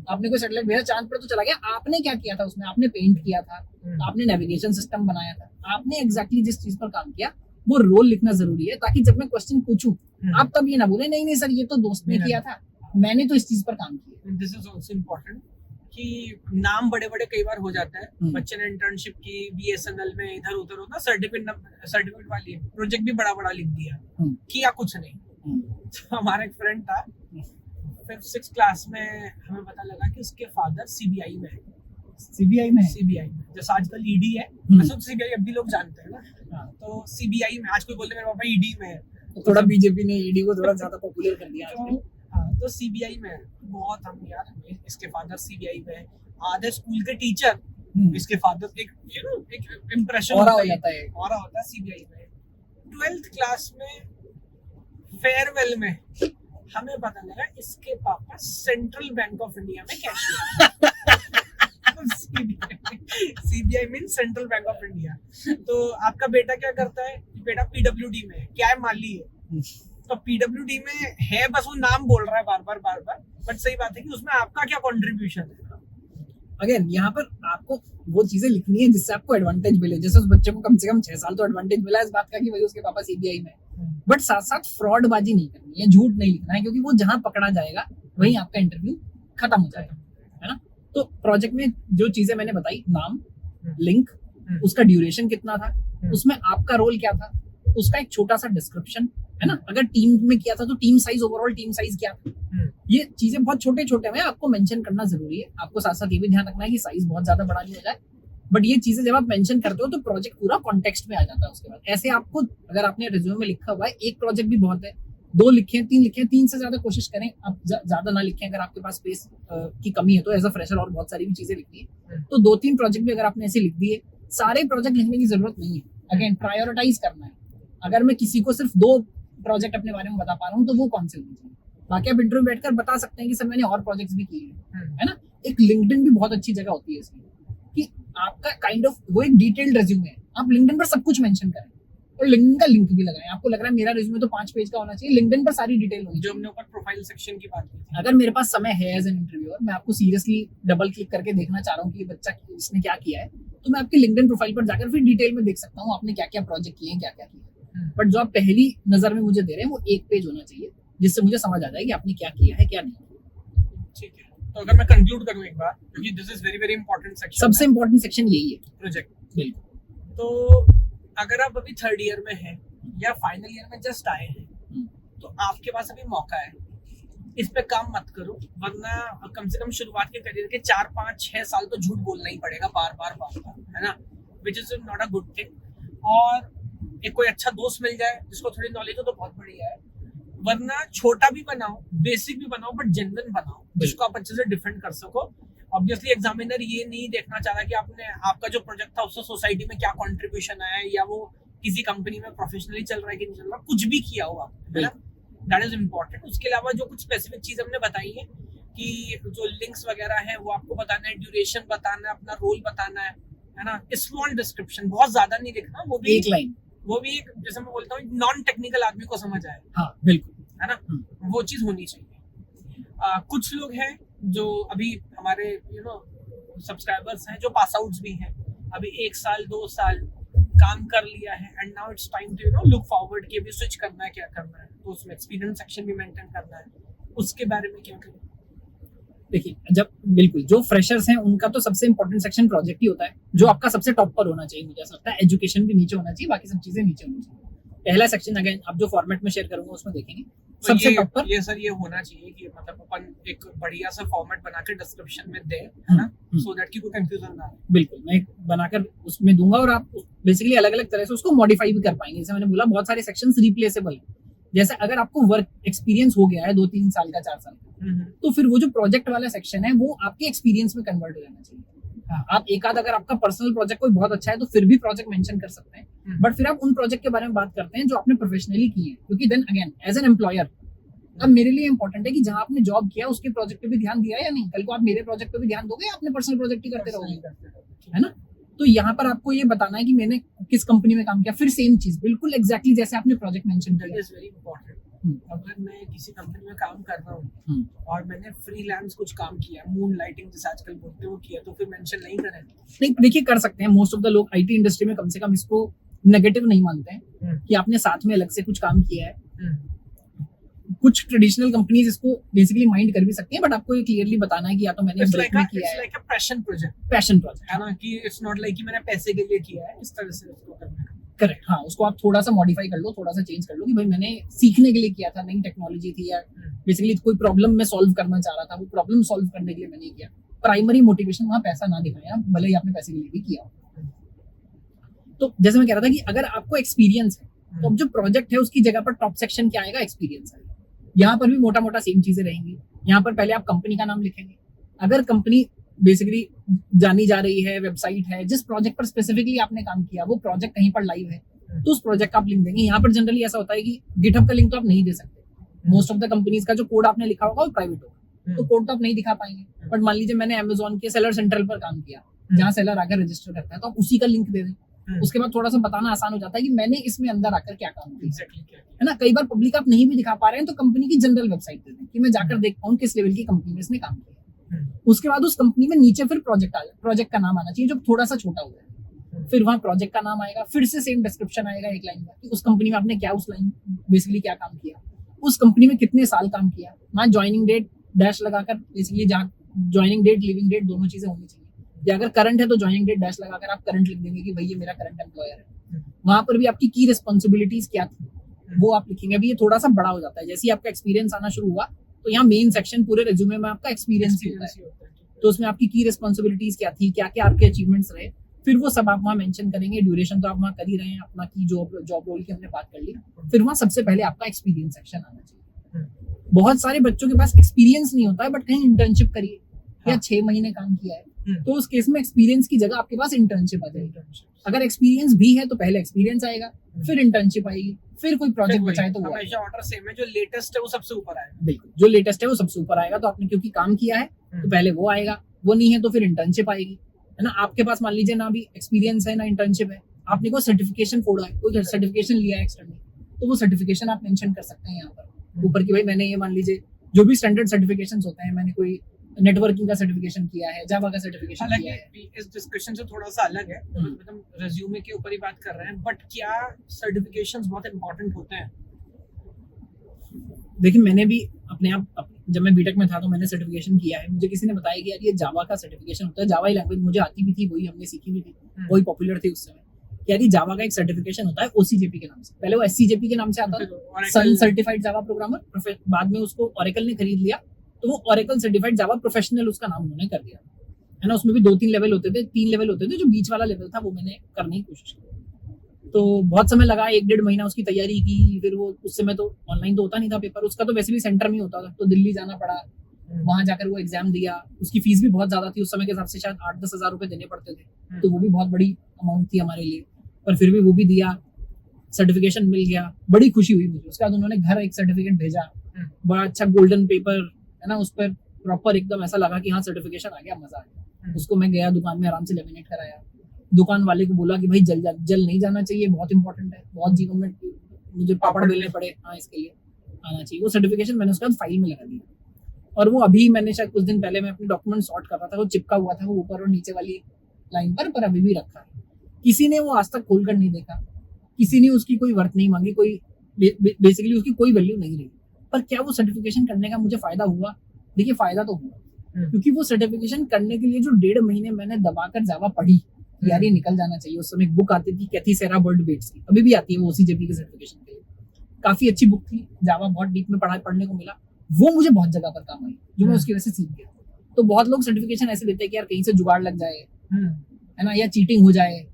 आपने कोई सैटेलाइट भेजा चांद पर तो चला गया, आपने क्या किया था उसमें, आपने पेंट किया था, आपने नेविगेशन सिस्टम बनाया था, आपने एग्जैक्टली जिस चीज पर काम किया वो रोल लिखना जरूरी है। ताकि जब मैं क्वेश्चन पूछूं आप तब ये ना बोले नहीं नहीं सर ये तो दोस्त ने किया था, मैंने तो इस चीज पर काम किया। दिस इज आल्सो इम्पोर्टेंट कि नाम बड़े बड़े कई बार हो जाता है। बच्चे ने इंटर्नशिप की BSNL में, इधर उधर होता सर्टिफिकेट वाली प्रोजेक्ट भी बड़ा बड़ा लिख दिया, किया कुछ नहीं। तो हमारा एक फ्रेंड था 5th-6th क्लास में, हमें पता लगा कि उसके फादर CBI में है। CBI में जैसे आजकल ED है, वैसे तो CBI अब भी लोग जानते हैं ना। तो CBI में आज कोई बोलते मेरे पापा ED में है, थोड़ा बीजेपी ने ईडी को थोड़ा ज्यादा पॉपुलर कर दिया आजकल। हाँ, तो सीबीआई में बहुत हम यार, इसके फादर सीबीआई में, आधे स्कूल के टीचर, इसके फादर, एक एक इम्प्रेशन ऑरा हो जाता है। ऑरा होता है सीबीआई में। 12th क्लास में फेयरवेल में हमें पता लगा इसके पापा सेंट्रल बैंक ऑफ इंडिया में cashier. CBI mean central bank of India. तो आपका बेटा क्या करता है? बेटा पीडब्ल्यूडी में है, क्या है, माली है। तो पीडब्ल्यूडी में है, बस वो नाम बोल रहा है बार बार, बट सही बात है कि उसमें आपका क्या कंट्रीब्यूशन है। अगेन यहाँ पर आपको वो चीजें लिखनी है जिससे आपको एडवांटेज मिले। जैसे उस बच्चे को कम से कम 6 साल तो एडवांटेज मिला इस बात का कि भाई उसके पापा सीबीआई में, बट साथ साथ फ्रॉड बाजी नहीं करनी है, झूठ नहीं लिखना है, क्योंकि वो जहां पकड़ा जाएगा वहीं आपका इंटरव्यू खत्म हो जाएगा, है ना। तो प्रोजेक्ट में जो चीजें मैंने बताई, नाम, लिंक, उसका ड्यूरेशन कितना था, उसमें आपका रोल क्या था, उसका एक छोटा सा डिस्क्रिप्शन, है ना। अगर टीम में किया था तो team size, overall team size क्या था, ये चीजें बहुत छोटे छोटे में आपको मेंशन करना जरूरी है। आपको साथ साथ ये भी ध्यान रखना है कि साइज बहुत ज्यादा बड़ा नहीं हो जाए, बट ये चीजें जब आप मेंशन करते हो तो प्रोजेक्ट पूरा कॉन्टेक्स्ट में आ जाता है। उसके बाद ऐसे आपको, अगर आपने रिज्यूमे में लिखा हुआ है एक प्रोजेक्ट भी बहुत है, 2 लिखे, 3 लिखे, 3 से ज्यादा कोशिश करें, आप ज्यादा ना लिखें। अगर आपके पास स्पेस की कमी है तो एज अ फ्रेशर और बहुत सारी भी चीजें लिखनी है, तो 2-3 प्रोजेक्ट भी अगर आपने ऐसे लिख दिए, सारे प्रोजेक्ट लिखने की जरूरत नहीं है। अगेन प्रायोरिटाइज करना है। अगर मैं किसी को सिर्फ 2 प्रोजेक्ट अपने बारे में बता पा रहा हूँ तो वो कौन से होने चाहिए। बाकी आप इंटरव्यू बैठकर बता सकते हैं कि सर मैंने और प्रोजेक्ट्स भी किए हैं, है ना। एक लिंक्डइन भी बहुत अच्छी जगह होती है इसकी, कि आपका काइंड ऑफ वो एक डिटेल्ड रिज्यूमे है। आप लिंक्डइन पर सब कुछ मेंशन करें और लिंक्डइन का लिंक भी लगाएं। आपको लग रहा है मेरा रिज्यूमे तो 5 पेज का होना चाहिए, लिंक्डइन पर सारी डिटेल होगी। जो हमने ऊपर प्रोफाइल सेक्शन की बात की थी, अगर मेरे पास समय है एज एन इंटरव्यूअर, मैं आपको सीरियसली डबल क्लिक करके देखना चाह रहा हूँ कि ये बच्चा इसने क्या किया है, तो मैं आपके लिंक्डइन प्रोफाइल पर जाकर फिर डिटेल में देख सकता हूँ आपने क्या क्या प्रोजेक्ट किए हैं, क्या क्या किया। बट जो आप पहली नजर में मुझे दे रहे हैं वो 1 पेज होना चाहिए, जिससे मुझे समझ आ जाए कि आपने क्या किया है क्या नहीं। ठीक है। तो अगर मैं कंक्लूड करूं एक बार, क्योंकि this is very very important section, सबसे इंपॉर्टेंट सेक्शन यही है, प्रोजेक्ट। बिल्कुल। तो अगर आप अभी 3rd ईयर में हैं या फाइनल ईयर में जस्ट आए हैं, तो आपके पास अभी मौका है, इस पे काम मत करो, वरना कम से कम शुरुआत के करियर के 4, 5, 6 साल तो झूठ बोलना ही पड़ेगा बार बार, है ना, which is not a good thing. और एक कोई अच्छा दोस्त मिल जाए जिसको थोड़ी नॉलेज हो तो बहुत बढ़िया है, वरना छोटा भी बनाओ, बेसिक भी बनाओ, बट जेन्युइन बनाओ, जिसको आप अच्छे से डिफेंड कर सको। ऑब्वियसली एग्जामिनर ये नहीं देखना चाह रहा कि आपका जो प्रोजेक्ट था उससे सोसाइटी में क्या कंट्रीब्यूशन आया, या वो किसी कंपनी में प्रोफेशनली चल रहा है कि नहीं चल रहा, कुछ भी किया हुआ, है ना, दैट इज इम्पोर्टेंट। उसके अलावा जो कुछ स्पेसिफिक चीज हमने बताई है कि जो लिंक्स वगैरह है वो आपको बताना है, ड्यूरेशन बताना है, अपना रोल बताना है ना, स्मॉल डिस्क्रिप्शन, बहुत ज्यादा नहीं लिखना, वो भी एक लाइन, वो भी एक, जैसे मैं बोलता हूँ, नॉन टेक्निकल आदमी को समझ आए। हाँ बिल्कुल, है ना, वो चीज होनी चाहिए। कुछ लोग हैं जो अभी हमारे सब्सक्राइबर्स हैं जो पास आउट्स भी हैं, अभी 1 साल 2 साल काम कर लिया है, and now it's time to look forward कि अभी स्विच करना है, क्या करना है, तो उसमें एक्सपीरियंस सेक्शन भी मेंटेन करना है, उसके बारे में क्या करें। देखिए, जब बिल्कुल जो फ्रेशर्स हैं उनका तो सबसे इंपॉर्टेंट सेक्शन प्रोजेक्ट ही होता है, जो आपका सबसे टॉप पर होना चाहिए। मुझे ऐसा लगता है एजुकेशन भी नीचे होना चाहिए, बाकी सब चीजें नीचे होनी चाहिए। पहला सेक्शन अगेन आप जो फॉर्मेट में शेयर करूंगा उसमें देखेंगे, तो सबसे टॉप पर ये सर ये होना चाहिए कि मतलब अपन एक बढ़िया सा फॉर्मेट बना के डिस्क्रिप्शन में दें, है ना, सो दैट कि कोई कंफ्यूजन ना हो। बिल्कुल, मैं बनाकर उसमें दूंगा और आप बेसिकली अलग अलग तरह से उसको मॉडिफाई भी कर पाएंगे। जैसे मैंने बोला, बहुत सारे सेक्शंस रिप्लेसेबल है। जैसे अगर आपको वर्क एक्सपीरियंस हो गया है 2-3 साल का, 4 साल का, तो फिर वो जो प्रोजेक्ट वाला सेक्शन है वो आपके एक्सपीरियंस में कन्वर्ट हो जाना चाहिए। आप एक आध, अगर आपका पर्सनल प्रोजेक्ट कोई बहुत अच्छा है तो फिर भी प्रोजेक्ट मेंशन कर सकते हैं, बट फिर आप उन प्रोजेक्ट के बारे में बात करते हैं जो आपने प्रोफेशनली किए हैं, क्योंकि then again as an employer अब मेरे लिए इंपॉर्टेंट है कि जहां आपने जॉब किया उसके प्रोजेक्ट पे भी ध्यान दिया है या नहीं। कल को आप मेरे प्रोजेक्ट पे भी ध्यान दोगे, अपने पर्सनल प्रोजेक्ट ही करते रहोगे, है ना। तो यहाँ पर आपको ये बताना है कि मैंने किस कंपनी में काम किया, फिर सेम चीज बिल्कुल एग्जैक्टली जैसे आपने प्रोजेक्ट मेंशन किया। That is very important. अगर मैं किसी कंपनी में काम कर रहा हूँ और मैंने फ्रीलांस कुछ काम किया, मून लाइटिंग जिसे आजकल बोलते हो, किया, तो फिर मेंशन नहीं करें। नहीं, देखिए कर सकते हैं। मोस्ट ऑफ द लोग आईटी इंडस्ट्री में कम से कम इसको नेगेटिव नहीं मानते हैं कि आपने साथ में अलग से कुछ काम किया है। कुछ ट्रेडिशनल कंपनीज इसको बेसिकली माइंड कर भी सकती हैं, बट आपको ये क्लियरली बताना है कि या तो मैंने ब्रेक में किया है, लाइक अ पैशन प्रोजेक्ट, है ना, कि इट्स नॉट लाइक कि मैंने पैसे के लिए किया है, इस तरह से उसको करना है। करेक्ट, हाँ, उसको आप थोड़ा सा मॉडिफाई कर लो, थोड़ा सा चेंज कर लो कि भाई मैंने सीखने के लिए किया था, नई टेक्नोलॉजी थी, या बेसिकली कोई प्रॉब्लम मैं सॉल्व करना चाह रहा था, वो प्रॉब्लम सॉल्व करने के लिए मैंने किया। प्राइमरी मोटिवेशन वहाँ पैसा ना दिखाया, भले ही आपने पैसे के लिए भी किया। तो जैसे मैं कह रहा था कि अगर आपको एक्सपीरियंस है तो अब जो प्रोजेक्ट है उसकी जगह पर टॉप सेक्शन क्या आएगा, एक्सपीरियंस आएगा। यहाँ पर भी मोटा मोटा सेम चीजें रहेंगी। यहाँ पर पहले आप कंपनी का नाम लिखेंगे, अगर कंपनी बेसिकली जानी जा रही है, वेबसाइट है, जिस प्रोजेक्ट पर स्पेसिफिकली आपने काम किया वो प्रोजेक्ट कहीं पर लाइव है तो उस प्रोजेक्ट का आप लिंक देंगे। यहाँ पर जनरली ऐसा होता है कि गिटहब का लिंक तो आप नहीं दे सकते, मोस्ट ऑफ द कंपनीज का जो कोड आपने लिखा होगा वो प्राइवेट होगा, तो कोड तो आप नहीं दिखा पाएंगे। बट मान लीजिए मैंने अमेजोन के सेलर सेंट्रल पर काम किया, जहाँ सेलर आकर रजिस्टर करता है, तो आप उसी का लिंक दे दें। उसके बाद थोड़ा सा बताना आसान हो जाता है कि मैंने इसमें अंदर आकर क्या काम किया, है ना। कई बार पब्लिक आप नहीं भी दिखा पा रहे हैं तो कंपनी की जनरल वेबसाइट दे दें कि मैं जाकर देख पाऊँ किस लेवल की कंपनी में इसने काम किया। उसके बाद उस कंपनी में नीचे फिर प्रोजेक्ट आ जाए, प्रोजेक्ट का नाम आना चाहिए जो थोड़ा सा छोटा हो जाए, फिर वहाँ प्रोजेक्ट का नाम आएगा, फिर से सेम डिस्क्रिप्शन आएगा एक लाइन का कि उस कंपनी में आपने क्या उस लाइन बेसिकली क्या काम किया, उस कंपनी में कितने साल काम किया। वहाँ ज्वाइनिंग डेट डैश लगाकर बेसिकली जहाँ ज्वाइनिंग डेट लिविंग डेट दोनों चीजें होनी चाहिए, या अगर करंट है तो ज्वाइनिंग डेट डैश लगाकर आप करंट लिख देंगे कि भाई ये मेरा करंट एम्प्लॉयर है। वहां पर भी आपकी की रिस्पॉन्सिबिलिटीज क्या थी वो आप लिखेंगे। अभी ये थोड़ा सा बड़ा हो जाता है, जैसे ही आपका एक्सपीरियंस आना शुरू हुआ तो यहाँ मेन सेक्शन पूरे रिज्यूमे में आपका एक्सपीरियंस ही होता है, तो उसमें आपकी की रिस्पॉन्सिबिलिटीज क्या थी, क्या क्या आपके अचीवमेंट्स रहे, फिर वो सब आप वहाँ मेंशन करेंगे। ड्यूरेशन तो आप वहाँ कर ही रहे हैं, अपना की जॉब रोल की हमने बात कर ली, फिर वहाँ सबसे पहले आपका एक्सपीरियंस सेक्शन आना चाहिए। बहुत सारे बच्चों के पास एक्सपीरियंस नहीं होता है बट कहीं इंटर्नशिप करिए या 6 महीने काम किया है तो उस केस में एक्सपीरियंस की जगह आपके पास इंटर्नशिप आ जाएगी। अगर एक्सपीरियंस भी है तो पहले एक्सपीरियंस आएगा, फिर इंटर्नशिप आएगी, फिर कोई प्रोजेक्ट बचाए तो हमेशा ऑर्डर सेम है, जो लेटेस्ट है वो सबसे ऊपर आएगा। बिल्कुल, जो लेटेस्ट है वो सबसे ऊपर आएगा। तो आपने क्योंकि काम किया है तो पहले वो आएगा, वो नहीं है तो फिर इंटर्नशिप आएगी, है ना। आपके पास मान लीजिए ना अभी एक्सपीरियंस है ना इंटर्नशिप है, आपने कोई सर्टिफिकेशन फोड़ा है, कोई सर्टिफिकेशन लिया है एक्सटर्नल, तो वो सर्टिफिकेशन आप मेंशन कर सकते हैं यहाँ पर ऊपर की भाई मैंने ये मान लीजिए जो भी स्टैंडर्ड सर्टिफिकेशंस होते हैं, मैंने कोई नेटवर्किंग का सर्टिफिकेशन किया है, जावा का सर्टिफिकेशन किया है। इस डिस्कशन से थोड़ा सा अलग है, मतलब रिज्यूमे के ऊपर ही बात कर रहे हैं, बट क्या सर्टिफिकेशंस बहुत इंपॉर्टेंट होते हैं? देखिए मैंने भी अपने आप जब मैं बीटेक में था तो मैंने सर्टिफिकेशन किया है। मुझे किसी ने बताया कि यार ये जावा का सर्टिफिकेशन होता है, जावा ही लैंग्वेज मुझे आती भी थी, वही हमने सीखी भी थी, वही पॉपुलर थी उस समय। यार ये जावा का एक सर्टिफिकेशन होता है ओसीजेपी के नाम से, पहले वो एससीजेपी के नाम से आता था, सन सर्टिफाइड जावा प्रोग्रामर, बाद में उसको ओरेकल ने खरीद लिया तो वो ओरेकल सर्टिफाइड जावा प्रोफेशनल उसका नाम उन्होंने कर दिया, है ना। उसमें भी 2-3 लेवल होते थे, 3 लेवल होते थे, जो बीच वाला लेवल था वो मैंने करने की कोशिश की। तो बहुत समय लगा, 1-1.5 महीना उसकी तैयारी की। फिर वो उस समय तो ऑनलाइन तो होता नहीं था पेपर, उसका तो वैसे भी सेंटर में होता था, तो दिल्ली जाना पड़ा, वहां जाकर वो एग्जाम दिया। उसकी फीस भी बहुत ज्यादा थी, उस समय के हिसाब से शायद 8-10 हज़ार रुपए देने पड़ते थे, तो वो भी बहुत बड़ी अमाउंट थी हमारे लिए, पर फिर भी वो भी दिया, सर्टिफिकेशन मिल गया, बड़ी खुशी हुई मुझे। उसके बाद उन्होंने घर एक सर्टिफिकेट भेजा, बड़ा अच्छा गोल्डन पेपर, है ना, उस पर प्रॉपर एकदम ऐसा लगा कि हाँ सर्टिफिकेशन आ गया, मजा आ गया। उसको मैं गया दुकान में, आराम से लेमिनेट कराया, दुकान वाले को बोला कि भाई जल नहीं जाना चाहिए, बहुत इंपॉर्टेंट है, बहुत जीवन में मुझे पापड़ बेलने पड़े, हाँ इसके लिए आना चाहिए। वो सर्टिफिकेशन मैंने उसके बाद फाइल में लगा दिया, और वो अभी मैंने शायद कुछ दिन पहले मैं अपने डॉक्यूमेंट सॉर्ट कर रहा था, वो चिपका हुआ था वो ऊपर और नीचे वाली लाइन पर अभी भी रखा है। किसी ने वो आज तक खोल कर नहीं देखा, किसी ने उसकी कोई वर्थ नहीं मांगी, कोई बेसिकली उसकी कोई वैल्यू नहीं रही। पर क्या वो सर्टिफिकेशन करने का मुझे फायदा हुआ? देखिए फायदा तो हुआ, क्योंकि वो सर्टिफिकेशन करने के लिए जो 1.5 महीने मैंने दबाकर जावा पढ़ी, यार ये निकल जाना चाहिए। उस समय एक बुक आती थी कैथी सेरा बर्ड बेट्स की, अभी भी आती है वो ओसीजेपी के सर्टिफिकेशन के लिए, काफी अच्छी बुक थी, जावा बहुत डीप में पढ़ने को मिला, वो मुझे बहुत जगह पर काम आई, जो मैं उसकी वजह से सीख गया। तो बहुत लोग सर्टिफिकेशन ऐसे लेते हैं कि यार कहीं से जुगाड़ लग जाए, है ना, या चीटिंग हो जाए,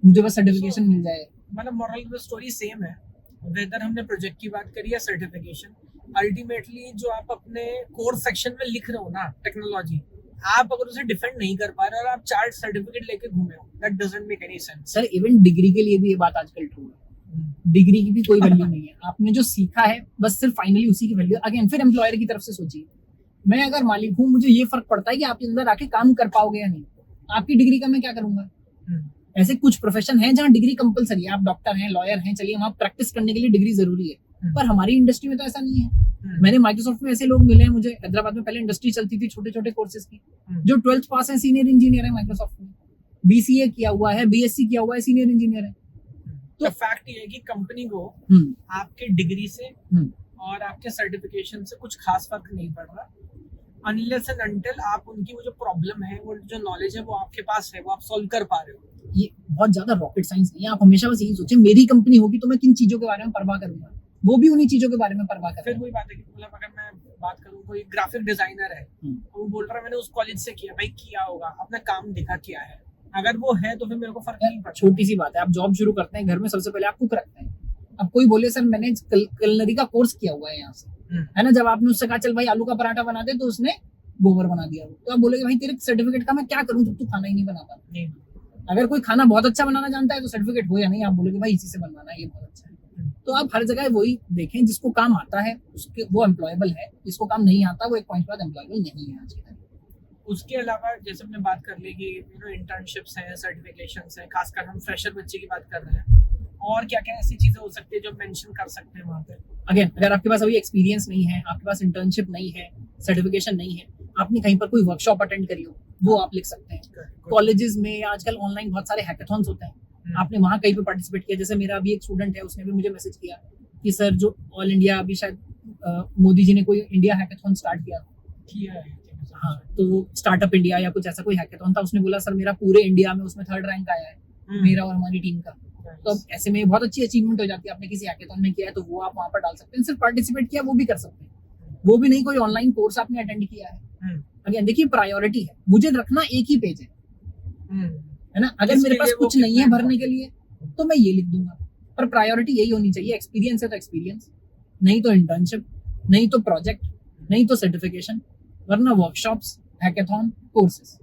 मुझे बस सर्टिफिकेशन मिल जाए। मतलब moral of the story same है, वेदर हमने प्रोजेक्ट की बात करी या सर्टिफिकेशन, अल्टीमेटली जो आप अपने कोर्स सेक्शन में लिख रहे हो ना टेक्नोलॉजी, आप अगर उसे डिफेंड नहीं कर पा रहे और आप 4 सर्टिफिकेट लेके घूमे हो, that doesn't make any sense. Sir even degree के लिए भी ये बात आजकल ट्रू है, डिग्री की भी कोई वैल्यू नहीं है। आपने जो सीखा है बस सिर्फ फाइनली उसी की वैल्यू। अगेन फिर एम्प्लॉयर की तरफ से सोचिए, मैं अगर मालिक हूँ, मुझे ये फर्क पड़ता है कि आप अंदर आके काम कर पाओगे या नहीं, आपकी डिग्री का मैं क्या करूंगा। ऐसे कुछ प्रोफेशन है जहाँ डिग्री कंपलसरी है, आप डॉक्टर हैं, लॉयर हैं, चलिए वहाँ प्रैक्टिस करने के लिए डिग्री जरूरी है, पर हमारी इंडस्ट्री में तो ऐसा नहीं है। मैंने माइक्रोसॉफ्ट में ऐसे लोग मिले हैं मुझे, हैदराबाद में पहले इंडस्ट्री चलती थी छोटे छोटे कोर्सेज की, जो 12th पास है, सीनियर इंजीनियर है माइक्रोसॉफ्ट में, बीसीए किया हुआ है, बीएससी किया हुआ है, सीनियर इंजीनियर है। तो फैक्ट ये है कि कंपनी को आपके डिग्री से और आपके सर्टिफिकेशन से कुछ खास फर्क नहीं पड़ रहा, अनलेस एंड अनटिल आप उनकी वो जो प्रॉब्लम है, वो जो नॉलेज है वो आपके पास है, वो आप सॉल्व कर पा रहे हो। ये बहुत ज्यादा रॉकेट साइंस नहीं है। आप हमेशा बस यही सोचें, मेरी कंपनी होगी तो मैं किन चीजों के बारे में परवाह करूंगा, वो भी उन्हीं चीजों के बारे में परवाह करें। फिर वही बात है कि मतलब अगर मैं बात करूं, कोई ग्राफिक डिजाइनर है, वो बोल रहा है मैंने उस कॉलेज से किया, भाई किया होगा, अपना काम दिखा किया है, अगर वो है तो फिर मेरे को फर्क नहीं पड़ता। छोटी सी बात है, आप जॉब शुरू करते हैं, घर में सबसे पहले आप कुक रखते हैं, अब कोई बोले सर मैंने कलनरी का कोर्स किया हुआ है यहाँ से, है ना, जब आपने उससे कहा चल भाई आलू का पराठा बना दे, तो उसने गोबर बना दिया, तो आप बोलोगे भाई तेरे सर्टिफिकेट का मैं क्या करूँ जब तू खाना ही नहीं बना पाता। अगर कोई खाना बहुत अच्छा बनाना जानता है तो सर्टिफिकेट हो या नहीं, आप बोलोगे भाई इसी से बनवाना है, ये बहुत अच्छा है। तो आप हर जगह वही देखें, जिसको काम आता है उसके वो एम्प्लॉयबल है, जिसको काम नहीं आता वो एक पॉइंट बाद एम्प्लॉयबल नहीं है आज के टाइम। उसके अलावा जैसे हमने बात कर ली कि इंटर्नशिप्स हैं, सर्टिफिकेशंस हैं, खासकर हम फ्रेशर बच्चे की बात कर रहे हैं, और क्या क्या ऐसी चीजें हो सकती है जो मेंशन कर सकते हैं वहाँ पे? अगेन अगर आपके पास अभी एक्सपीरियंस नहीं है, आपके पास इंटर्नशिप नहीं है, सर्टिफिकेशन नहीं है, आपने कहीं पर कोई वर्कशॉप अटेंड करी हो, वो आप लिख सकते हैं। कॉलेजेस में आजकल ऑनलाइन बहुत सारे हैकाथॉन्स होते हैं, आपने वहाँ कहीं पे पार्टिसिपेट किया। जैसे मेरा अभी एक स्टूडेंट है, उसने भी मुझे मैसेज किया कि सर जो ऑल इंडिया अभी शायद मोदी जी ने कोई इंडिया हैकाथॉन स्टार्ट किया है, हाँ, तो स्टार्टअप इंडिया या कुछ ऐसा कोई हैकाथॉन था, उसने बोला सर मेरा पूरे इंडिया में उसमें 3rd रैंक आया है, मेरा और हमारी टीम का। तो अब ऐसे में बहुत अच्छी अचीवमेंट हो जाती है। आपने किसी हैकाथॉन में किया है तो वो आप वहाँ पर डाल सकते हैं, सिर्फ पार्टिसिपेट किया वो भी कर सकते हैं, वो भी नहीं कोई ऑनलाइन कोर्स आपने अटेंड किया है। अगेन देखिए प्रायोरिटी है, मुझे रखना एक ही पेज है ना, अगर मेरे पास कुछ नहीं है भरने के लिए तो मैं ये लिख दूंगा, पर प्रायोरिटी यही होनी चाहिए, एक्सपीरियंस है तो एक्सपीरियंस, नहीं तो इंटर्नशिप, नहीं तो प्रोजेक्ट, नहीं तो सर्टिफिकेशन, वरना वर्कशॉप्स, हैकाथॉन, कोर्सेज।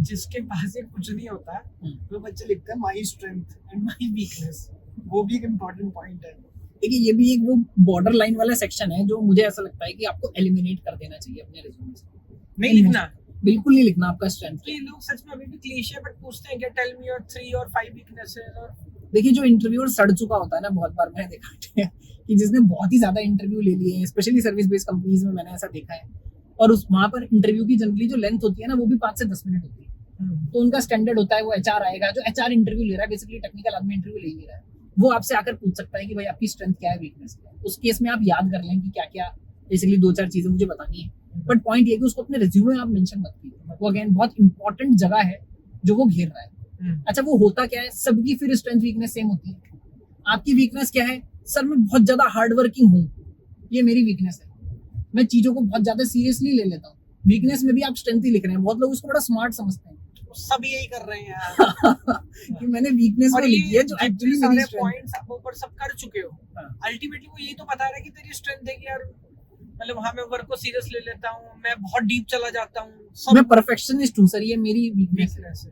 जिसके पास ये कुछ नहीं होता वो बच्चे लिखते हैं my strength and my weakness, वो भी एक इम्पोर्टेंट पॉइंट है। देखिए ये भी एक वो बॉर्डर लाइन वाला सेक्शन है जो मुझे ऐसा लगता है कि आपको एलिमिनेट कर देना चाहिए अपने रिज्यूमे से। नहीं लिखना, बिल्कुल नहीं लिखना आपका स्ट्रेंथ। तो ये लोग सच में अभी भी क्लीशे बट पूछते हैं क्या टेल मी योर 3 और 5 वीकनेसेस। और देखिए जो इंटरव्यूअर सड़ चुका होता है ना, बहुत बार मैंने देखा है कि जिसने बहुत ही ज्यादा इंटरव्यू ले लिए हैं, स्पेशली सर्विस बेस्ड कंपनीज में मैंने ऐसा देखा है, और उस वहां पर इंटरव्यू की जनरली जो लेंथ होती है ना वो भी 5 से 10 मिनट होती है। तो उनका स्टैंडर्ड होता है वो एचआर आएगा, जो एचआर इंटरव्यू ले रहा है, बेसिकली टेक्निकल आदमी इंटरव्यू ले ही रहा है, वो आपसे आकर पूछ सकता है कि भाई आपकी स्ट्रेंथ क्या है, वीकनेस क्या है। उस केस में आप याद कर लें कि क्या क्या बेसिकली 2-4 चीजें मुझे बतानी है, बट पॉइंट ये कि उसको अपने रिज्यूमे में आप मेंशन मत कीजिए, वो अगेन बहुत इंपॉर्टेंट जगह है जो वो घेर रहा है। अच्छा वो होता क्या है, सबकी फिर स्ट्रेंथ वीकनेस सेम होती है। आपकी वीकनेस क्या है, सर मैं बहुत ज्यादा हार्ड वर्किंग हूँ, ये मेरी वीकनेस है, मैं चीजों को बहुत ज्यादा सीरियसली ले लेता हूँ। वीकनेस में भी आप स्ट्रेंथ ही लिख रहे हैं, बहुत लोग उसको बड़ा स्मार्ट समझते हैं, सब यही कर रहे हैं कि मैंने वीकनेस को लिखी है जो एक्चुअली मेरी सारे स्ट्रेंथ पॉइंट्स आप ऊपर सब कर चुके हो। अल्टीमेटली वो यही तो बता रहा है कि तेरी स्ट्रेंथ है कि यार मतलब वहां मैं वर्क को सीरियस ले लेता हूँ, मैं बहुत डीप चला जाता हूँ, मैं परफेक्शनिस्ट हूँ सर, ये मेरी वीकनेस है।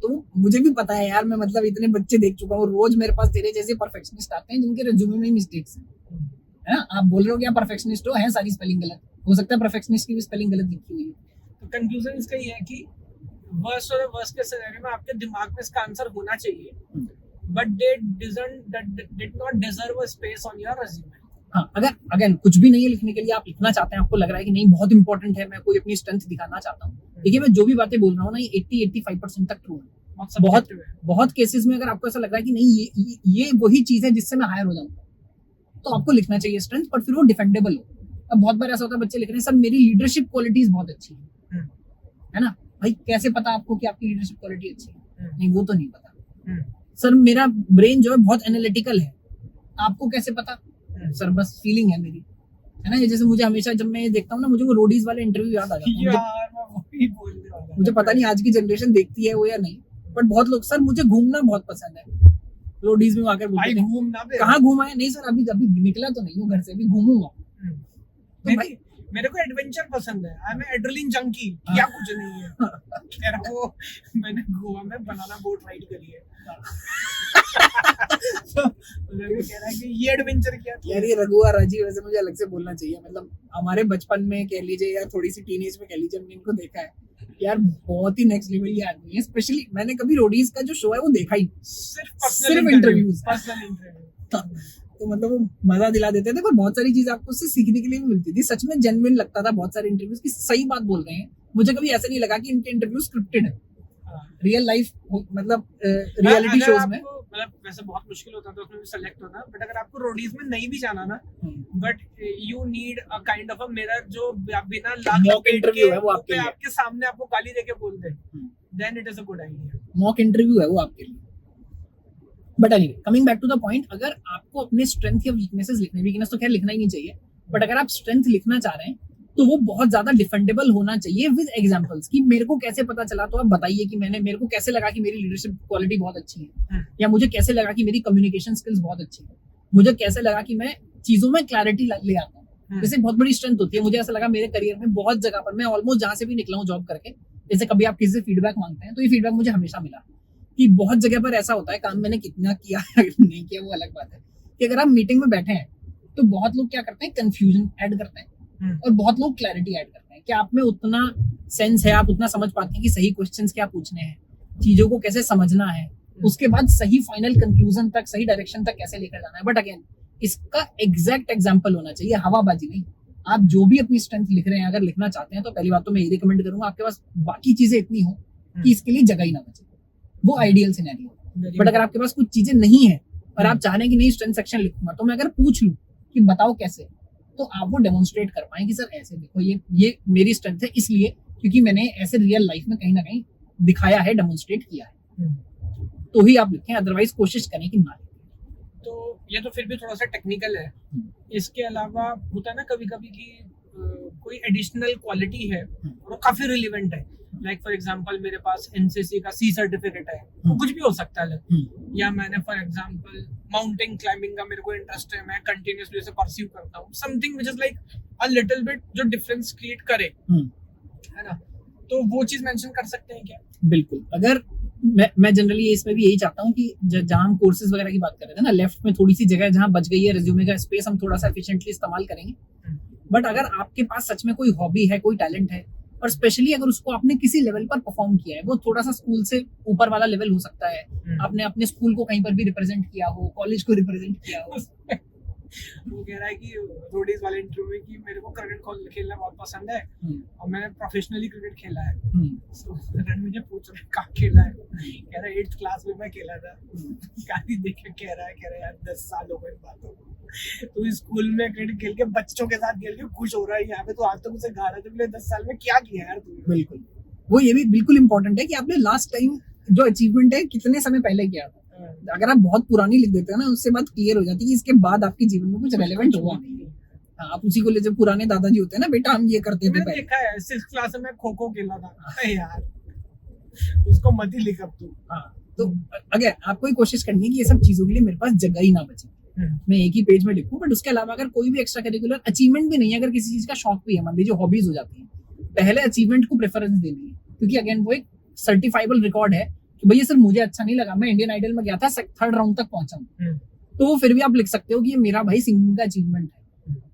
तो मुझे भी पता है यार, मैं मतलब इतने बच्चे देख चुका हूँ, रोज मेरे पास तेरे जैसे परफेक्शनिस्ट आते हैं जिनके रिज्यूमे में मिस्टेक्स हैं, है ना। आप बोल रहे हो कि आप परफेक्शनिस्ट हो, है सारी स्पेलिंग गलत, हो सकता है परफेक्शनिस्ट की भी स्पेलिंग गलत लिखी हुई है। तो कंक्लूजन इसका ये है कि वर्स्ट और वर्स्ट के सिनेरियो में आपके दिमाग में इसका आंसर होना चाहिए, but they did not deserve a space on your resume. हाँ, अगर अगेन कुछ भी नहीं है लिखने के लिए, आप लिखना चाहते हैं, आपको लग रहा है कि नहीं बहुत इंपॉर्टेंट है, मैं कोई अपनी स्ट्रेंथ दिखाना चाहता हूँ, देखिए मैं जो भी बातें बोल रहा हूँ ना ये 80-85% तक ट्रू है। बहुत केसेस में अगर आपको ऐसा लग रहा है कि नहीं ये वही चीज है जिससे मैं हायर हो जाऊंगा, तो आपको लिखना चाहिए स्ट्रेंथ, पर फिर वो डिफेंडेबल हो। अब बहुत बार ऐसा होता है बच्चे लिख रहे हैं सर मेरी लीडरशिप क्वालिटीज बहुत अच्छी है ना, भाई कैसे पता आपको कि आपकी लीडरशिप क्वालिटी अच्छी है? नहीं वो तो नहीं पता। सर मेरा ब्रेन जो है बहुत एनालिटिकल है, आपको कैसे पता? सर बस फीलिंग है मेरी, है ना। ये जैसे मुझे हमेशा जब मैं देखता हूँ ना, मुझे वो रोडीज वाले इंटरव्यू याद आ जाता है। मुझे पता नहीं आज की जनरेशन देखती है वो या नहीं, बट बहुत लोग सर मुझे घूमना बहुत पसंद है, रोडीज में आकर बोलते हैं कहाँ घूमा है? नहीं सर अभी अभी निकला तो नहीं हूँ घर से, अभी घूमूंगा। तो भाई मेरे को एडवेंचर पसंद है, आई एम एड्रेनलिन जंकी, क्या कुछ नहीं है। कह रहा वो मैंने गोवा में बनाना बोट राइड करी है। तो मैं कह रहा है कि ये एडवेंचर क्या था यार। ये रघुआ राजी वैसे मुझे अलग से बोलना चाहिए, मतलब हमारे बचपन में कह लीजिए या थोड़ी सी टीनेज में कह लीजिए, हमने इनको देखा है यार, बहुत ही नेक्स्ट लेवल के आदमी है। स्पेशली मैंने कभी रोडीज का जो शो है वो देखा ही सिर्फ इंटरव्यूज, तो मतलब वो मजा दिला देते थे, पर बहुत सारी चीज आपको उससे सीखने के लिए भी मिलती थी। सच में जेन्युइन लगता था बहुत सारे इंटरव्यूज की, सही बात बोल रहे हैं। मुझे कभी ऐसा नहीं लगा कि इनके इंटरव्यू स्क्रिप्टेड है। रियल लाइफ मतलब रियलिटी शोज में मतलब वैसे बहुत मुश्किल होता था उसमें भी सेलेक्ट होना, बट अगर आपको रोडीज में नहीं भी जाना ना, but you need a kind of a mirror जो बिना मॉक इंटरव्यू है वो आपके सामने आपको गाली देके बोल दे, then it is a good idea. Mock interview है वो आपके लिए। But anyway coming back to the point, अगर आपको अपने स्ट्रेंथ या वीकनेसेस लिखने, वीकनेस तो खैर लिखना ही नहीं चाहिए, बट अगर आप स्ट्रेंथ लिखना चाह रहे हैं तो वो बहुत ज्यादा डिफेंडेबल होना चाहिए विद एग्जांपल्स, कि मेरे को कैसे पता चला, तो आप बताइए कि मेरे को कैसे लगा कि मेरी लीडरशिप क्वालिटी बहुत अच्छी है, या मुझे कैसे लगा कि मेरी कम्युनिकेशन स्किल्स बहुत अच्छी है। मुझे कैसे लगा कि मैं चीजों में क्लैरिटी ले आता हूँ, जैसे बहुत बड़ी स्ट्रेंथ होती है। मुझे ऐसा लगा मेरे करियर में बहुत जगह पर, मैं ऑलमोस्ट जहां से भी निकला हूँ जॉब करके, जैसे कभी आप किसी से फीडबैक मांगते हैं तो ये फीडबैक मुझे हमेशा मिला कि बहुत जगह पर ऐसा होता है, काम मैंने कितना किया नहीं किया वो अलग बात है, कि अगर आप मीटिंग में बैठे हैं तो बहुत लोग क्या करते हैं, कंफ्यूजन ऐड करते हैं और बहुत लोग क्लैरिटी ऐड करते हैं कि आप में उतना सेंस है, आप उतना समझ पाते हैं कि सही क्वेश्चंस क्या पूछने हैं, चीजों को कैसे समझना है, उसके बाद सही फाइनल कंक्लूजन तक, सही डायरेक्शन तक कैसे लेकर जाना है। बट अगेन इसका एग्जैक्ट एग्जाम्पल होना चाहिए, हवाबाजी नहीं। आप जो भी अपनी स्ट्रेंथ लिख रहे हैं, अगर लिखना चाहते हैं तो पहली बात तो मैं ये रिकमेंड करूंगा आपके पास बाकी चीजें इतनी हो कि इसके लिए जगह ही ना बचे, वो आइडियल सिनेरियो। बट अगर आपके पास कुछ चीजें नहीं है और आप चाह रहे हैं कि नहीं स्ट्रेंथ सेक्शन लिखूंगा, तो मैं अगर पूछ लूं कि बताओ कैसे, तो आप वो डेमोन्स्ट्रेट कर पाए कि सर ऐसे देखो, ये मेरी स्ट्रेंथ है इसलिए क्योंकि मैंने ऐसे रियल लाइफ में कहीं ना कहीं दिखाया है, डेमोन्स्ट्रेट किया है, तो ही आप लिखें, अदरवाइज कोशिश करें कि ना लिखें। तो ये तो फिर भी थोड़ा सा टेक्निकल है। इसके अलावा होता है ना कभी कभी कि कोई एडिशनल क्वालिटी है और वो काफी रिलेवेंट है, लाइक फॉर एग्जांपल मेरे पास एनसीसी का सी सर्टिफिकेट है, वो कुछ भी हो सकता है, या मैंने फॉर एग्जांपल माउंटेन क्लाइंबिंग का मेरे को इंटरेस्ट है, मैं कंटिन्यूअसली उसे परस्यू करता हूँ, something which is like a little bit जो डिफरेंस क्रिएट करे, है ना, तो वो चीज मेंशन कर सकते हैं क्या? बिल्कुल। अगर मैं जनरली इसमें भी यही चाहता हूँ कि जहाँ हम कोर्सेज वगैरह की बात कर रहे थे ना, लेफ्ट में थोड़ी सी जगह जहाँ बच गई है, रिज्यूमे का स्पेस हम थोड़ा सा एफिशिएंटली इस्तेमाल करेंगे। बट अगर आपके पास सच में कोई हॉबी है, कोई टैलेंट है, और स्पेशली अगर उसको आपने किसी लेवल पर परफॉर्म किया है, वो थोड़ा सा स्कूल से ऊपर वाला लेवल हो सकता है, आपने अपने स्कूल को कहीं पर भी रिप्रेजेंट किया हो, कॉलेज को रिप्रेजेंट किया हो। वो कह रहा है कि रोडीज वाले इंटरव्यू में कि मेरे को क्रिकेट खेलना बहुत पसंद है और मैंने प्रोफेशनली क्रिकेट खेला है। So, मुझे पूछ रहा है कहाँ खेला है, कह रहा है 8th क्लास में मैं खेला था। काफी देख के कह रहा है यार 10 साल हो गए बात हो, तो स्कूल में क्रिकेट खेल के बच्चों के साथ खेल के खुश हो रहा है, यहाँ पे तो आज तक मुझे गा रहा है, तुमने 10 साल में क्या किया यार तुमने। बिल्कुल, वो ये भी बिल्कुल इम्पोर्टेंट है कि आपने लास्ट टाइम जो अचीवमेंट है कितने समय पहले किया था। अगर आप बहुत पुरानी लिख देते हैं ना, उससे बात क्लियर हो जाती है कि इसके बाद आपके जीवन में कुछ रेलेवेंट हुआ नहीं। आप उसी को ले, जब पुराने दादाजी होते हैं ना, बेटा हम ये करते थे मैंने देखा है 6th क्लास में खो खो खेला था यार, उसको मत ही लिख अब तू। तो अगर आपको ही कोशिश करनी है कि ये सब चीजों के लिए मेरे पास जगह ही ना बचे, मैं एक ही पेज में लिखूं। बट उसके अलावा अगर कोई भी एक्स्ट्रा करिकुलर अचीवमेंट भी नहीं है, अगर किसी चीज का शौक भी है, मान लीजिए हॉबीज हो जाती है, पहले अचीवमेंट को प्रेफरेंस देनी है, क्योंकि अगेन वो एक सर्टिफाइबल रिकॉर्ड है कि भैया सर मुझे अच्छा नहीं लगा, मैं इंडियन आइडल में गया था, 3rd राउंड तक पहुंचा हूं, तो वो फिर भी आप लिख सकते हो कि ये मेरा भाई सिंगिंग का अचीवमेंट है।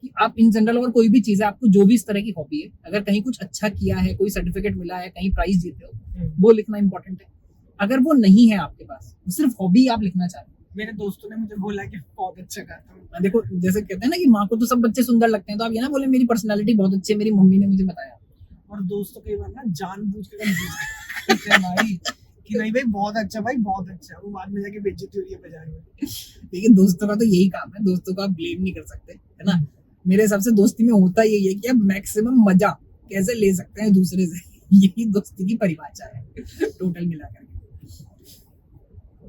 कि आप इन जनरल और कोई भी चीज है, आपको जो भी इस तरह की हॉबी है, अगर कहीं कुछ अच्छा किया है, कोई सर्टिफिकेट मिला है, कहीं प्राइज जीते हो, वो लिखना इंपॉर्टेंट है। अगर वो नहीं है आपके पास, सिर्फ हॉबी आप लिखना चाह रहे हो। मेरे दोस्तों ने मुझे बोला कि बहुत अच्छा गाता हूँ। देखो जैसे कहते हैं ना कि माँ को तो सब बच्चे सुंदर लगते हैं, तो आप ये ना बोले मेरी पर्सनालिटी बहुत अच्छी है, मेरी मम्मी ने मुझे बताया। और दोस्तों कई बार ना जानबूझ के कहते हैं भाई कि नहीं भाई बहुत अच्छा, भाई बहुत अच्छा, वो बाद में जाके बेइज्जती हो रही है बाजार में। लेकिन दोस्तों का तो यही काम है, दोस्तों को आप ब्लेम नहीं कर सकते, है ना। मेरे हिसाब से दोस्ती में होता यही है कि आप मैक्सिमम मजा कैसे ले सकते हैं दूसरे से, यही दोस्ती की परिभाषा है टोटल मिलाकर।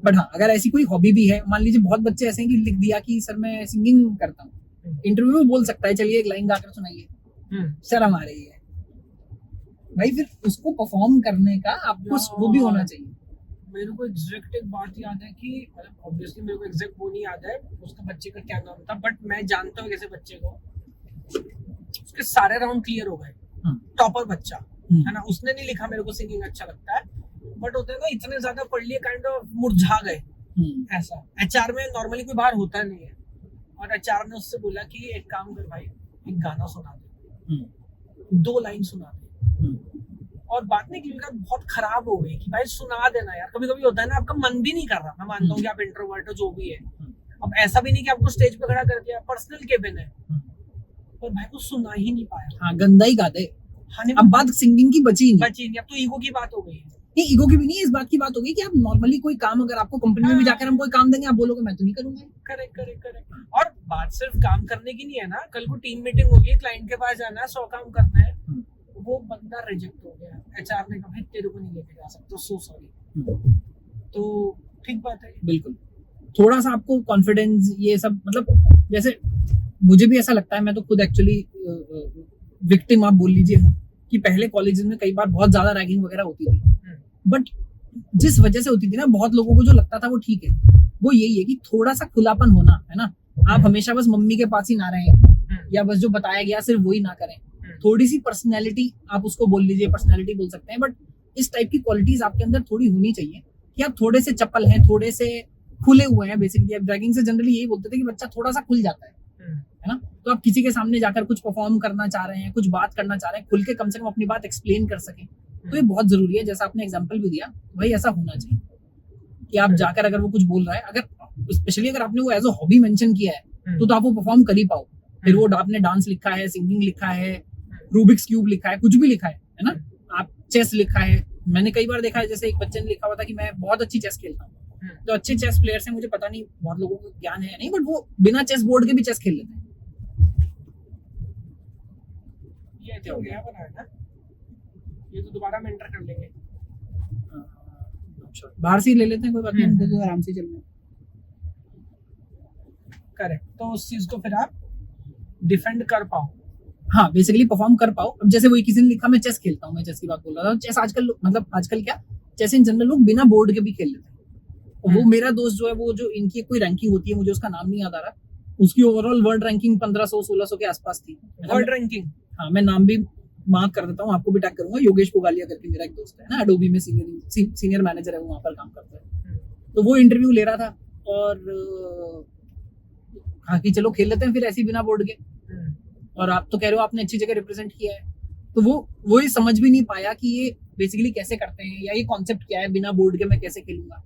बट हाँ, अगर ऐसी कोई हॉबी भी है, मान लीजिए बहुत बच्चे ऐसे हैं कि लिख दिया कि सर मैं सिंगिंग करता हूँ, इंटरव्यू में बोल सकता है चलिए एक लाइन गाकर सुनाइए, शर्म आ रही है भाई, फिर उसको परफॉर्म करने का आपको वो भी होना चाहिए। मेरे को एग्जैक्ट एक बात याद है कि मतलब ऑब्वियसली मेरे को एग्जैक्ट वो नहीं याद है उसका बच्चे का क्या नाम था, बट मैं जानता हूँ कैसे बच्चे को, उसके सारे राउंड क्लियर हो गए, टॉपर बच्चा है ना, उसने नहीं लिखा मेरे को सिंगिंग अच्छा लगता है, बट होता है ना इतने ज्यादा पढ़ लिए काइंड ऑफ मुरझा गए ऐसा। एचआर में नॉर्मली कोई बाहर होता नहीं है, और एचआर ने उससे बोला कि एक काम कर भाई, एक गाना सुना दे, 2 लाइन सुना दे। और बात नहीं कि उनका बहुत खराब हो गई कि भाई सुना देना यार, कभी कभी होता है ना आपका मन भी नहीं कर रहा, मैं मानता हूँ कि आप इंट्रोवर्ट हो जो भी है, अब ऐसा भी नहीं कि आपको स्टेज पे खड़ा कर दिया, पर्सनल केबिन है, पर भाई को सुना ही नहीं पाया। हाँ, गंदा ही गाते। अब बात सिंगिंग की बची नहीं, अब तो ईगो की बात हो गई है। नहीं, ईगो की भी नहीं है, इस बात की बात हो गई कि आप नॉर्मली कोई काम, अगर आपको कंपनी में भी जाकर हम कोई काम देंगे, आप बोलोगे मैं तो नहीं करूंगा। करेक्ट। और बात सिर्फ काम करने की नहीं है ना, कल को टीम मीटिंग होगी, क्लाइंट के पास जाना है, 100 काम करना है, वो बंदा रिजेक्ट हो गया, एचआर ने कहा भाई तेरे को नहीं लेके जा सकते, सो सॉरी। तो ठीक बात है, बिल्कुल। थोड़ा सा आपको कॉन्फिडेंस, ये सब मतलब जैसे मुझे भी ऐसा लगता है, मैं तो खुद एक्चुअली विक्टिम आप बोल लीजिए कि पहले कॉलेज में कई बार बहुत ज्यादा रैगिंग वगैरह होती थी, बट जिस वजह से होती थी ना, बहुत लोगों को जो लगता था वो ठीक है, वो यही है कि थोड़ा सा खुलापन होना, है ना, आप हमेशा बस मम्मी के पास ही ना रहें या बस जो बताया गया सिर्फ वही ना करें। थोड़ी सी पर्सनैलिटी आप उसको बोल लीजिए, पर्सनैलिटी बोल सकते हैं, बट इस टाइप की क्वालिटीज आपके अंदर थोड़ी होनी चाहिए कि आप थोड़े से चप्पल हैं, थोड़े से खुले हुए हैं। बेसिकली आप ड्रैगिंग से जनरली यही बोलते थे कि बच्चा थोड़ा सा खुल जाता है ना। तो आप किसी के सामने जाकर कुछ परफॉर्म करना चाह रहे हैं, कुछ बात करना चाह रहे हैं, खुल के कम से कम अपनी बात एक्सप्लेन कर सकें, तो ये बहुत जरूरी है। जैसा आपने एग्जांपल भी दिया, भाई ऐसा होना चाहिए कि आप जाकर अगर वो कुछ बोल रहा है, अगर स्पेशली अगर आपने वो एज अ हॉबी मेंशन किया है तो आप वो परफॉर्म कर ही पाओ। फिर वो आपने डांस लिखा है, सिंगिंग लिखा है, रूबिक्स क्यूब लिखा है, कुछ भी लिखा है ना, आप चेस लिखा है। मैंने कई बार देखा है, जैसे एक बच्चे ने लिखा हुआ था कि मैं बहुत अच्छी चेस खेलता हूँ। तो अच्छे चेस प्लेयर्स हैं, मुझे पता नहीं बहुत लोगों को ज्ञान है या नहीं, बट वो बिना चेस बोर्ड के भी चेस खेल लेते हैं। ये तो गया बना है ना, ये तो दोबारा में एंटर कर लेंगे, बाहर से ही ले लेते हैं, कोई बात नहीं, तो आराम से चलना। करेक्ट। तो उस चीज को फिर आप डिफेंड कर पाओ। हाँ, बेसिकली परफॉर्म कर पाओ। अब जैसे वही किसी ने लिखा मैं चेस खेलता हूँ, मैं चेस की बात बोल रहा था। चेस आजकल मतलब आजकल क्या, चेस इन जनरल लोग बिना बोर्ड के भी खेल लेते हैं। और वो मेरा दोस्त जो है, वो जो इनकी कोई रैंकिंग होती है, मुझे उसका नाम नहीं याद आ रहा, उसकी ओवरऑल वर्ल्ड रैंकिंग 1500-1600 के आसपास थी। World ranking? हाँ, मैं नाम भी मार्क कर देता हूँ, आपको भी टैग करूंगा। योगेश पुगालिया करके मेरा एक दोस्त है ना, एडोबी में सीनियर मैनेजर है, वो वहाँ पर काम करता है। तो वो इंटरव्यू ले रहा था और कहा कि चलो खेल लेते हैं फिर ऐसे बिना बोर्ड के। और आप तो कह रहे हो आपने अच्छी जगह रिप्रेजेंट किया है, तो वो ये समझ भी नहीं पाया कि ये बेसिकली कैसे करते हैं या ये कॉन्सेप्ट क्या है, बिना बोर्ड के मैं कैसे खेलूंगा।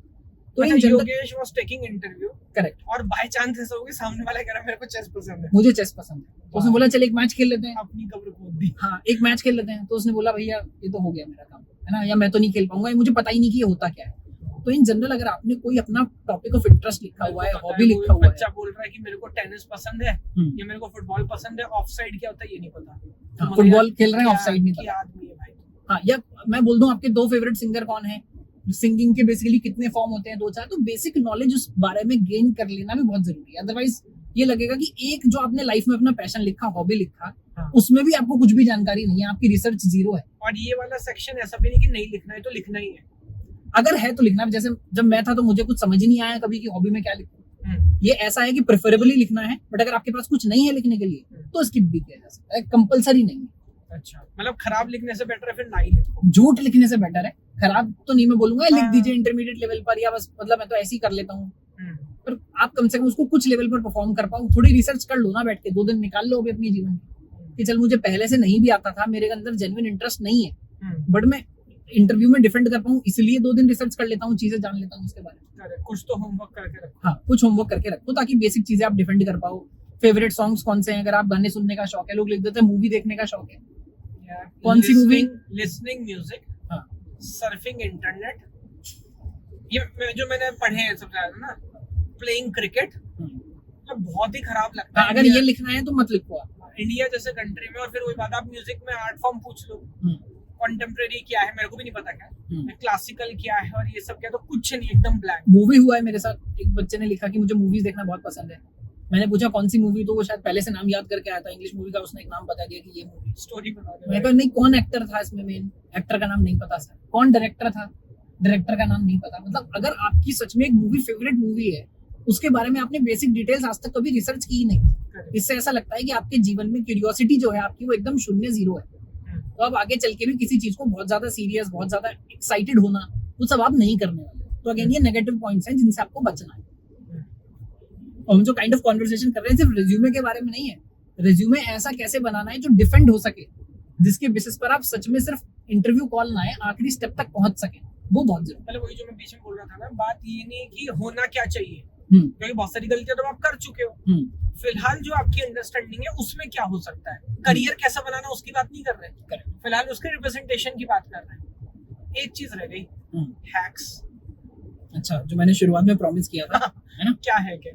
तो Yogesh was taking interview, correct, और बाय चांस ऐसा हो गया सामने वाला कह रहा है मेरे को चेस पसंद है, मुझे चेस पसंद है, तो उसने बोला चल एक मैच खेल लेते हैं। अपनी कब्र खोद दी। हाँ, एक मैच खेल लेते हैं। तो उसने बोला भैया ये तो हो गया मेरा काम, है ना, या मैं तो नहीं खेल पाऊंगा, मुझे पता ही नहीं कि ये होता क्या है। तो इन जनरल अगर आपने कोई अपना टॉपिक ऑफ इंटरेस्ट लिखा हुआ है, हॉबी लिखा हुआ है, बच्चा बोल रहा है कि मेरे को टेनिस पसंद है या मेरे को फुटबॉल पसंद है, ऑफ साइड क्या होता है ये नहीं पता, फुटबॉल खेल रहे हैं ऑफ साइड नहीं पता, आदमी है भाई। हाँ, या मैं बोल दूं आपके 2 फेवरेट सिंगर कौन है, सिंगिंग के बेसिकली कितने फॉर्म होते हैं, 2-4, तो बेसिक नॉलेज उस बारे में गेन कर लेना भी बहुत जरूरी है। अदरवाइज ये लगेगा कि एक जो आपने लाइफ में अपना पैशन लिखा, हॉबी लिखा, उसमें भी आपको कुछ भी जानकारी नहीं है, आपकी रिसर्च जीरो है। और ये वाला सेक्शन ऐसा भी नहीं कि नहीं लिखना है तो लिखना ही है, अगर है तो लिखना। जैसे जब मैं था तो मुझे कुछ समझ ही नहीं आया कभी कि हॉबी में क्या लिखूं। ये ऐसा है कि प्रेफरेबली लिखना है, बट अगर आपके पास कुछ नहीं है लिखने के लिए तो स्किप भी किया जा सकता है, कंपलसरी नहीं है। अच्छा, मतलब खराब लिखने से बेटर है फिर ना ही लिखो। झूठ लिखने से बेटर है, खराब तो नहीं मैं बोलूंगा, लिख दीजिए इंटरमीडिएट लेवल पर, या बस मतलब मैं तो ऐसे ही कर लेता हूँ, पर आप कम से कम उसको कुछ लेवल पर परफॉर्म कर पाओ। थोड़ी रिसर्च कर लो ना बैठ के, 2 दिन निकाल लो अभी अपने जीवन में कि चल मुझे पहले से नहीं भी आता था, मेरे अंदर जेन्युइन इंटरेस्ट नहीं है, बट मैं इंटरव्यू में डिफेंड कर पाऊँ, इसलिए 2 दिन रिसर्च कर लेता हूँ, चीजें जान लेता हूँ उसके बारे में। कुछ तो होमवर्क करके रखो। हाँ, कुछ होमवर्क करके रखो ताकि बेसिक चीजें आप डिफेंड कर पाओ। फेवरेट सॉन्ग्स कौन से हैं, अगर आप गाने सुनने का शौक है, लोग लिख देते हैं मूवी देखने का शौक है, कौन सी मूवी, लिसनिंग म्यूजिक, हाँ, सर्फिंग इंटरनेट, ये जो मैंने पढ़े हैं सबसे ज्यादा ना, प्लेइंग क्रिकेट, बहुत ही खराब लगता है। अगर ये लिखना है तो मत लिखो आप, इंडिया जैसे कंट्री में। और फिर वही बात, आप म्यूजिक में आर्ट फॉर्म पूछ लो, कंटेम्प्रेरी क्या है मेरे को भी नहीं पता क्या, क्लासिकल क्या है और ये सब क्या, तो कुछ नहीं, एकदम ब्लैंक। मूवी हुआ है मेरे साथ, एक बच्चे ने लिखा कि मुझे मूवीज देखना बहुत पसंद है। मैंने पूछा कौन सी मूवी, तो वो शायद पहले से नाम याद करके आया था इंग्लिश मूवी का, उसने एक नाम बता दिया कि ये मूवी, स्टोरी बता दे। मैंने कहा नहीं, कौन एक्टर था इसमें, मेन एक्टर का नाम नहीं पता सर, कौन डायरेक्टर था, डायरेक्टर का नाम नहीं पता। मतलब अगर आपकी सच में एक मूवी फेवरेट मूवी है, उसके बारे में आपने बेसिक डिटेल्स आज तक कभी रिसर्च की नहीं, इससे ऐसा लगता है कि आपके जीवन में क्यूरियोसिटी जो है आपकी वो एकदम शून्य, जीरो है। तो अब आगे चल के भी किसी चीज को बहुत ज्यादा सीरियस, बहुत ज्यादा एक्साइटेड होना, वो सब आप नहीं करने वाले। तो अगेन ये नेगेटिव पॉइंट्स हैं जिनसे आपको बचना है। और हम जो काइंड ऑफ कॉन्वर्सेशन कर रहे हैं सिर्फ रिज्यूमे के बारे में नहीं है, रिज्यूमे ऐसा कैसे बनाना है जो डिफेंड हो सके, जिसके बेसिस पर आप सच में सिर्फ इंटरव्यू कॉल ना है, आखिरी स्टेप तक पहुंच सके, वो बहुत जरूरी है। मतलब वही जो मैं बीच में बोल रहा था ना, बात ये नहीं कि होना क्या चाहिए, क्योंकि बहुत सारी गलतियां तो आप कर चुके हो। फिलहाल जो आपकी अंडरस्टैंडिंग है उसमें क्या हो सकता है, करियर कैसा बनाना उसकी बात नहीं कर रहे, फिलहाल उसके रिप्रेजेंटेशन की बात कर रहे हैं। एक चीज रह गई, हैक्स। अच्छा, जो मैंने शुरुआत में प्रॉमिस किया था, है ना, क्या है क्या?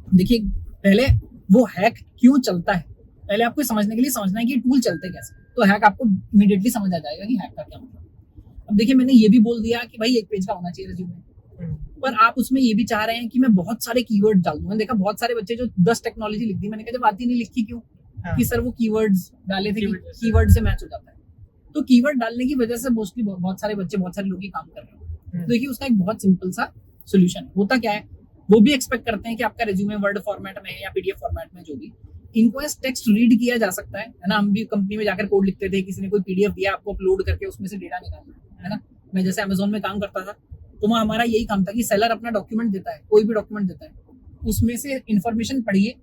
देखिए, पहले वो हैक क्यों चलता है, पहले आपको समझने के लिए समझना है कि टूल चलते कैसे, तो हैक आपको इमीडिएटली समझ आ जाएगा कि हैक का क्या मतलब। अब देखिए, मैंने ये भी बोल दिया कि भाई 1 पेज का होना चाहिए रिज्यूमे, पर आप उसमें ये भी चाह रहे हैं कि मैं बहुत सारे कीवर्ड डाल दूं। मैंने देखा बहुत सारे बच्चे जो 10 टेक्नोलॉजी लिख दी, मैंने कहा जब आती नहीं लिखी क्यों, कि सर वो कीवर्ड्स डाले थे कि कीवर्ड से मैच हो जाता है। तो कीवर्ड डालने की वजह से मोस्टली बहुत सारे बच्चे, बहुत सारे लोग ही काम कर रहे हैं। तो देखिए, उसका एक बहुत सिंपल सा सोल्यूशन होता क्या है, वो भी एक्सपेक्ट करते हैं कि आपका रिज्यूमे वर्ड फॉर्मेट में है या पीडीएफ फॉर्मेट में, जो भी इनको एज टेक्स्ट रीड किया जा सकता है ना। हम भी कंपनी में जाकर कोड लिखते थे, किसी ने कोई पीडीएफ दिया आपको अपलोड करके उसमें से डेटा निकालना है ना। मैं जैसे अमेजोन में काम करता था तो वहाँ हमारा यही काम था कि सेलर अपना डॉक्यूमेंट देता है, कोई भी डॉक्यूमेंट देता है, उसमें से इन्फॉर्मेशन पढ़िए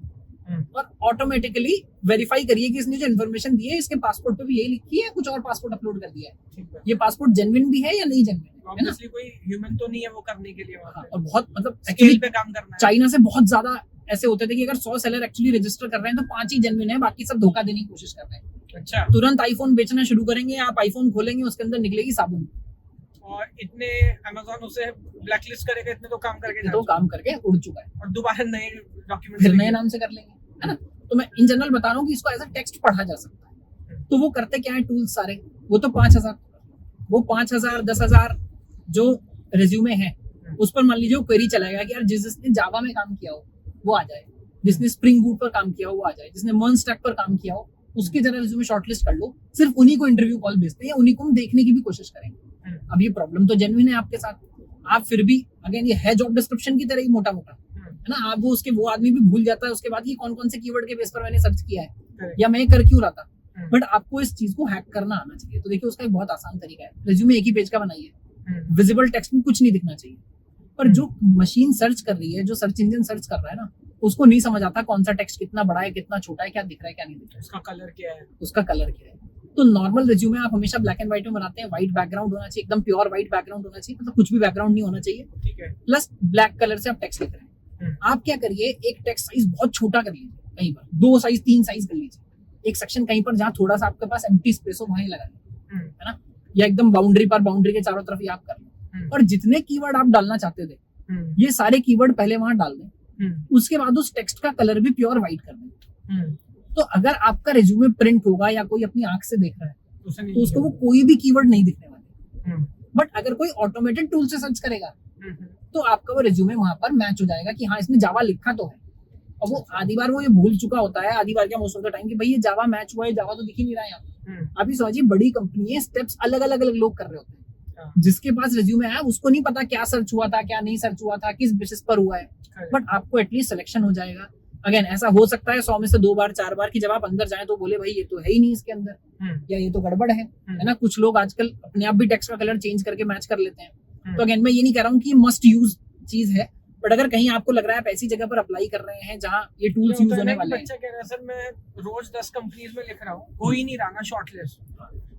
और ऑटोमेटिकली वेरीफाई करिए कि इसने जो इन्फॉर्मेशन दी है इसके पासपोर्ट पे भी यही लिखी है, कुछ और पासपोर्ट अपलोड कर दिया है, ये पासपोर्ट जेन्युइन भी है या नहीं जेन्युइन है ना। कोई ह्यूमन तो नहीं है वो करने के लिए, और बहुत मतलब स्केल पे काम करना है। चाइना से बहुत ज्यादा ऐसे होते थे कि अगर 100 सेलर एक्चुअली रजिस्टर कर रहे हैं तो 5 ही जेन्युइन है, बाकी सब धोखा देने की कोशिश कर रहे हैं। अच्छा, तुरंत आईफोन बेचना शुरू करेंगे, आप आईफोन खोलेंगे उसके अंदर निकलेगी साबुन, और इतने अमेज़न उसे ब्लैकलिस्ट करेगा, इतने तो काम करके उड़ चुका है और दोबारा नए डॉक्यूमेंट फिर नए नाम से कर लेंगे, है ना। तो मैं इन जनरल बता रहा हूँ कि इसको एज अ टेक्स्ट पढ़ा जा सकता है। तो वो करते क्या है टूल्स सारे, वो तो 5000 वो 5000 10,000 जो रिज्यूमे है उस पर मान लीजिए वो क्वेरी चलाएगा कि यार जिसने जावा में काम किया हो वो आ जाए, जिसने स्प्रिंग बूट पर काम किया हो वो आ जाए, जिसने मर्न स्टैक पर काम किया हो उसके जरा रिज्यूमे शॉर्टलिस्ट कर लो, सिर्फ उन्हीं को इंटरव्यू कॉल भेजते हैं या उन्हीं को हम देखने की भी कोशिश करेंगे। अब ये प्रॉब्लम तो जेन्युइन है आपके साथ, आप फिर भी अगेन ये है जॉब डिस्क्रिप्शन की तरह ही मोटा मोटा, है ना। आप वो आदमी भी भूल जाता है उसके बाद कि कौन कौन से कीवर्ड के बेस पर मैंने सर्च किया है या मैं कर क्यों रहा था, बट आपको इस चीज को हैक करना आना चाहिए। तो देखिए उसका एक बहुत आसान तरीका है, रिज्यूमे एक ही पेज का बनाइए, विजिबल टेक्स्ट में कुछ नहीं दिखना चाहिए। पर जो मशीन सर्च कर रही है, जो सर्च इंजन सर्च कर रहा है ना, उसको नहीं समझ आता कौन सा टेक्स्ट कितना बड़ा है, कितना छोटा है, क्या दिख रहा है क्या नहीं दिख रहा है, उसका कलर क्या है, तो नॉर्मल रिज्यूमे आप हमेशा ब्लैक एंड व्हाइट में बनाते हैं, व्हाइट बैकग्राउंड होना चाहिए, एकदम प्योर व्हाइट बैकग्राउंड होना चाहिए, मतलब कुछ भी बैकग्राउंड नहीं होना चाहिए, ठीक है। प्लस ब्लैक कलर से आप टेक्स्ट लिख रहे हैं। आप क्या करिए, एक टेक्स्ट साइज बहुत छोटा कर लीजिए, कहीं पर 2 साइज 3 साइज कर लीजिए, एक सेक्शन कहीं पर जहाँ थोड़ा सा आपके पास एम्प्टी स्पेस हो वहीं लगा लीजिए, है ना, या एकदम बाउंड्री के चारों तरफ ही आप कर लो, और जितने कीवर्ड आप डालना चाहते थे ये सारे कीवर्ड पहले वहां डाल दें, उसके बाद उस टेक्स्ट का कलर भी प्योर व्हाइट कर दें। तो अगर आपका रिज्यूमे प्रिंट होगा या कोई अपनी आंख से देख रहा है तो उसको वो कोई भी कीवर्ड नहीं दिखने वाले, बट अगर कोई ऑटोमेटेड टूल से सर्च करेगा तो आपका वो रिज्यूमे वहां पर मैच हो जाएगा कि हाँ इसने जावा लिखा तो है। और वो आधी बार वो ये भूल चुका होता है, आधी बार क्या मोस्ट ऑफ द टाइम कि भाई ये जावा मैच हुआ है, जावा तो दिख ही नहीं रहा है यहाँ। आप ये समझिए बड़ी कंपनी है, स्टेप्स अलग अलग लोग कर रहे होते हैं, जिसके पास रिज्यूमे है उसको नहीं पता क्या सर्च हुआ था क्या नहीं सर्च हुआ था, किस बेसिस पर हुआ है, बट आपको एटलीस्ट सिलेक्शन हो जाएगा। अगेन ऐसा हो सकता है 100 में से 2 बार 4 बार कि जब आप अंदर जाएं तो बोले भाई ये तो है ही नहीं इसके अंदर, या ये तो गड़बड़ है ना। कुछ लोग आजकल अपने आप भी टेक्स्ट का कलर चेंज करके मैच कर लेते हैं। तो अगेन मैं ये नहीं कह रहा हूँ कि मस्ट यूज चीज है, बट अगर कहीं आपको लग रहा है आप ऐसी जगह पर अप्लाई कर रहे हैं जहाँ ये टूल्स यूज होने वाले हैं। बच्चा कह रहा है सर मैं रोज 10 कंपनीज में लिख रहा हूँ, हो ही नहीं रहा ना शॉर्टलिस्ट।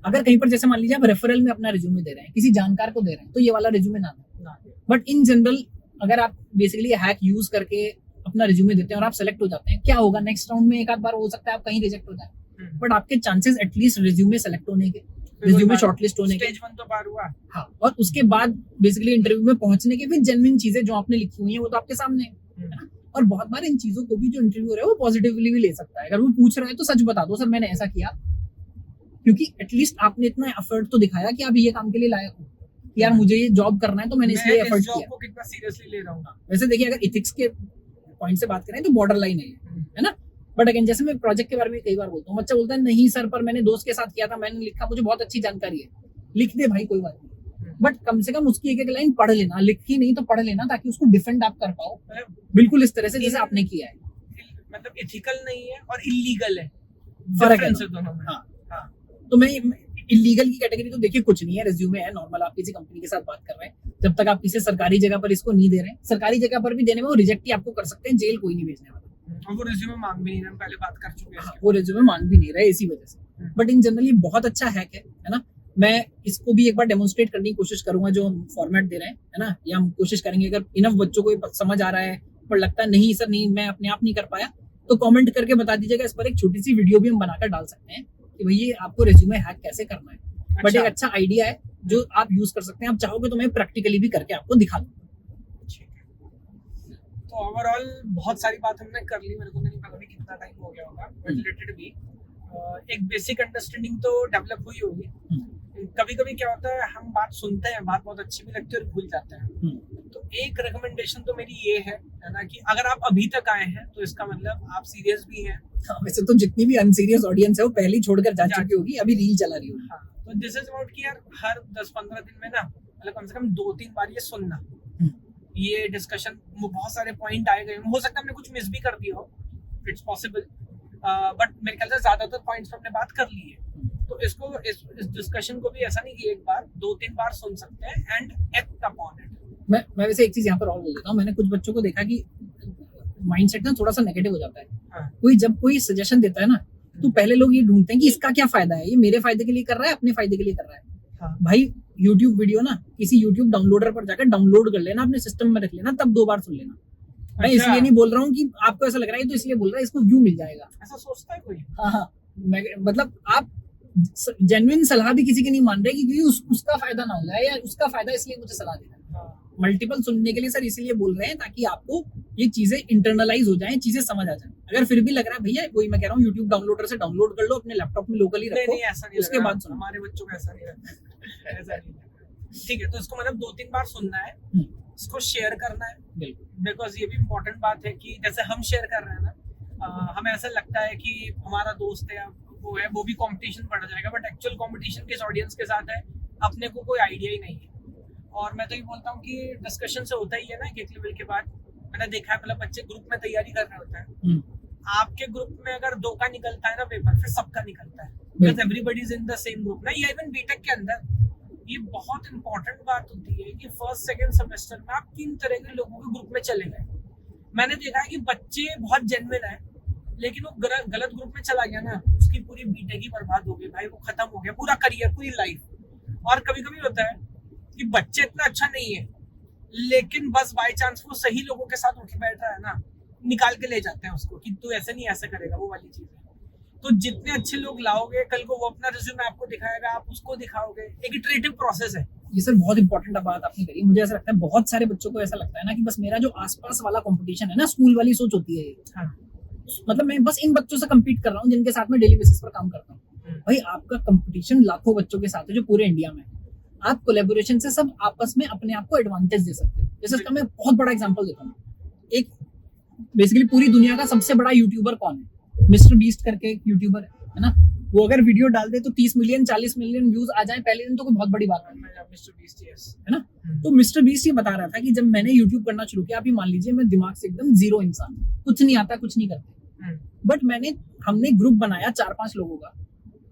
अगर कहीं पर जैसे मान लीजिए आप रेफरल में अपना रिज्यूमे दे रहे हैं, किसी जानकार को दे रहे हैं, तो ये वाला रिज्यूमे ना दें। बट इन जनरल अगर आप बेसिकली हैक यूज करके अपना रिज्यूमे देते हैं और आप सेलेक्ट हो जाते हैं, क्या होगा नेक्स्ट राउंड में एक आध बार हो सकता है आप कहीं रिजेक्ट हो जाए, बट आपके चांसेस एटलीस्ट रिज्यूमे सेलेक्ट होने के, रिज्यूमे शॉर्टलिस्ट होने के, स्टेज 1 तो पार हुआ। हाँ, और उसके बाद बेसिकली इंटरव्यू में पहुंचने के भी जेन्युइन चीजें जो आपने लिखी हुई है वो तो आपके सामने है ना। और बहुत बार इन चीजों को भी जो इंटरव्यू है वो पॉजिटिवली भी ले सकता है। अगर वो पूछ रहा है तो सच बता दो सर मैंने ऐसा किया, क्योंकि एटलीस्ट आपने इतना एफर्ट तो दिखाया कि आप ये काम के लिए लायक हो, यार मुझे ये जॉब करना है तो मैंने इसलिए एफर्ट किया। को कितना सीरियसली ले रहा हूँ। वैसे देखिए अगर इथिक्स के पॉइंट से बात करें तो बॉर्डर लाइन है ना। बट अगेन जैसे मैं प्रोजेक्ट के बारे में कई बार बोलता हूँ, बच्चा बोलता है नहीं सर पर मैंने दोस्त के साथ किया था, मैंने लिखा, मुझे बहुत अच्छी जानकारी है। लिख दे भाई कोई बात नहीं, बट कम से कम उसकी एक एक लाइन पढ़ लेना, लिखी नहीं तो पढ़ लेना, ताकि उसको डिफेंड आप कर पाओ बिल्कुल इस तरह से जैसे आपने किया है। मतलब एथिकल नहीं है और इलीगल है, फर्क है दोनों में। हाँ। तो मैं इलीगल की कैटेगरी तो देखिए कुछ नहीं है, रिज्यूमे है नॉर्मल, आप किसी कंपनी के साथ बात कर रहे हैं, जब तक आप किसी सरकारी जगह पर इसको नहीं दे रहे हैं, सरकारी जगह पर भी देने में वो रिजेक्ट ही आपको कर सकते हैं, जेल कोई नहीं भेजने वाला। और वो रिज्यूमे मांग भी नहीं रहे, हम पहले बात कर चुके हैं। वो रिज्यूमे मांग भी नहीं रहे इसी वजह से। बट इन जनरल ये बहुत अच्छा हैक है ना। मैं इसको भी एक बार डेमोन्स्ट्रेट करने की कोशिश करूंगा जो हम फॉर्मेट दे रहे हैं, है ना, या हम कोशिश करेंगे अगर इनफ बच्चों को समझ आ रहा है पर लगता है नहीं सर नहीं मैं अपने आप नहीं कर पाया, तो कमेंट करके बता दीजिएगा। इस पर एक छोटी सी वीडियो भी हम बनाकर डाल सकते हैं कि भाई ये आपको रिज्यूमे हैक कैसे करना है। बट एक अच्छा आइडिया है जो आप यूज कर सकते हैं। आप चाहोगे तो मैं प्रैक्टिकली भी करके आपको दिखा दूंगा। तो ओवरऑल बहुत सारी बात हमने कर ली, मेरे को नहीं पता भी कितना टाइम हो गया होगा, बट रिलेटेड भी एक बेसिक अंडरस्टैंडिंग तो डेवलप हुई होगी। कभी कभी क्या होता है हम बात सुनते हैं, बात बहुत अच्छी भी लगती है और भूल जाते हैं। तो एक रिकमेंडेशन तो मेरी ये है ना कि अगर आप अभी तक आए हैं तो इसका मतलब आप सीरियस भी हैं। वैसे तो जितनी भी अनसीरियस ऑडियंस है वो पहले ही छोड़कर जा चुकी होगी, अभी रील चला रही होगी। हाँ, तो दिस इज अबाउट कि यार हर 10-15 दिन में ना मतलब कम से कम 2-3 बार ये सुनना, ये डिस्कशन बहुत सारे पॉइंट आए गए, हो सकता है हमने कुछ मिस भी कर दिया हो, इट्स पॉसिबल, बट मेरे ख्याल से ज्यादातर पॉइंट्स पे हमने बात कर ली है। तो इसको इस डिस्कशन को भी ऐसा नहीं कि एक बार 2-3 बार सुन सकते हैं एंड एक्ट अपॉन इट। मैं वैसे एक चीज यहाँ पर और बोल देता हूँ, मैंने कुछ बच्चों को देखा कि माइंडसेट ना थोड़ा सा नेगेटिव हो जाता है। हाँ। जब कोई सजेशन देता है ना, तो पहले लोग ये ढूंढते हैं कि इसका क्या फायदा है, ये मेरे फायदे के लिए कर रहा है, अपने फायदे के लिए कर रहा है। हाँ। भाई यूट्यूब वीडियो ना किसी यूट्यूब डाउनलोडर पर जाकर डाउनलोड कर लेना, अपने सिस्टम में रख लेना, तब 2 बार सुन लेना। मैं इसलिए नहीं बोल रहा हूँ कि आपको ऐसा लग रहा है तो इसलिए बोल रहा है, इसको व्यू मिल जाएगा, ऐसा सोचता है कोई? हाँ, मतलब आप जेन्युइन सलाह भी किसी की नहीं मान रहे क्योंकि उसका फायदा ना हो जाए, या उसका फायदा इसलिए मुझे सलाह दे रहा है। मल्टीपल सुनने के लिए सर इसलिए बोल रहे हैं ताकि आपको ये चीजें इंटरनलाइज हो जाएं, चीजें समझ आ जाएं। अगर फिर भी लग रहा है भैया वही मैं कह रहा हूँ, यूट्यूब डाउनलोडर से डाउनलोड कर लो, अपने लैपटॉप में लोकली रखो, नहीं, ऐसा नहीं उसके बाद सुनो। हमारे बच्चों को ऐसा नहीं लगता, ऐसा नहीं लगता। ठीक है, तो इसको मतलब 2-3 बार सुनना है, इसको शेयर करना है, बिकॉज ये भी इम्पोर्टेंट बात है कि जैसे हम शेयर कर रहे हैं ना, हमें ऐसा लगता है कि हमारा दोस्त है वो भी कंपटीशन बढ़ जाएगा, बट एक्चुअल कंपटीशन किस ऑडियंस के साथ है अपने को कोई आइडिया ही नहीं है। और मैं तो ये बोलता हूँ कि डिस्कशन से होता ही है ना एक लेवल के बाद। मैंने देखा है, मतलब बच्चे ग्रुप में तैयारी कर रहे होते हैं, आपके ग्रुप में अगर 2 का निकलता है ना पेपर, फिर सबका निकलता है, because everybody is in the same group ना। या इवन बीटेक के अंदर ये बहुत इंपॉर्टेंट बात होती है कि फर्स्ट सेकंड सेमेस्टर में आप 3 तरह के लोगों के ग्रुप में चले गए। मैंने देखा है कि बच्चे बहुत जेन्युइन है, लेकिन वो गलत ग्रुप में चला गया ना, उसकी पूरी बीटेक ही बर्बाद हो गई भाई, वो खत्म हो गया पूरा करियर, पूरी लाइफ। और कभी कभी होता है कि बच्चे इतना अच्छा नहीं है, लेकिन बस बाय चांस वो सही लोगों के साथ उठ बैठ रहा है ना, निकाल के ले जाते हैं उसको कि तू ऐसे नहीं ऐसे करेगा, वो वाली चीज है। तो जितने अच्छे लोग लाओगे, कल को वो अपना रिज्यूमे आपको दिखाएगा, आप उसको दिखाओगे, एक इटरेटिव प्रोसेस है ये। सर बहुत इंपॉर्टेंट बात आपने करी। मुझे ऐसा लगता है बहुत सारे बच्चों को ऐसा लगता है ना कि बस मेरा जो आसपास वाला कंपटीशन है ना, स्कूल वाली सोच होती है। हाँ। मतलब मैं बस इन बच्चों से कम्पीट कर रहा हूँ जिनके साथ मैं डेली बेसिस पर काम करता हूँ। भाई आपका कंपटीशन लाखों बच्चों के साथ है जो पूरे इंडिया में। आप कोलैबोरेशन से सब आपस में अपने आप को एडवांटेज दे सकते हो। जैसे इसका मैं बहुत बड़ा एग्जांपल देता हूँ। एक बेसिकली पूरी दुनिया का सबसे बड़ा यूट्यूबर कौन है? मिस्टर बीस्ट करके एक यूट्यूबर है ना। वो अगर वीडियो डाल दे तो 30 मिलियन 40 मिलियन व्यूज आ जाए पहले दिन, तो कोई बहुत बड़ी बात है। मिस्टर बीस्ट, यस, है ना। तो मिस्टर बीस्ट ये बता रहा था कि जब मैंने यूट्यूब करना शुरू किया, आप ये मान लीजिए मैं दिमाग से एकदम जीरो इंसान, कुछ नहीं आता, कुछ नहीं करते, बट हमने ग्रुप बनाया 4-5 लोगों का,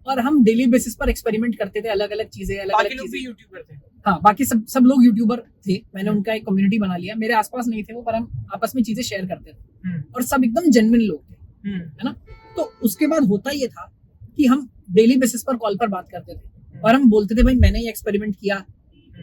और हम डेली बेसिस पर एक्सपेरिमेंट करते थे, अलग अलग चीजें, अलग अलग चीजें। यूट्यूबर थे, हाँ, बाकी सब लोग यूट्यूबर थे। मैंने उनका एक कम्युनिटी बना लिया। मेरे आसपास नहीं थे वो, पर हम आपस में चीजें शेयर करते थे, और सब एकदम जेन्युइन लोग थे, है ना। तो उसके बाद होता ये था कि हम डेली बेसिस पर कॉल पर बात करते थे, और हम बोलते थे भाई मैंने ये एक्सपेरिमेंट किया,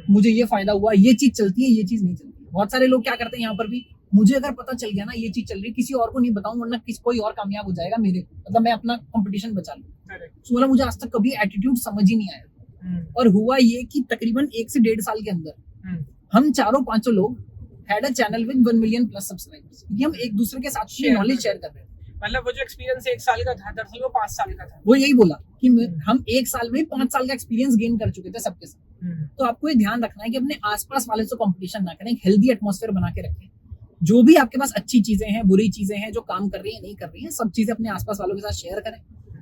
मुझे ये फायदा हुआ, ये चीज चलती है, ये चीज नहीं चलती। बहुत सारे लोग क्या करते हैं यहाँ पर भी, मुझे अगर पता चल गया ना ये चीज चल रही है, किसी और को नहीं बताऊं वरना कोई और कामयाब हो जाएगा मेरे, मतलब मैं अपना कंपटीशन बचा लूं। तो मतलब मुझे आज तक कभी एटीट्यूड समझ ही नहीं आया। और हुआ ये कि तकरीबन 1 से 1.5 साल के अंदर हम 4-5 लोग had a channel with 1 million plus subscribers, क्योंकि हम एक दूसरे के साथ नॉलेज शेयर कर रहे थे। मतलब वो जो एक्सपीरियंस 1 साल का था, दरअसल वो 5 साल का था। वो यही बोला कि हम 1 साल में 5 साल का एक्सपीरियंस गेन कर चुके थे सबके साथ। तो आपको ये ध्यान रखना है कि अपने आसपास वाले से कंपटीशन ना करें, हेल्दी एटमॉस्फेयर बना के रखें। जो भी आपके पास अच्छी चीजें हैं, बुरी चीजें हैं, जो काम कर रही है नहीं कर रही है, सब चीजें अपने आसपास वालों के साथ शेयर करें।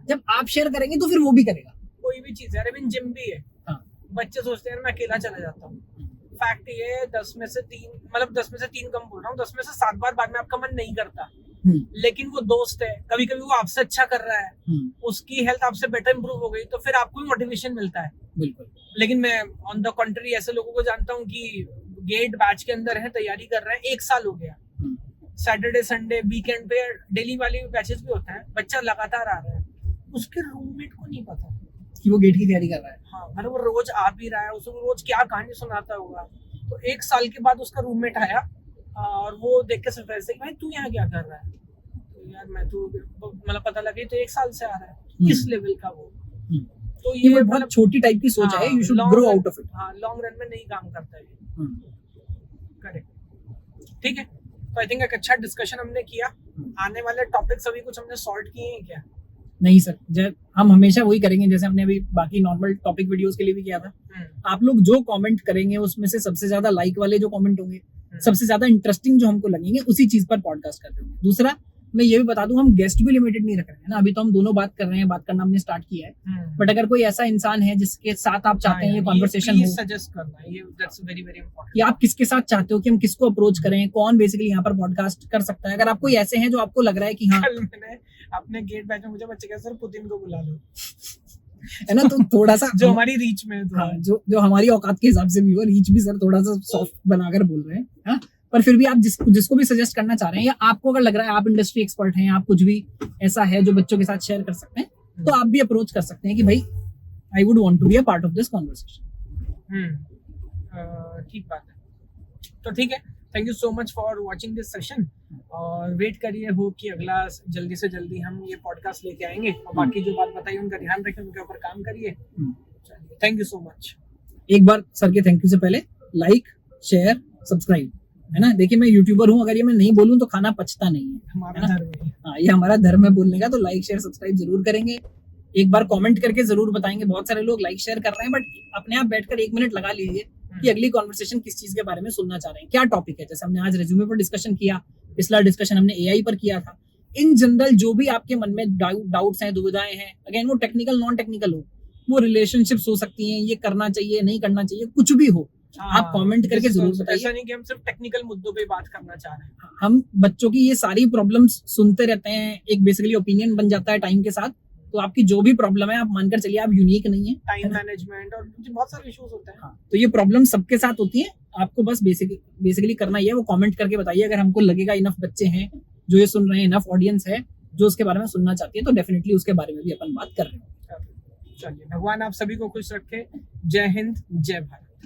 जब आप शेयर करेंगे तो फिर वो भी करेगा। कोई भी चीज है, इवन जिम भी है। हाँ। बच्चे सोचते हैं मैं अकेला चला जाता हूँ, फैक्ट ये है 10 में से 3, मतलब 10 में से 3 कम बोल रहा हूँ, 10 में से 7 बार बाद में आपका मन नहीं करता, लेकिन वो दोस्त है, कभी कभी वो आपसे अच्छा कर रहा है, उसकी हेल्थ आपसे बेटर इंप्रूव हो गई, तो फिर आपको भी मोटिवेशन मिलता है। बिल्कुल। लेकिन मैं ऑन द कंट्री ऐसे लोगों को जानता हूँ कि गेट बैच के अंदर है, तैयारी कर रहे हैं, 1 साल हो गया, सैटरडे संडे वीकेंड पे डेली वाले बैचेस भी होते हैं, बच्चा लगातार आ रहा है, उसके रूममेट को नहीं पता कि वो गेट की तैयारी कर रहा है। हाँ, मतलब वो रोज आ भी रहा है, उसको रोज क्या कहानी सुनाता होगा। तो 1 साल के बाद उसका रूममेट आया और वो देख के सरप्राइज से, भाई तू यहाँ क्या कर रहा है? तो यार मैं तो मतलब पता लगे तो 1 साल से आ रहा है, किस लेवल का वो। तो ये बहुत छोटी टाइप की सोच है, you should grow out of it. हाँ, लॉन्ग रन में नहीं काम करता है ये। करेक्ट, ठीक है। तो आई थिंक एक अच्छा डिस्कशन हमने किया। आने वाले टॉपिक्स अभी कुछ हमने सॉर्ट किए हैं क्या? नहीं सर, हम हमेशा वही करेंगे जैसे हमने अभी बाकी नॉर्मल टॉपिक वीडियोस के लिए भी किया था। आप लोग जो कमेंट करेंगे उसमें से सबसे ज्यादा लाइक वाले जो कमेंट होंगे, सबसे ज्यादा इंटरेस्टिंग जो हमको लगेंगे, उसी चीज पर पॉडकास्ट करते होंगे। दूसरा, मैं ये भी बता दूं, हम गेस्ट भी लिमिटेड नहीं रख रहे हैं ना, अभी तो हम दोनों बात कर रहे हैं, बात करना हमने स्टार्ट किया है, बट अगर कोई ऐसा इंसान है जिसके साथ आप चाहते हैं ये कॉन्वर्सेशन हो, सजेस्ट करना, ये दैट्स वेरी वेरी इंपॉर्टेंट, या आप किसके साथ चाहते हो कि हम किसको अप्रोच करें, कौन बेसिकली यहाँ पर पॉडकास्ट कर सकता है, अगर आप कोई ऐसे हैं जो आपको लग रहा है कि हाँ, कल मैंने अपने गेट बैच में मुझे बच्चे कहा सर पुतिन को बुला लो, है ना, तो थोड़ा सा जो हमारी रीच में है, हाँ, जो हमारी औकात के हिसाब से भी हो, रीच भी सर थोड़ा सा सॉफ्ट बनाकर बोल रहे हैं, हाँ? पर फिर भी आप जिसको भी सजेस्ट करना चाह रहे हैं, या आपको अगर लग रहा है आप इंडस्ट्री एक्सपर्ट हैं, आप कुछ भी ऐसा है जो बच्चों के साथ शेयर कर सकते हैं, तो आप भी अप्रोच कर सकते हैं कि भाई I would want to be a part of this conversation. ठीक बात है, तो ठीक है, thank you so much for watching this session, और वेट करिए हो कि अगला जल्दी से जल्दी हम ये पॉडकास्ट लेके आएंगे, और बाकी जो बात बताई उनका ध्यान रखें, उनके ऊपर काम करिए। चलिए, थैंक यू सो मच। एक बार सर के थैंक यू से पहले लाइक, शेयर, सब्सक्राइब, है ना। देखिए मैं यूट्यूबर हूँ, अगर ये मैं नहीं बोलूँ तो खाना पचता नहीं है, हमारा धर्म है। हाँ, ये हमारा धर्म है बोलने का, तो लाइक शेयर सब्सक्राइब जरूर करेंगे। एक बार कमेंट करके जरूर बताएंगे, बहुत सारे लोग लाइक शेयर कर रहे हैं, बट अपने आप बैठकर 1 मिनट लगा लीजिए कि अगली कॉन्वर्सेशन किस चीज के बारे में सुनना चाह रहे हैं, क्या टॉपिक है। जैसे हमने आज रिज्यूमे पर डिस्कशन किया, पिछला डिस्कशन हमने एआई पर किया था। इन जनरल जो भी आपके मन में डाउट्स हैं, दुविधाएं हैं, अगेन वो टेक्निकल नॉन टेक्निकल हो, वो रिलेशनशिप्स हो सकती हैं, ये करना चाहिए नहीं करना चाहिए, कुछ भी हो, आप कमेंट करके जरूर बताइए। ऐसा नहीं कि हम सिर्फ टेक्निकल मुद्दों पे बात करना चाह रहे हैं, हम बच्चों की ये सारी प्रॉब्लम्स सुनते रहते हैं, एक बेसिकली ओपिनियन बन जाता है टाइम के साथ। तो आपकी जो भी प्रॉब्लम है आप मानकर चलिए आप यूनिक नहीं है, टाइम मैनेजमेंट और बहुत सारे इश्यूज होते हैं। हाँ, तो ये प्रॉब्लम सबके साथ होती है, आपको बस बेसिकली करना ही है, वो कमेंट करके बताइए। अगर हमको लगेगा इनफ बच्चे हैं जो ये सुन रहे हैं, इनफ ऑडियंस है जो उसके बारे में सुनना चाहती है, तो डेफिनेटली उसके बारे में भी अपन बात कर रहे हैं। चलिए, भगवान आप सभी को खुश रखे। जय हिंद, जय भारत।